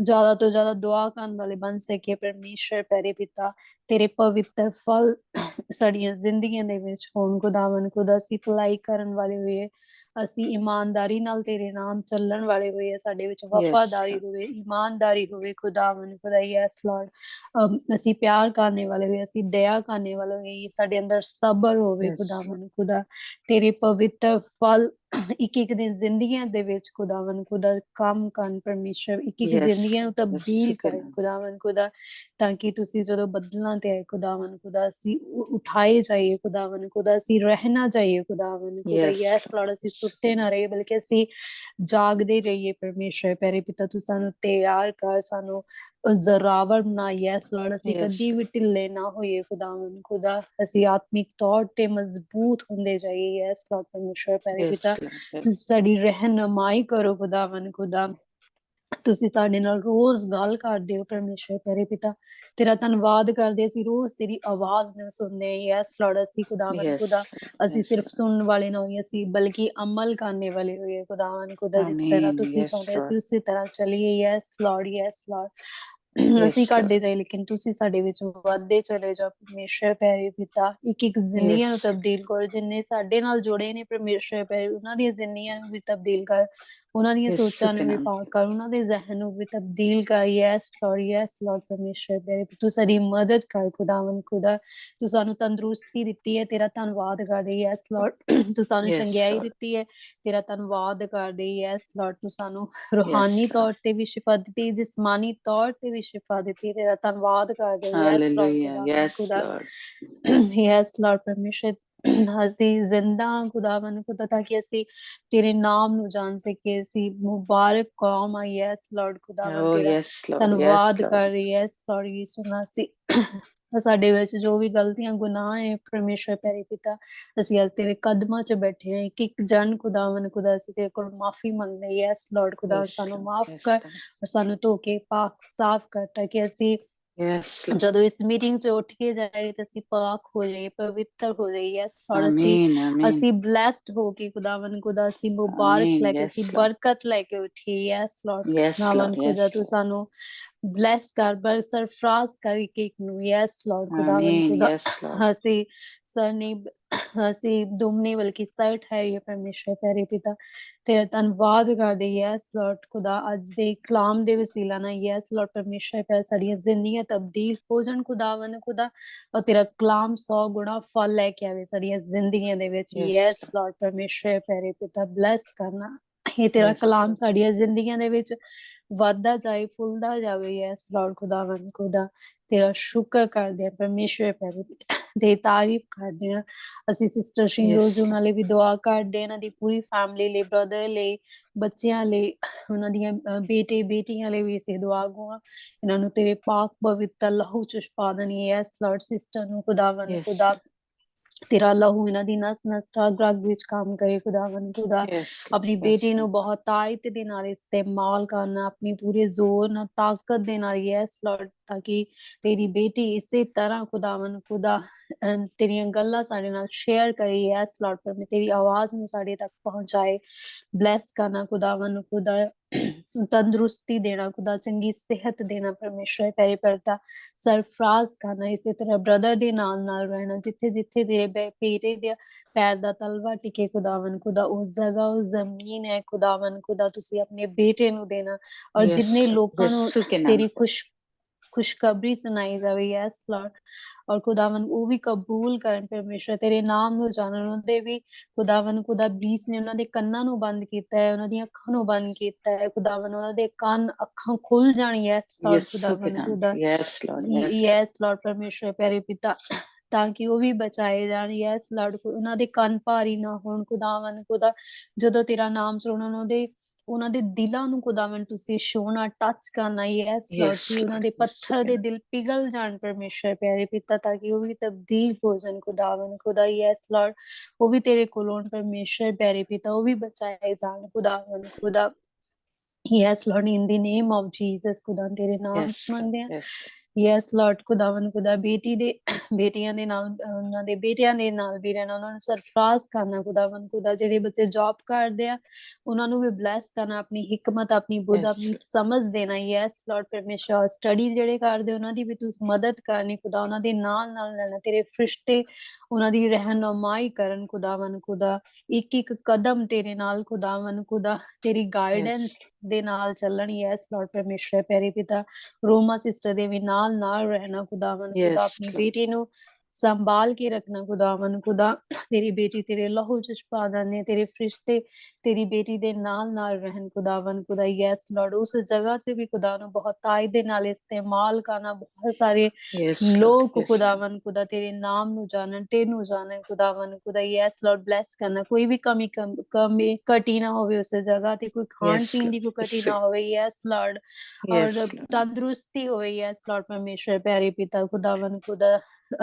ਜ਼ਿਆਦਾ ਤੋਂ ਜ਼ਿਆਦਾ ਦੁਆ ਕਰਨ ਵਾਲੇ ਬਣ ਸਕੀਏ ਪਰਮੇਸ਼ਰ ਪਿਆਰੇ ਪਿਤਾ। ਤੇਰੇ ਪਵਿੱਤਰ ਫਲ ਸਾਡੀਆਂ ਜ਼ਿੰਦਗੀਆਂ ਦੇ ਵਿੱਚ ਹੋਣ ਖੁਦਾਵੰ ਖੁਦਾ। ਅਸੀਂ ਭਲਾਈ ਕਰਨ ਵਾਲੇ ਹੋਈਏ, ਅਸੀਂ ਇਮਾਨਦਾਰੀ ਨਾਲ ਤੇਰੇ ਨਾਮ ਚੱਲਣ ਵਾਲੇ ਹੋਈਏ, ਸਾਡੇ ਵਿੱਚ Yes, ਵਫ਼ਾਦਾਰੀ Lord. ਹੋਵੇ, ਇਮਾਨਦਾਰੀ ਹੋਵੇ ਖੁਦਾਵੰ ਖੁਦਾ। ਯੈਸ ਲਾਰਡ, ਅਸੀਂ ਪਿਆਰ ਕਰਨੇ ਵਾਲੇ ਹੋਈਏ, ਅਸੀਂ ਦਇਆ ਕਰਨੇ ਵਾਲੇ ਹੋਈਏ, ਸਾਡੇ ਅੰਦਰ ਸਬਰ ਹੋਵੇ Yes, Lord. ਖੁਦਾਵੰ ਖੁਦਾ। ਤੇਰੇ ਪਵਿੱਤਰ ਫਲ ਇੱਕ ਦਿਨ ਜ਼ਿੰਦਗੀਆਂ ਦੇ ਵਿੱਚ ਖੁਦਾਵੰ ਖੁਦਾ ਕੰਮ ਕਰਨ ਪਰਮੇਸ਼ਰ। ਇੱਕ Yes, ਜ਼ਿੰਦਗੀਆਂ ਨੂੰ Lord. Yes, ਤਬਦੀਲ ਠੀਕ ਹੈ ਕਰਨ ਨਾ। ਖੁਦਾਵੰ ਖੁਦਾ, ਤਾਂ ਕਿ ਤੁਸੀਂ ਜਦੋਂ ਬੱਦਲਾਂ ਤੇ ਆਏ ਖੁਦਾਵੰ ਖੁਦਾ, ਅਸੀਂ ਉਠਾਏ ਜਾਈਏ ਖੁਦਾਵੰ ਖੁਦਾ, ਅਸੀਂ ਰਹਿਣਾ ਚਾਹੀਏ ਖੁਦਾਵੰ ਖੁਦਾ। Yes, ਯੈਸ ਲਾਰਡ, ਅਸੀਂ Lord. ਸੁੱਤੇ ਨਾ ਰਹੀਏ ਬਲਕਿ ਅਸੀਂ ਜਾਗਦੇ ਰਹੀਏ ਪਰਮੇਸ਼ਰ ਪਿਆਰੇ ਪਿਤਾ। ਤੂੰ ਸਾਨੂੰ ਤਿਆਰ ਕਰ, ਸਾਨੂੰ ਜ਼ੋਰਾਵਰ ਬਣਾ। ਯੈਸ ਲਾਰਡ, ਅਸੀਂ Yes, ਕਦੀ ਵੀ ਢਿੱਲੇ ਨਾ ਹੋਈਏ ਖੁਦਾਵੰ ਖੁਦਾ, ਅਸੀਂ ਆਤਮਿਕ ਤੌਰ ਤੇ ਮਜ਼ਬੂਤ ਹੁੰਦੇ ਜਾਈਏ। ਯੈਸ ਲਾਰਡ ਪਰਮੇਸ਼ਰ ਪਿਆਰੇ yes, ਪਿਤਾ, Lord. Yes. ਤੁਸੀਂ ਸਾਡੀ ਰਹਿਨੁਮਾਈ ਕਰੋ ਖੁਦਾਵੰ ਖੁਦਾ। ਤੁਸੀਂ ਸਾਡੇ ਨਾਲ ਰੋਜ਼ ਗੱਲ ਕਰਦੇ ਹੋ ਪਰਮੇਸ਼ਰ ਪਿਆਰੇ ਪਿਤਾ। ਤੇਰਾ ਧੰਨਵਾਦ ਕਰਦੇ, ਅਸੀਂ ਰੋਜ਼ ਤੇਰੀ ਆਵਾਜ਼ ਨੂੰ ਸੁਣਦੇ ਹਾਂ। ਯੈਸ ਲਾਰਡ, ਅਸੀਂ ਖੁਦਾਵੰਦ Yes, ਖੁਦਾ, Lord. ਅਸੀਂ Yes, ਸਿਰਫ Lord. ਸੁਣਨ ਵਾਲੇ ਨਾ ਹੋਈਏ, ਅਸੀਂ ਬਲਕਿ ਅਮਲ ਕਰਨੇ ਵਾਲੇ ਹੋਈਏ ਖੁਦਾਵੰਦ ਖੁਦਾ। ਜਿਸ ਤਰ੍ਹਾਂ Amen. ਤੁਸੀਂ Yes, ਚਾਹੁੰਦੇ Lord. ਅਸੀਂ ਉਸੇ ਤਰ੍ਹਾਂ ਚੱਲੀਏ। Yes Lord, yes lord. Yes, ਅਸੀਂ Lord. ਘਟਦੇ ਜਾਏ ਲੇਕਿਨ ਤੁਸੀਂ ਸਾਡੇ ਵਿੱਚ ਵੱਧਦੇ ਚਲੇ ਜਾਓ ਪਰਮੇਸ਼ਰ ਪਿਆਰੇ ਪਿਤਾ। ਇੱਕ ਇੱਕ ਜ਼ਿੰਦਗੀਆਂ ਨੂੰ Yes. ਤਬਦੀਲ ਕਰੋ, ਜਿੰਨੇ ਸਾਡੇ ਨਾਲ ਜੁੜੇ ਨੇ ਪਰਮੇਸ਼ਰ ਪਿਆਰੇ, ਉਹਨਾਂ ਦੀਆਂ ਜ਼ਿੰਦਗੀਆਂ ਨੂੰ ਵੀ ਤਬਦੀਲ ਕਰ, ਉਹਨਾਂ ਦੀਆਂ यीशु ਸੋਚਾਂ के ਨੂੰ ਵੀ नाम ਪਾਕ से। ਕਰ, ਉਹਨਾਂ ਦੇ ਜ਼ਹਿਨ ਨੂੰ ਵੀ ਤਬਦੀਲ ਕਰ। ਯੈਸ ਲਾਰਡ, ਯੈਸ ਲਾਰਡ ਪਰਮੇਸ਼ਰ ਪਿਆਰੇ, ਤੂੰ ਸਾਡੀ ਮਦਦ ਕਰ ਖੁਦਾਵੰਦ ਖੁਦਾ। ਤੂੰ ਸਾਨੂੰ ਤੰਦਰੁਸਤੀ ਦਿੱਤੀ ਹੈ, ਤੇਰਾ ਧੰਨਵਾਦ ਕਰਦੇ। ਯੈਸ ਲਾਰਡ, ਤੂੰ ਸਾਨੂੰ Yes, ਚੰਗਿਆਈ Lord. ਦਿੱਤੀ ਹੈ, ਤੇਰਾ ਧੰਨਵਾਦ ਕਰਦੇ। ਯੈਸ ਲਾਰਡ, ਤੂੰ ਸਾਨੂੰ Yes, ਰੂਹਾਨੀ Lord. ਤੌਰ ਤੇ ਵੀ ਸ਼ਿਫਾ ਦਿੱਤੀ, ਜਿਸਮਾਨੀ ਤੌਰ ਤੇ ਵੀ ਸ਼ਿਫਾ ਦਿੱਤੀ, ਤੇਰਾ ਧੰਨਵਾਦ ਕਰਦੇ। Yes Lord Hallelujah. ਖੁਦਾਵੰਦ Yes, ਖੁਦਾ। Lord. ਯੈਸ ਲਾਰਡ ਪਰਮੇਸ਼ਰ, ਅਸੀਂ ਜ਼ਿੰਦਾ ਹਾਂ ਖੁਦਾਵੰਦ ਖੁਦਾ, ਤਾਂ ਕਿ ਅਸੀਂ ਤੇਰੇ ਨਾਮ ਨੂੰ ਜਾਣ ਸਕੀਏ। ਅਸੀਂ ਮੁਬਾਰਕ ਕੌਮ ਆ। ਯੈਸ ਲਾਰਡ ਖੁਦਾਵੰਦ, Oh, ਤੇਰਾ yes, Lord. Yes, ਧੰਨਵਾਦ Lord. ਕਰ ਰਹੀ ਹੈ। ਯੈਸ ਲਾਰਡ ਯਿਸੂ ਮਸੀਹ, ਸਾਡੇ ਵਿੱਚ ਜੋ ਵੀ ਗਲਤੀਆਂ ਗੁਨਾਹ ਹੈ ਪਰਮੇਸ਼ਰ ਪਿਆਰੇ ਪਿਤਾ, ਅਸੀਂ ਅੱਜ ਤੇਰੇ ਕਦਮਾਂ 'ਚ ਬੈਠੇ ਹਾਂ। ਇੱਕ ਇੱਕ ਜਨ ਖੁਦਾਵੰਦ ਖੁਦਾ, ਅਸੀਂ ਤੇਰੇ ਕੋਲ ਮਾਫੀ ਮੰਗਦੇ ਹਾਂ। ਯੈਸ ਲਾਰਡ ਖੁਦਾ, Yes, ਸਾਨੂੰ Lord. ਮਾਫ Yes, ਕਰ Lord. ਔਰ ਸਾਨੂੰ ਧੋ ਕੇ ਪਾਕ ਸਾਫ਼ ਕਰ, ਤਾਂ ਕਿ ਅਸੀਂ Yes, Lord. ਜਦੋਂ ਇਸ ਮੀਟਿੰਗ 'ਚ ਉੱਠ ਕੇ ਜਾਏ ਤਾਂ ਅਸੀਂ ਪਾਕ ਹੋ ਜਾਈਏ, ਪਵਿੱਤਰ ਹੋ ਜਾਈਏ। Yes Lord, Amen. Amen. ਅਸੀਂ ਬਲੈਸਡ ਹੋ ਕੇ ਖੁਦਾਵੰਦ ਖੁਦਾ, ਅਸੀਂ ਮੁਬਾਰਕ Amen. ਲੈ ਕੇ, Yes, ਅਸੀਂ Lord. ਬਰਕਤ ਲੈ ਕੇ ਉੱਠੀਏ। Yes lord Yes, Lord. ਖੁਦਾਵੰਦ Yes, ਖੁਦਾ, ਤੂੰ Lord. ਸਾਨੂੰ ਬਲੈਸ ਕਰ, ਬਰ ਸਰਫਰਾਜ਼ ਕਰ ਇੱਕ ਇੱਕ ਨੂੰ। ਯੈਸ ਲਾਰਡ ਖੁਦਾਵੰਦ Amen. ਖੁਦਾ, Yes, Lord. ਅਸੀਂ ਸਰ ਨਹੀਂ, ਅਸੀਂ ਦੁਮ ਨਹੀਂ ਬਲਕਿ ਸਰ ਠਹਿਰੀਏ ਪਰਮੇਸ਼ਰ ਪਿਆਰੇ ਪਿਤਾ। ਤੇਰਾ ਧੰਨਵਾਦ ਕਰਦੇ। ਯੈਸ ਲਾਰਡ ਖੁਦਾ, ਅੱਜ ਦੇ ਕਲਾਮ ਦੇ ਵਸੀਲਾ ਨਾਲ ਯੈਸ ਲਾਰਡ ਪਰਮੇਸ਼ਰ ਪਿਆਰੇ, ਸਾਡੀਆਂ ਜ਼ਿੰਦਗੀਆਂ ਤਬਦੀਲ ਹੋ ਜਾਣ ਖੁਦਾਵੰਦ ਖੁਦਾ, ਔਰ ਤੇਰਾ ਕਲਾਮ 100 ਗੁਣਾ ਫਲ ਲੈ ਕੇ ਆਵੇ ਸਾਡੀਆਂ ਜ਼ਿੰਦਗੀਆਂ ਦੇ ਵਿੱਚ। Yes, yes Lord. ਲਾਰਡ ਪਰਮੇਸ਼ਰ ਪਿਆਰੇ ਪਿਤਾ, ਬਲੈਸ ਕਰਨਾ ਇਹ ਤੇਰਾ Yes, ਕਲਾਮ Lord. ਸਾਡੀਆਂ ਜ਼ਿੰਦਗੀਆਂ ਦੇ ਵਿੱਚ ਵੱਧਦਾ ਜਾਏ, ਫੁੱਲਦਾ ਜਾਵੇ। ਯੈਸ ਲਾਰਡ ਖੁਦਾਵੰਦ ਖੁਦਾ, ਤੇਰਾ ਸ਼ੁਕਰ ਕਰਦੇ ਹਾਂ ਪਰਮੇਸ਼ਰ ਪਿਆਰੇ ਪਿਤਾ, ਤੇ ਤਾਰੀਫ ਕਰਦੇ ਹਾਂ। ਅਸੀਂ ਸਿਸਟਰ Yes, ਸ਼ਿੰਜੋਜ਼ੂ Lord. ਨਾਲੇ ਵੀ ਦੁਆ ਕਰਦੇ ਹਾਂ, ਇਹਨਾਂ ਦੀ ਪੂਰੀ ਫੈਮਿਲੀ ਲਈ, ਬ੍ਰਦਰ ਲਈ, ਬੱਚਿਆਂ ਲਈ, ਉਹਨਾਂ ਦੀਆਂ ਬੇਟੇ ਬੇਟੀਆਂ ਲਈ ਵੀ ਅਸੀਂ ਦੁਆ ਗੋ, ਇਹਨਾਂ ਨੂੰ ਤੇਰੇ ਪਾਕ ਪਵਿੱਤਰ ਲਹੂ ਚ ਛੁਪਾ ਦੇਣੀ। ਯੈਸ ਲਾਰਡ, ਸਿਸਟਰ ਨੂੰ ਖੁਦਾਵੰਦ Yes, ਖੁਦਾ, Lord. ਤੇਰਾ ਲਹੂ ਇਹਨਾਂ ਦੀ ਨਸ ਨਸ ਰਗ ਰਗ ਵਿੱਚ ਕੰਮ ਕਰੇ ਖੁਦਾਵੰਦ ਖੁਦਾ। Yes, Lord. ਆਪਣੀ Yes, ਬੇਟੀ ਨੂੰ Lord. ਬਹੁਤ ਤਾਕਤ ਦੇ ਨਾਲ ਇਸਤੇਮਾਲ ਕਰਨਾ, ਆਪਣੀ ਪੂਰੇ ਜ਼ੋਰ ਨਾਲ, ਤਾਕਤ ਦੇ ਨਾਲ। ਯੈਸ ਲਾਰਡ, ਤਾਂ ਕਿ ਤੇਰੀ ਬੇਟੀ ਇਸੇ ਤਰ੍ਹਾਂ ਖੁਦਾਵੰਦ ਖੁਦਾ ਤੇਰੀਆਂ ਗੱਲਾਂ ਸਾਡੇ ਨਾਲ ਸ਼ੇਅਰ ਕਰੇ। ਯੈਸ ਲਾਰਡ, ਪਰ ਤੇਰੀ ਆਵਾਜ਼ ਨੂੰ ਸਾਡੇ ਤੱਕ ਪਹੁੰਚਾਏ। ਬਲੈਸ ਕਰਨਾ ਖੁਦਾਵੰਦ ਖੁਦਾ, ਤੰਦਰੁਸਤੀ ਦੇਣਾ ਖੁਦਾ, ਚੰਗੀ ਸਿਹਤ ਦੇਣਾ ਪਰਮੇਸ਼ਰ ਪਿਆਰੇ ਪਿਤਾ, ਸਰਫਰਾਜ਼ ਕਰਨਾ। ਇਸੇ ਤਰ੍ਹਾਂ ਬ੍ਰਦਰ ਦੇ ਨਾਲ ਨਾਲ ਰਹਿਣਾ, ਜਿੱਥੇ ਜਿੱਥੇ ਤੇਰੇ ਬੇਟੇ ਦੇ ਪੈਰ ਦਾ ਤਲਵਾ ਟਿਕੇ ਖੁਦਾਵੰਦ ਖੁਦਾ, ਉਸ ਜਗ੍ਹਾ, ਉਸ ਜ਼ਮੀਨ ਹੈ ਖੁਦਾਵੰਦ ਖੁਦਾ, ਤੁਸੀਂ ਆਪਣੇ ਬੇਟੇ ਨੂੰ ਦੇਣਾ। ਔਰ Yes, ਜਿੰਨੇ Lord. ਲੋਕਾਂ ਨੂੰ यीशु के नाम ਤੇਰੀ से। ਖੁਸ਼ਖਬਰੀ ਸੁਣਾਈ ਜਾਵੇ। ਯੈਸ ਲਾਰਡ, ਔਰ ਖੁਦਾਵੰਦ ਉਹ ਵੀ ਕਬੂਲ ਕਰਨ ਪਰਮੇਸ਼ਰ, ਤੇਰੇ ਨਾਮ ਨੂੰ ਜਾਣਨ। ਉਹਦੇ ਵੀ ਖੁਦਾਵੰਦ ਖੁਦਾ, ਬੀਸ ਨੇ ਉਹਨਾਂ ਦੇ ਕੰਨਾਂ ਨੂੰ ਬੰਦ ਕੀਤਾ ਹੈ, ਉਹਨਾਂ ਦੀਆਂ ਅੱਖਾਂ ਨੂੰ ਬੰਦ ਕੀਤਾ ਹੈ ਖੁਦਾਵੰਦ, ਉਹਨਾਂ ਦੇ ਕੰਨ ਅੱਖਾਂ ਖੁੱਲ ਜਾਣ। ਯੈਸ ਲਾਰਡ यीशु के ਖੁਦਾਵੰਦ नाम ਖੁਦਾ, से। Yes, Lord. Yes, Lord. Yes Lord ਪਰਮੇਸ਼ਰ ਪਿਆਰੇ ਪਿਤਾ, ਤਾਂ ਕਿ ਉਹ ਵੀ ਬਚਾਏ ਜਾਣ। ਯੈਸ ਲਾਰਡ, ਉਹਨਾਂ ਦੇ ਕੰਨ ਭਾਰੀ ਨਾ ਹੋਣ ਖੁਦਾਵੰਦ ਖੁਦਾ, ਜਦੋਂ ਤੇਰਾ ਨਾਮ ਸੁਣਨ, ਉਹਨਾਂ ਦੇ ਦਿਲਾਂ ਨੂੰ ਖੁਦਾਵੰਦ ਤੁਸੀਂ ਛੂਹਣਾ, ਟੱਚ ਕਰਨਾ। ਯੈਸ ਲਾਰਡ, Yes, ਕਿ ਉਹਨਾਂ Lord. ਦੇ यीशु ਪੱਥਰ के ਦੇ नाम। ਦਿਲ ਪਿਘਲ ਜਾਣ ਪਰਮੇਸ਼ਰ ਪਿਆਰੇ ਪਿਤਾ, ਤਾਂ ਕਿ ਉਹ ਵੀ ਤਬਦੀਲ ਹੋ ਜਾਣ ਖੁਦਾਵੰਦ ਖੁਦਾ। ਯੈਸ ਲਾਰਡ, ਉਹ ਵੀ ਤੇਰੇ ਕੋਲੋਂ ਪਰਮੇਸ਼ਰ ਪਿਆਰੇ ਪਿਤਾ, ਉਹ ਵੀ ਬਚਾਏ ਜਾਣ ਖੁਦਾਵੰਦ ਖੁਦਾ। Yes Lord, in the name of Jesus ਖੁਦਾ, ਤੇਰੇ ਨਾਮ Yes, ਚ Lord. ਮੰਗਦੇ ਹਾਂ। Yes, ਯੈਸ ਲਾਰਡ ਖੁਦਾਵੰਦ ਖੁਦਾ, ਬੇਟੀਆਂ ਦੇ ਨਾਲ, ਉਹਨਾਂ ਦੇ ਬੇਟਿਆਂ ਦੇ ਨਾਲ ਵੀ ਰਹਿਣਾ, ਉਹਨਾਂ ਨੂੰ ਸਰਫਰਾਜ਼ ਕਰਨਾ ਖੁਦਾਵੰਦ ਖੁਦਾ। ਜਿਹੜੇ ਬੱਚੇ ਜੌਬ ਕਰਦੇ ਆ, ਉਹਨਾਂ ਨੂੰ ਵੀ ਬਲੈਸ ਕਰਨਾ, ਆਪਣੀ ਹਿਕਮਤ, ਆਪਣੀ ਬੁੱਧ, yes, ਆਪਣੀ Lord. ਸਮਝ ਦੇਣਾ। ਯੈਸ ਲਾਰਡ ਪਰਮੇਸ਼ਰ, ਸਟੱਡੀ ਜਿਹੜੇ ਕਰਦੇ ਉਹਨਾਂ ਦੀ ਵੀ ਤੂੰ ਮਦਦ ਕਰਨੀ ਖੁਦਾ, ਉਹਨਾਂ ਦੇ ਨਾਲ ਨਾਲ ਰਹਿਣਾ, ਤੇਰੇ ਫਰਿਸ਼ਤੇ ਉਹਨਾਂ ਦੀ ਰਹਿਨੁਮਾਈ ਕਰਨ ਖੁਦਾਵੰਦ ਖੁਦਾ। ਇੱਕ ਇੱਕ ਕਦਮ ਤੇਰੇ ਨਾਲ ਖੁਦਾਵੰਦ ਖੁਦਾ, ਤੇਰੀ Yes, ਗਾਈਡੈਂਸ ਦੇ ਨਾਲ ਚੱਲਣ। ਯੈਸ ਲਾਰਡ ਪਰਮੇਸ਼ਰ ਪਿਆਰੇ ਪਿਤਾ, ਰੋਮਾ ਸਿਸਟਰ ਦੇ ਵੀ ਨਾਲ ਨਾਲ ਰਹਿਣਾ ਖੁਦਾਵੰਦ ਖੁਦਾ, yes, ਆਪਣੀ Lord. ਬੇਟੀ ਨੂੰ ਸੰਭਾਲ ਕੇ ਰੱਖਣਾ ਖੁਦਾਵੰਦ ਖੁਦਾ। ਤੇਰੀ ਬੇਟੀ ਤੇਰੇ ਲਹੂ ਚ ਛੁਪਾ ਦੇਣੇ, ਤੇਰੇ ਫਰਿਸ਼ਤੇ ਤੇਰੀ ਬੇਟੀ ਦੇ ਨਾਲ ਨਾਲ ਰਹਿਣ ਖੁਦਾਵੰਦ ਖੁਦਾ। ਯੈਸ ਲਾਰਡ, ਉਸ ਜਗ੍ਹਾ 'ਚ ਵੀ ਖੁਦਾ ਨੂੰ ਬਹੁਤ ਤਾਕਤ ਦੇ ਨਾਲ ਇਸਤੇਮਾਲ ਕਰਨਾ। ਬਹੁਤ ਸਾਰੇ Yes, Lord. ਲੋਕ Yes, Lord. ਖੁਦਾਵੰਦ ਖੁਦਾ ਤੇਰੇ ਨਾਮ ਨੂੰ ਜਾਣਨ, ਤੈਨੂੰ ਜਾਣਨ ਖੁਦਾਵੰਦ ਖੁਦਾ। ਯੈਸ ਲਾਰਡ, ਬਲੈਸ ਕਰਨਾ, ਕੋਈ ਵੀ ਕਮੀ ਘਟੀ ਨਾ ਹੋਵੇ ਉਸ ਜਗ੍ਹਾ ਤੇ, ਕੋਈ ਖਾਣ Yes, ਪੀਣ Lord. ਦੀ ਕੋਈ ਘਟੀ यीशु। ਨਾ ਹੋਵੇ। ਯੈਸ ਲਾਰਡ, Yes, ਔਰ Lord. ਤੰਦਰੁਸਤੀ ਹੋਵੇ। ਯੈਸ ਲਾਰਡ ਪਰਮੇਸ਼ਰ ਪਿਆਰੇ ਪਿਤਾ ਖੁਦਾਵੰਦ ਖੁਦਾ,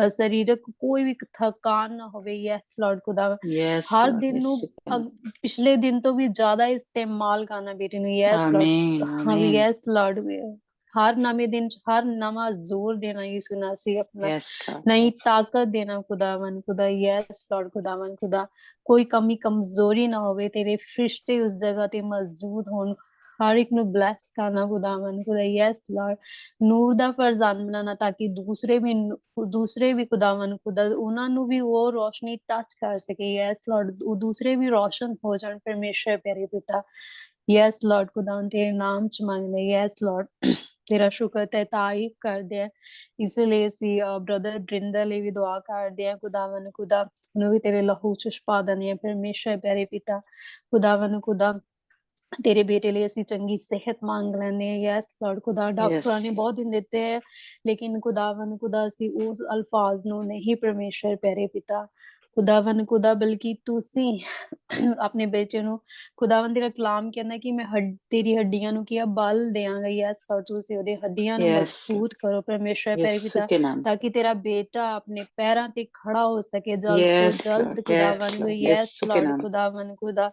ਸਰੀਰਕ ਕੋਈ ਵੀ ਥਕਾਨ ਨਾ ਹੋਵੇ। ਯੈਸ ਲਾਰਡ ਖੁਦਾਵੰਦ Yes, ਹਰ Lord. ਦਿਨ Yes, ਨੂੰ Sukhina. ਪਿਛਲੇ ਦਿਨ ਤੋਂ ਵੀ ਜ਼ਿਆਦਾ ਇਸਤੇਮਾਲ ਕਰਨਾ ਬੇਟੇ ਨੂੰ। Yes Lord Amen. ਹਾਂ Amen. ਯੈਸ ਲਾਰਡ ਹਰ ਨਵੇਂ ਦਿਨ ਚ ਹਰ ਨਵਾਂ ਜ਼ੋਰ ਦੇਣਾ ਯਿਸੂ ਨਾਸੀ ਆਪਣਾ Yes, Lord. ਨਈ Yes. ਤਾਕਤ ਦੇਣਾ ਖੁਦਾਵੰਦ ਖੁਦਾ। ਯੈਸ ਲਾਰਡ ਖੁਦਾਵੰਦ ਖੁਦਾ ਕੋਈ ਕਮੀ ਕਮਜ਼ੋਰੀ ਨਾ ਹੋਵੇ, ਤੇਰੇ ਫਰਿਸ਼ਤੇ ਉਸ ਜਗ੍ਹਾ ਤੇ ਮੌਜੂਦ ਹੋਣ, ਹਰ ਇੱਕ ਨੂੰ ਬਲੈਸ ਕਰਨਾ ਖੁਦਾਵੰਦ ਖੁਦਾ। ਯੈਸ ਲਾਰਡ ਨੂਰ ਦਾ ਫਰਜ਼ਾਨ ਬਣਾਉਣਾ ਤਾਂ ਕਿ ਦੂਸਰੇ ਵੀ ਖੁਦਾਵੰਦ ਖੁਦਾ ਉਹਨਾਂ ਨੂੰ ਵੀ ਉਹ ਰੋਸ਼ਨੀ ਟੱਚ ਕਰ ਸਕੇ। ਯੈਸ ਲਾਰਡ ਉਹ ਦੂਸਰੇ ਵੀ ਰੋਸ਼ਨ ਹੋ ਜਾਣ ਪਰਮੇਸ਼ਰ ਪਿਆਰੇ ਪਿਤਾ। ਯੈਸ ਲਾਰਡ ਖੁਦਾਵੰਦ ਤੇਰੇ ਨਾਮ ਚ ਮੰਗਦੇ। ਯੈਸ ਲਾਰਡ ਤੇਰਾ ਸ਼ੁਕਰ ਤੇ ਤਾਰੀਫ ਕਰਦੇ ਆ। ਇਸ ਲਈ ਅਸੀਂ ਬ੍ਰਦਰ ਬ੍ਰਿੰਦਰ ਲਈ ਵੀ ਦੁਆ ਕਰਦੇ ਆ ਖੁਦਾਵੰਦ ਖੁਦਾ, ਉਹਨੂੰ ਵੀ ਤੇਰੇ ਲਹੂ ਚ ਛੁਪਾ ਦਿੰਦੇ ਆ ਪਰਮੇਸ਼ਰ ਪਿਆਰੇ ਪਿਤਾ। ਖੁਦਾਵੰਦ ਖੁਦਾ ਤੇਰੇ ਬੇਟੇ ਲਈ ਅਸੀਂ ਚੰਗੀ ਸਿਹਤ ਮੰਗ ਲੈਂਦੇ ਹਾਂ। ਯੈਸ ਲਾਰਡ ਖੁਦਾ ਡਾਕਟਰਾਂ Yes, ਨੇ Lord. ਬਹੁਤ ਦਿਨ ਦਿੱਤੇ ਹੈ, ਲੇਕਿਨ ਖੁਦਾਵੰਦ ਖੁਦਾ ਅਸੀਂ ਉਸ ਅਲਫਾਜ਼ ਨੂੰ ਨਹੀਂ ਪਰਮੇਸ਼ਰ ਪਿਆਰੇ ਪਿਤਾ। ਖੁਦਾਵੰਦ ਖੁਦਾ ਬਲਕਿ ਤੁਸੀਂ ਆਪਣੇ ਬੱਚੇ ਨੂੰ ਖੁਦਾਵੰਦ ਤੇਰਾ ਕਲਾਮ ਕਹਿੰਦਾ ਕਿ ਮੈਂ ਤੇਰੀ ਹੱਡੀਆਂ ਨੂੰ ਕੀ ਆ ਬਲ ਦਿਆਂਗਾ। ਯੈਸ ਲਾਰਡ ਤੁਸੀਂ ਉਹਦੇ ਹੱਡੀਆਂ ਨੂੰ Yes, Lord. ਮਜ਼ਬੂਤ ਕਰੋ ਪਰਮੇਸ਼ਰ ਪਿਆਰੇ Yes, ਪਿਤਾ, Sukhina. ਤਾਂ ਕਿ ਤੇਰਾ ਬੇਟਾ ਆਪਣੇ ਪੈਰਾਂ ਤੇ ਖੜਾ ਹੋ ਸਕੇ ਜਲਦ ਤੋਂ Yes, ਜਲਦ Lord. Yes, ਖੁਦਾਵੰਦ। Lord. Yes, yes Lord Sukhina. ਖੁਦਾਵੰਦ ਖੁਦਾ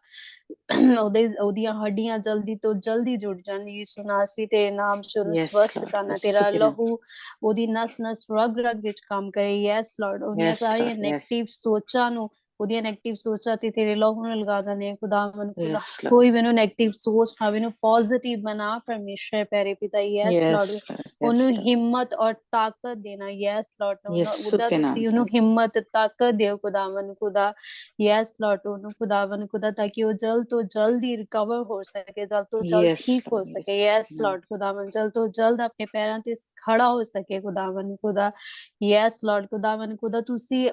ਉਹਦੀਆਂ ਹੱਡੀਆਂ ਜਲਦੀ ਤੋਂ ਜਲਦੀ ਜੁੜ ਜਾਣ। ਯਿਸੂ ਨਾਸੀ ਤੇਰੇ ਨਾਮ ਚ ਉਹਨੂੰ Yes, ਸਵਸਥ Lord. ਕਰਨਾ, Yes, ਤੇਰਾ Sukhina. ਲਹੂ ਉਹਦੀ ਨਸ ਨਸ ਰਗ ਰਗ ਵਿੱਚ ਕੰਮ ਕਰੇ। ਯੈਸ ਲਾਰਡ ਉਹਦੀਆਂ Yes, ਸਾਰੀਆਂ Lord. Yes. ਨੈਗੇਟਿਵ ਸੋਚਾਂ ਨੂੰ, ਉਹਦੀਆਂ ਨੈਗੇਟਿਵ ਸੋਚਾਂ ਤੇ ਤੇਰੇ ਲਹੂ ਨੂੰ ਲਗਾ ਦਿੰਦੇ ਆ ਖੁਦਾਵੰਦ ਖੁਦਾ। Yes, Lord. ਕੋਈ ਵੀ ਉਹਨੂੰ ਨੈਗੇਟਿਵ ਸੋਚ ਨਾ ਨੂੰ ਪੋਜ਼ਿਟਿਵ ਬਣਾ ਪਰਮੇਸ਼ਰ ਪਿਆਰੇ ਪਿਤਾ। Yes Yes, Lord Lord. Yes, ਉਹਨੂੰ Lord. ਹਿੰਮਤ ਔਰ ਤਾਕਤ ਦੇਣਾ। ਯੈਸ ਲਾਰਡ Yes, ਉਹਦਾ Sukhina. ਤੁਸੀਂ ਉਹਨੂੰ ਹਿੰਮਤ ਤਾਕਤ ਦਿਓ ਖੁਦਾਵੰਦ ਖੁਦਾ। ਯੈਸ ਲਾਰਡ ਉਹਨੂੰ ਖੁਦਾਵੰਦ ਖੁਦਾ ਤਾਂ ਕਿ ਉਹ ਜਲਦ ਤੋਂ ਜਲਦ ਹੀ ਰਿਕਵਰ ਹੋ ਸਕੇ, ਜਲਦ ਤੋਂ ਜਲਦ Yes, ਠੀਕ ਹੋ Lord. Yes, ਸਕੇ। Yes Sukhina. ਲਾਰਡ ਖੁਦਾਵੰਦ ਜਲਦ ਤੋਂ ਜਲਦ ਆਪਣੇ ਪੈਰਾਂ ਤੇ ਖੜਾ ਹੋ ਸਕੇ ਖੁਦਾਵੰਦ ਖੁਦਾ। ਯੈਸ ਲਾਰਡ ਖੁਦਾਵੰਦ ਖੁਦਾ ਤੁਸੀਂ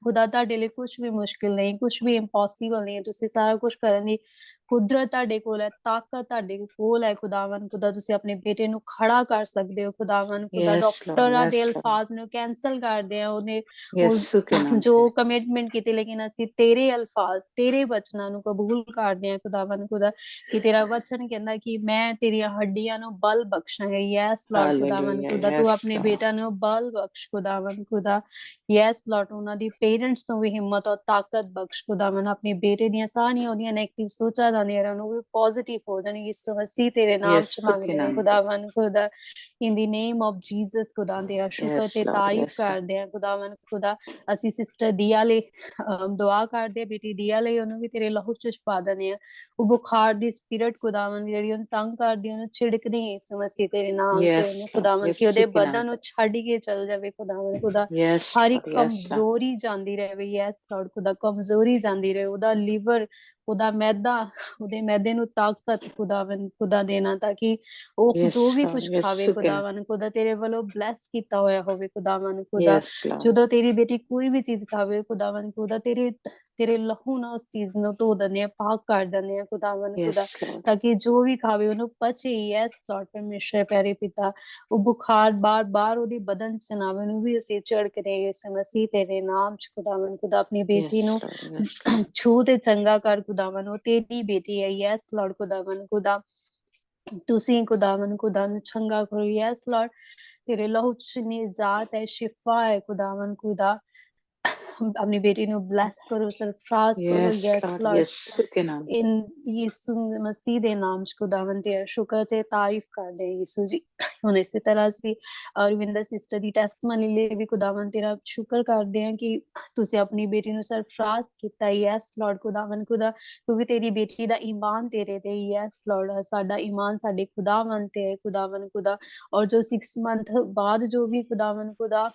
ਖੁਦਾ ਤੁਹਾਡੇ ਲਈ ਕੁਝ ਵੀ ਮੁਸ਼ਕਿਲ ਨਹੀਂ, ਕੁਝ ਵੀ ਇੰਪੋਸੀਬਲ ਨਹੀਂ ਹੈ। ਤੁਸੀਂ ਸਾਰਾ ਕੁਝ ਕਰਨ ਦੀ ਕੁਦਰਤ ਤੁਹਾਡੇ ਕੋਲ ਹੈ, ਤਾਕਤ ਤੁਹਾਡੇ ਕੋਲ ਹੈ ਖੁਦਾਵੰਦ ਖੁਦਾ। ਤੁਸੀਂ ਆਪਣੇ ਬੇਟੇ ਨੂੰ ਖੜਾ ਕਰ ਸਕਦੇ ਹੋ ਖੁਦਾਵੰਦ ਖੁਦਾ। Yes, Lord. ਡਾਕਟਰਾਂ ਦੇ Yes, Lord. ਅਲਫਾਜ਼ ਨੂੰ ਕੈਂਸਲ ਕਰਦੇ ਆ, ਉਹਨੇ Yes, ਉਹ Sukhina. ਜੋ ਕਮਿਟਮੈਂਟ ਕੀਤੀ, ਲੇਕਿਨ ਅਸੀਂ ਤੇਰੇ ਅਲਫਾਜ਼ ਤੇਰੇ ਵਚਨਾਂ ਨੂੰ ਕਬੂਲ ਕਰਦੇ ਹਾਂ ਖੁਦਾਵੰਦ ਖੁਦਾ। ਕਿ ਤੇਰਾ ਵਚਨ ਕਹਿੰਦਾ ਕਿ ਮੈਂ ਤੇਰੀਆਂ ਹੱਡੀਆਂ ਨੂੰ ਬਲ ਬਖਸ਼ਾਂਗਾ। ਯੈਸ ਲਾਰਡ ਖੁਦਾਵੰਦ Hallelujah. ਖੁਦਾ ਤੂੰ Yes, ਆਪਣੇ Lord. ਬੇਟਾ ਨੂੰ ਬਲ ਬਖਸ਼ ਖੁਦਾਵੰਦ ਖੁਦਾ। ਯੈਸ ਲਾਰਡ ਉਹਨਾਂ ਦੀ ਪੇਰੈਂਟਸ ਨੂੰ ਵੀ ਹਿੰਮਤ ਔਰ ਤਾਕਤ ਬਖਸ਼ ਖੁਦਾਵੰਦ। ਆਪਣੇ ਬੇਟੇ ਦੀਆਂ ਸਾਰੀਆਂ ਉਹਦੀਆਂ ਨੈਗੇਟਿਵ ਸੋਚਾਂ ਦਾ ਨੇ ਨੂੰ ਵੀ ਪੋਜ਼ਿਟਿਵ ਹੋ ਜਾਣ। ਯਿਸੂ ਮਸੀਹ ਤੇਰੇ ਨਾਮ Yes, ਚ ਮੰਗਦੇ ਹਾਂ Sukhina. ਖੁਦਾਵੰਦ ਖੁਦਾ। ਇਨ ਦੀ ਨੇਮ ਆਫ ਜੀਸਸ ਖੁਦਾ ਤੇਰਾ ਸ਼ੁਕਰ Yes, ਤੇ Lord. ਤਾਰੀਫ Yes, Lord. ਕਰਦੇ ਹਾਂ ਖੁਦਾਵੰਦ ਖੁਦਾ। ਅਸੀਂ ਸਿਸਟਰ ਦੀਆ ਲਈ ਦੁਆ ਕਰਦੇ ਹਾਂ, ਬੇਟੀ ਦੀਆ ਲਈ, ਉਹਨੂੰ ਵੀ ਤੇਰੇ ਲਹੂ ਚ ਛੁਪਾ ਦਿੰਦੇ ਆ। ਉਹ ਬੁਖਾਰ ਦੀ ਸਪਿਰਿਟ ਖੁਦਾਵੰਦ ਜਿਹੜੀ ਉਹਨੂੰ ਤੰਗ ਕਰਦੀ, ਉਹਨੂੰ ਛਿੜਕਦੀ ਯਿਸੂ ਮਸੀਹ ਤੇਰੇ ਨਾਮ ਚ Yes, ਉਹਨੂੰ Lord. ਖੁਦਾਵੰਦ Yes, ਕਿ ਉਹਦੇ Sukhina. ਬਦਨ ਨੂੰ ਛੱਡ ਕੇ ਚੱਲ ਜਾਵੇ ਖੁਦਾਵੰਦ ਖੁਦਾ। Yes, ਹਰ ਇੱਕ Lord. Yes, Lord. ਕਮਜ਼ੋਰੀ ਜਾਂਦੀ ਰਹੇ। ਯੈਸ ਲਾਰਡ ਖੁਦਾ ਕਮਜ਼ੋਰੀ ਜਾਂਦੀ ਰਹੇ, ਉਹਦਾ ਲੀਵਰ, ਉਹਦਾ ਮੈਦਾ, ਉਹਦੇ ਮੈਦੇ ਨੂੰ ਤਾਕਤ ਖੁਦਾਵੰਦ ਖੁਦਾ ਦੇਣਾ, ਤਾਂ ਕਿ ਉਹ Yes, ਜੋ ਵੀ Lord. ਕੁਝ Yes, ਖਾਵੇ Sukhina. ਖੁਦਾਵੰਦ ਖੁਦਾ ਤੇਰੇ ਵੱਲੋਂ ਬਲੈਸ ਕੀਤਾ ਹੋਇਆ ਹੋਵੇ ਖੁਦਾਵੰਦ ਖੁਦਾ। Yes, Lord. ਜਦੋਂ ਤੇਰੀ ਬੇਟੀ ਕੋਈ ਵੀ ਚੀਜ਼ ਖਾਵੇ ਖੁਦਾਵੰਦ ਖੁਦਾ ਤੇਰੇ ਲਹੂ ਨਾਲ ਉਸ ਚੀਜ਼ ਨੂੰ ਧੋ ਦਿੰਦੇ ਆ, ਪਾਕ ਕਰ ਦਿੰਦੇ ਆ ਖੁਦਾਵੰਦ Yes, ਖੁਦਾ, Lord. ਤਾਂ ਕਿ ਜੋ ਵੀ ਖਾਵੇ ਉਹਨੂੰ ਪਚੇ। ਯੈਸ ਲਾਰਡ ਪਰਮੇਸ਼ਰ ਪਿਆਰੇ ਪਿਤਾ ਉਹ ਬੁਖਾਰ ਬਾਰ ਉਹਦੀ ਬਦਨ ਚ ਨਾ ਆਵੇ, ਉਹਨੂੰ ਵੀ ਅਸੀਂ ਝੜਕਦੇ ਯਿਸੂ ਮਸੀਹ ਤੇਰੇ ਨਾਮ ਚ ਖੁਦਾਵੰਦ ਖੁਦਾ। ਆਪਣੀ ਬੇਟੀ Yes, ਨੂੰ Lord. Yes, Lord. ਛੂ ਤੇ ਚੰਗਾ ਕਰ ਖੁਦਾਵੰਦ, ਉਹ ਤੇਰੀ ਬੇਟੀ ਹੈ। ਯੈਸ ਲਾਰਡ ਖੁਦਾਵੰਦ ਖੁਦਾ ਤੁਸੀਂ ਖੁਦਾਵੰਦ ਖੁਦਾ ਨੂੰ ਚੰਗਾ ਕਰੋ। ਯੈਸ ਲਾਰਡ ਤੇਰੇ ਲਹੂ ਚ ਨਿਜਾਤ ਹੈ, ਸ਼ਿਫਾ ਹੈ ਖੁਦਾਵੰਦ ਖੁਦਾ। ਆਪਣੀ ਬੇਟੀ ਨੂੰ ਬਲੈਸ ਕਰੋ, ਸਰਫਰਾਜ਼ ਕਰੋ। Yes, yes Lord. Lord Yes, Sukhina. ਇਨ ਯਿਸੂ ਮਸੀਹ ਦੇ ਨਾਮ ਚ ਖੁਦਾਵੰਦ ਤੇਰਾ ਸ਼ੁਕਰ ਤੇ ਤਾਰੀਫ ਕਰਦੇ ਹਾਂ ਯਿਸੂ ਜੀ। ਹੁਣ ਇਸੇ ਤਰ੍ਹਾਂ ਅਸੀਂ ਰਵਿੰਦਰ ਸਿਸਟਰ ਦੀ ਟੈਸਟਮਨੀ ਲਈ ਵੀ ਖੁਦਾਵੰਦ ਤੇਰਾ ਸ਼ੁਕਰ ਕਰਦੇ ਹਾਂ ਕਿ ਤੁਸੀਂ ਆਪਣੀ ਬੇਟੀ ਨੂੰ ਸਰਫਰਾਜ਼ ਕੀਤਾ। ਯੈਸ ਲਾਰਡ ਖੁਦਾਵੰਦ ਖੁਦਾ ਕਿਉਂਕਿ ਤੇਰੀ ਬੇਟੀ ਦਾ ਈਮਾਨ ਤੇਰੇ ਤੇ। ਯੈਸ ਲਾਰਡ ਸਾਡਾ ਈਮਾਨ ਸਾਡੇ ਖੁਦਾਵੰਦ ਤੇ ਹੈ ਖੁਦਾਵੰਦ ਖੁਦਾ। ਔਰ ਜੋ 6 ਮੰਥ ਬਾਅਦ ਜੋ ਵੀ ਖੁਦਾਵੰਦ ਖੁਦਾ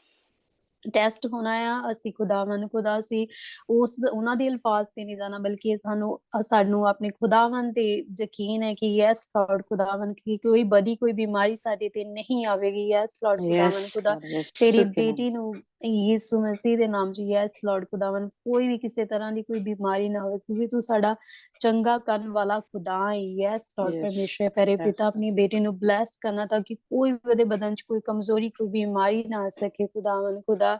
ਟੈਸਟ ਹੋਣਾ ਆ, ਅਸੀਂ ਖੁਦਾਵੰਦ ਖੁਦਾ ਅਸੀਂ ਉਹਨਾਂ ਦੇ ਅਲਫਾਜ਼ ਤੇ ਨਹੀਂ ਜਾਣਾ, ਬਲਕਿ ਸਾਨੂੰ ਆਪਣੇ ਖੁਦਾਵੰਦ ਤੇ ਯਕੀਨ ਹੈ ਕਿ ਯੈਸ ਲਾਰਡ ਖੁਦਾਵੰਦ ਕੀ ਕੋਈ ਬਦੀ ਕੋਈ ਬਿਮਾਰੀ ਸਾਡੇ ਤੇ ਨਹੀਂ ਆਵੇਗੀ। ਯੈਸ ਲਾਰਡ Yes, ਖੁਦਾਵੰਦ ਖੁਦਾ Lord. Yes, ਤੇਰੀ Sukhina. ਬੇਟੀ ਨੂੰ ਯਿਸੂ ਮਸੀਹ ਦੇ ਨਾਮ ਚ ਯੈਸ ਲਾਰਡ ਖੁਦਾਵੰਦ ਕੋਈ ਵੀ ਕਿਸੇ ਤਰ੍ਹਾਂ ਦੀ ਕੋਈ ਬਿਮਾਰੀ ਨਾ ਹੋਵੇ, ਕਿਉਂਕਿ ਤੂੰ ਸਾਡਾ ਚੰਗਾ ਕਰਨ ਵਾਲਾ ਖੁਦਾ ਹੈ। ਯੈਸ ਲਾਰਡ Yes, ਪਰਮੇਸ਼ਰ ਪਿਆਰੇ yes, ਪਿਤਾ ਆਪਣੀ ਬੇਟੀ ਨੂੰ ਬਲੈਸ ਕਰਨਾ, ਤਾਂ ਕਿ ਕੋਈ ਵੀ ਉਹਦੇ ਬਦਨ ਚ ਕੋਈ ਕਮਜ਼ੋਰੀ ਕੋਈ ਬਿਮਾਰੀ ਨਾ ਆ ਸਕੇ ਖੁਦਾਵੰਦ ਖੁਦਾ।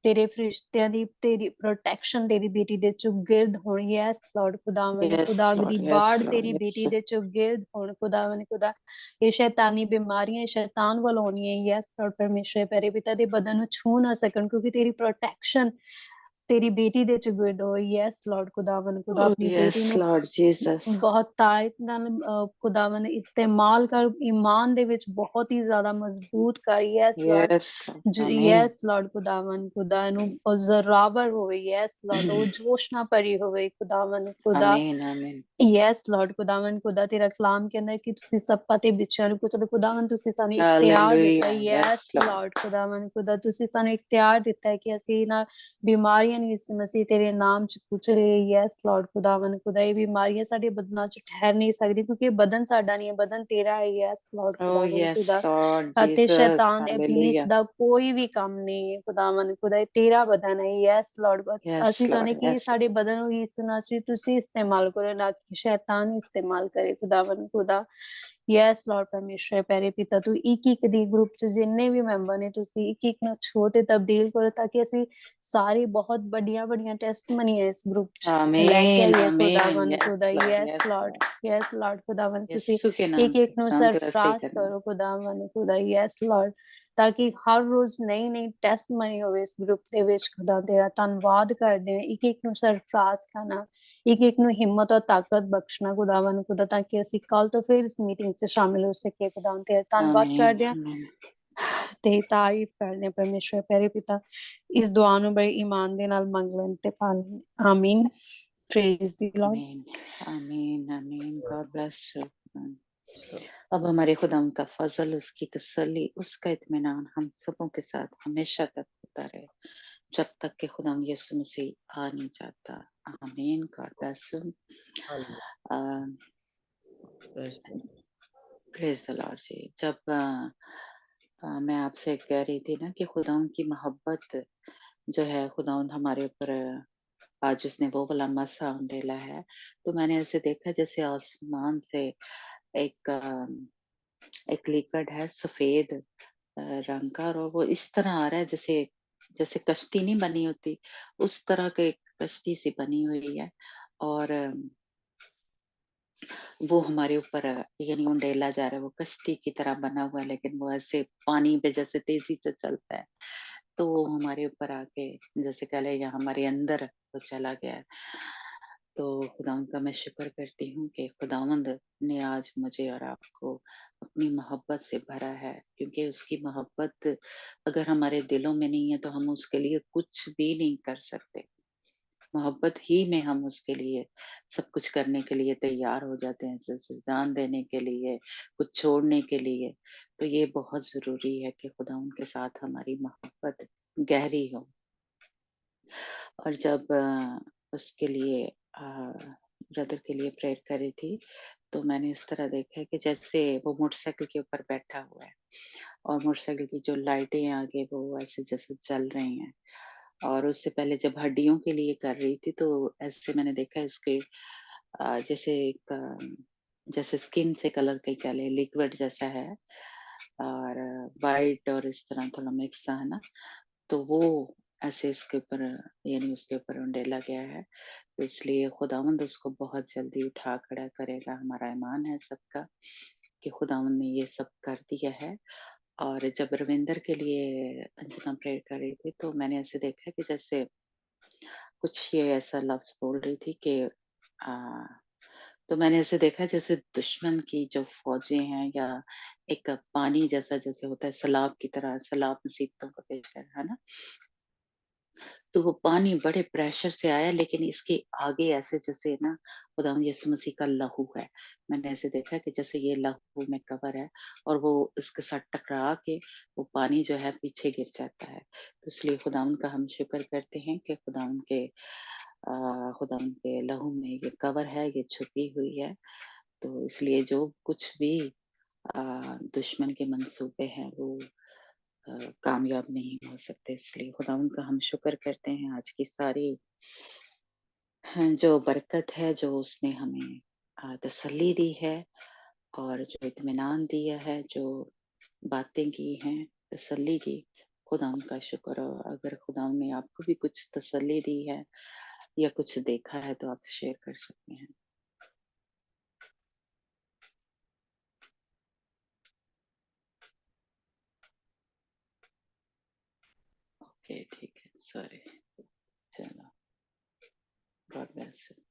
ਤੇਰੇ ਫਰਿਸ਼ਤਿਆਂ ਦੀ ਤੇਰੀ ਪ੍ਰੋਟੈਕਸ਼ਨ ਤੇਰੀ ਬੇਟੀ ਦੇ ਚੁਗਿਰਦ ਹੋਣ। ਯੈਸ ਲਾਰਡ ਖੁਦਾਵੰਦ Yes, ਖੁਦਾ ਦੀ Lord. Yes, ਬਾੜ Lord. ਤੇਰੀ Yes. ਬੇਟੀ ਦੇ ਚੁਗਿਰਦ ਹੋਣ ਖੁਦਾਵੰਦ ਖੁਦਾ। ਇਹ ਸ਼ੈਤਾਨੀ ਬਿਮਾਰੀਆਂ ਸ਼ੈਤਾਨ ਵੱਲ ਆਉਣੀਆਂ। ਯੈਸ ਲਾਰਡ ਪਰਮੇਸ਼ਰ ਪਿਆਰੇ ਪਿਤਾ ਦੇ ਬਦਨ ਨੂੰ ਛੂ ਨਾ ਸਕਣ, ਕਿਉਂਕਿ ਤੇਰੀ ਪ੍ਰੋਟੈਕਸ਼ਨ ਤੇਰੀ ਬੇਟੀ ਦੇ ਚੁਗਿਰਦ ਹੋਈ। ਯੈਸ ਲਾਰਡ ਖੁਦਾਵੰਦ ਖੁਦਾ Oh, ਆਪਣੀ yes, ਬੇਟੀ ਨੂੰ Lord Jesus. ਬਹੁਤ ਤਾਕਤ ਨਾਲ ਖੁਦਾਵੰਦ ਇਸਤੇਮਾਲ ਕਰ, ਈਮਾਨ ਦੇ ਵਿੱਚ ਬਹੁਤ ਹੀ ਜ਼ਿਆਦਾ ਮਜ਼ਬੂਤ ਕਰ। Yes lord Yes, Lord. Amen. Yes Lord ਖੁਦਾਵੰਦ ਖੁਦਾ ਨੂੰ ਉਹ ਜ਼ਰਾਵਰ ਹੋਵੇ। ਯੈਸ ਲਾਰਡ ਉਹ ਜੋਸ਼ ਨਾ ਭਰੀ ਹੋਵੇ ਖੁਦਾਵੰਦ ਖੁਦਾ। Amen. Amen. ਯੈਸ ਲਾਰਡ ਖੁਦਾਵੰਦ ਖੁਦਾ ਤੇਰਾ ਕਲਾਮ ਕਹਿੰਦਾ ਕਿ ਤੁਸੀਂ ਸਭ ਤੇ ਬਿਛਿਆਂ ਨੂੰ ਕੁਚਲ। ਖੁਦਾਵੰਦ ਤੁਸੀਂ ਸਾਨੂੰ ਇਖਤਿਆਰ ਦਿੱਤਾ। Hallelujah. Yes Yes, Lord. Lord ਖੁਦਾਵੰਦ ਖੁਦਾ ਤੁਸੀਂ ਸਾਨੂੰ ਇਖਤਿਆਰ ਦਿੱਤਾ ਹੈ ਕਿ ਅਸੀਂ ਇਹਨਾਂ ਬਿਮਾਰੀਆਂ ਨੂੰ ਯਿਸੂ ਮਸੀਹ ਤੇਰੇ ਨਾਮ ਚ ਕੁਚਲੇ। ਯੈਸ ਲਾਰਡ ਖੁਦਾਵੰਦ ਖੁਦਾ ਇਹ ਬਿਮਾਰੀਆਂ ਸਾਡੇ ਬਦਨਾਂ ਚ ਠਹਿਰ ਨਹੀਂ ਸਕਦੀ, ਕਿਉਂਕਿ ਇਹ ਬਦਨ ਸਾਡਾ ਨਹੀਂ ਹੈ, ਬਦਨ ਤੇਰਾ ਹੈ। ਯੈਸ ਲਾਰਡ Oh, ਖੁਦਾਵੰਦ yes, ਖੁਦਾ Lord ਅਤੇ Jesus. ਸ਼ੈਤਾਨ ਇਬਲੀਸ Hallelujah. ਦਾ ਕੋਈ ਵੀ ਕੰਮ ਨਹੀਂ ਹੈ ਖੁਦਾਵੰਦ ਖੁਦਾ। ਇਹ ਤੇਰਾ ਬਦਨ ਹੈ। ਯੈਸ ਲਾਰਡ Yes, ਅਸੀਂ ਚਾਹੁੰਦੇ Lord. ਕਿ Yes. ਸਾਡੇ ਬਦਨ ਨੂੰ ਯਿਸੂ ਮਸੀਹ ਤੁਸੀਂ ਇਸਤੇਮਾਲ ਕਰੋ, ਨਾ ਕਿ ਸ਼ੈਤਾਨ ਇਸਤੇਮਾਲ ਕਰੇ ਖੁਦਾਵੰਦ ਖੁਦਾ। ਯੈਸ ਲਾਰਡ ਪਰਮੇਸ਼ਰ ਪਿਆਰੇ ਪਿਤਾ ਤੂੰ ਇੱਕ ਇੱਕ ਦੀ ਗਰੁੱਪ ਚ ਜਿੰਨੇ ਵੀ ਮੈਂਬਰ ਨੇ ਤੁਸੀਂ ਇੱਕ ਇੱਕ ਨੂੰ ਛੋਹ ਤੇ ਤਬਦੀਲ ਕਰੋ, ਤਾਂ ਕਿ ਅਸੀਂ ਸਾਰੇ ਬਹੁਤ ਵੱਡੀਆਂ ਵੱਡੀਆਂ ਟੈਸਟਮਨੀਆਂ ਇਸ ਗਰੁੱਪ ਚ ਲੈ ਕੇ Amen. ਆਈਏ Amen. ਖੁਦਾਵੰਦ Yes, ਖੁਦਾ। Lord. Yes Yes, Lord Lord. Yes Lord ਖੁਦਾਵੰਦ ਤੁਸੀਂ यीशु के ਇੱਕ नाम ਇੱਕ से ਨੂੰ खुदाम के वसीले ਸਰਫਰਾਜ਼ के नाम। ਕਰੋ ਖੁਦਾਵੰਦ ਖੁਦਾ। ਯੈਸ ਲਾਰਡ ਤਾਂ ਕਿ ਹਰ ਰੋਜ਼ ਨਈ ਨਈ ਟੈਸਟਮਨੀ ਹੋਵੇ ਇਸ ਗਰੁੱਪ ਦੇ ਵਿੱਚ। ਖੁਦਾ ਤੇਰਾ ਧੰਨਵਾਦ ਕਰਦੇ ਹਾਂ, ਇੱਕ ਇੱਕ ਨੂੰ ਸਰਫਰਾਜ਼ ਕਰਨਾ, ਇੱਕ ਇੱਕ ਨੂੰ ਹਿੰਮਤ ਔਰ ਤਾਕਤ ਬਖਸ਼ਣਾ ਖੁਦਾਵੰਦ ਖੁਦਾ, ਤਾਂ ਕਿ ਅਸੀਂ ਕੱਲ ਤੋਂ ਫਿਰ ਇਸ ਮੀਟਿੰਗ 'ਚ ਸ਼ਾਮਿਲ ਹੋ ਸਕੀਏ। ਖੁਦਾਵੰਦ ਤੇਰਾ ਧੰਨਵਾਦ आमीन। ਕਰਦੇ ਹਾਂ आमीन। ਤੇ ਤਾਰੀਫ ਕਰਦੇ ਹਾਂ ਪਰਮੇਸ਼ਵਰ ਪਿਆਰੇ ਪਿਤਾ। ਇਸ ਦੁਆ ਨੂੰ ਬੜੇ ਈਮਾਨ ਦੇ ਨਾਲ ਮੰਗ ਲੈਣ ਤੇ ਪਾ ਲੈਣ। ਆਮੀਨ। ਪ੍ਰੇਜ਼ ਦੀ ਲਾਰਡ। आमीन। आमीन। आमीन। God bless you. अब हमारे खुदा का फजल, उसकी तसल्ली, उसका इत्मीनान हम सबों के साथ हमेशा तक होता रहे, जब तक कि खुदा यीशु मसीह आ नहीं जाता। आमीन। God bless you. Praise the lord ji. जब मैं आपसे कह रही थी ना कि खुदा की मोहब्बत जो है, खुदा हमारे ऊपर आज उसने वो वाला मसा डाला है, तो मैंने ऐसे देखा जैसे आसमान से एक एक लिक्विड है सफेद रंग का, और वो इस तरह आ रहा है जैसे जैसे कश्ती नहीं बनी होती, उस तरह की कश्ती सी बनी हुई है, और वो हमारे ऊपर यानी उंडेला जा रहा है। वो कश्ती की तरह बना हुआ है, लेकिन वो ऐसे पानी पे जैसे तेजी से चलता है, तो वो हमारे ऊपर आके जैसे कह ले या हमारे अंदर वो चला गया है। तो खुदावंद का मैं शुक्र करती हूँ कि खुदावंद ने आज मुझे और आपको अपनी मोहब्बत से भरा है, क्योंकि उसकी मोहब्बत अगर हमारे दिलों में नहीं है तो हम उसके लिए कुछ भी नहीं कर सकते। मोहब्बत ही में हम उसके लिए सब कुछ करने के लिए तैयार हो जाते हैं, जैसे जान देने के लिए, कुछ छोड़ने के लिए। तो ये बहुत ज़रूरी है कि खुदा उनके साथ हमारी मोहब्बत गहरी हो। और जब उसके लिए ब्रदर के लिए प्रेयर करी थी, तो मैंने इस तरह देखा है कि जैसे वो मोटरसाइकिल के ऊपर बैठा हुआ है, और मोटरसाइकिल की जो लाइटें आगे वो ऐसे जैसे जल रही हैं। और उससे पहले जब हड्डियों के लिए कर रही थी, तो ऐसे मैंने देखा इसके जैसे एक जैसे स्किन से कलर का कह लें, लिक्विड जैसा है, और वाइट और इस तरह थोड़ा मिक्स सा है ना, तो वो ऐसे इसके ऊपर यानी उसके ऊपर उंडेला गया है। तो इसलिए खुदावंद उसको बहुत जल्दी उठा खड़ा करेगा। हमारा ईमान है सबका कि खुदावंद ने ये सब कर दिया है। और जब रविंदर के लिए अंजना प्रेयर कर रही थी, तो मैंने ऐसे देखा कि जैसे कुछ ये ऐसा लफ्ज़ बोल रही थी कि तो मैंने ऐसे देखा जैसे दुश्मन की जो फ़ौजें हैं, या एक पानी जैसा जैसे होता है सैलाब की तरह, सैलाब मुसीबतों को पेश कर, है ना? तो वो पानी बड़े प्रेशर से आया, लेकिन इसके आगे ऐसे जैसे ना खुदावंद यीशु मसीह का लहू है। मैंने ऐसे देखा कि जैसे ये लहू में कवर है, और वो इसके साथ टकरा के वो पानी जो है पीछे गिर जाता है। तो इसलिए खुदावंद का हम शुक्र करते हैं कि खुदावंद के लहू में ये कवर है, ये छुपी हुई है। तो इसलिए जो कुछ भी दुश्मन के मंसूबे हैं वो कामयाब नहीं हो सकते। इसलिए खुदावंद का हम शुक्र करते हैं आज की सारी जो बरकत है, जो उसने हमें तसल्ली दी है, और जो इत्मीनान दिया है, जो बातें की हैं, तसल्ली की, खुदा का शुक्र हो। अगर खुदा ने आपको भी कुछ तसल्ली दी है या कुछ देखा है तो आप शेयर कर सकते हैं। ओके ठीक है, सॉरी, चलो, गॉड ब्लेस यू।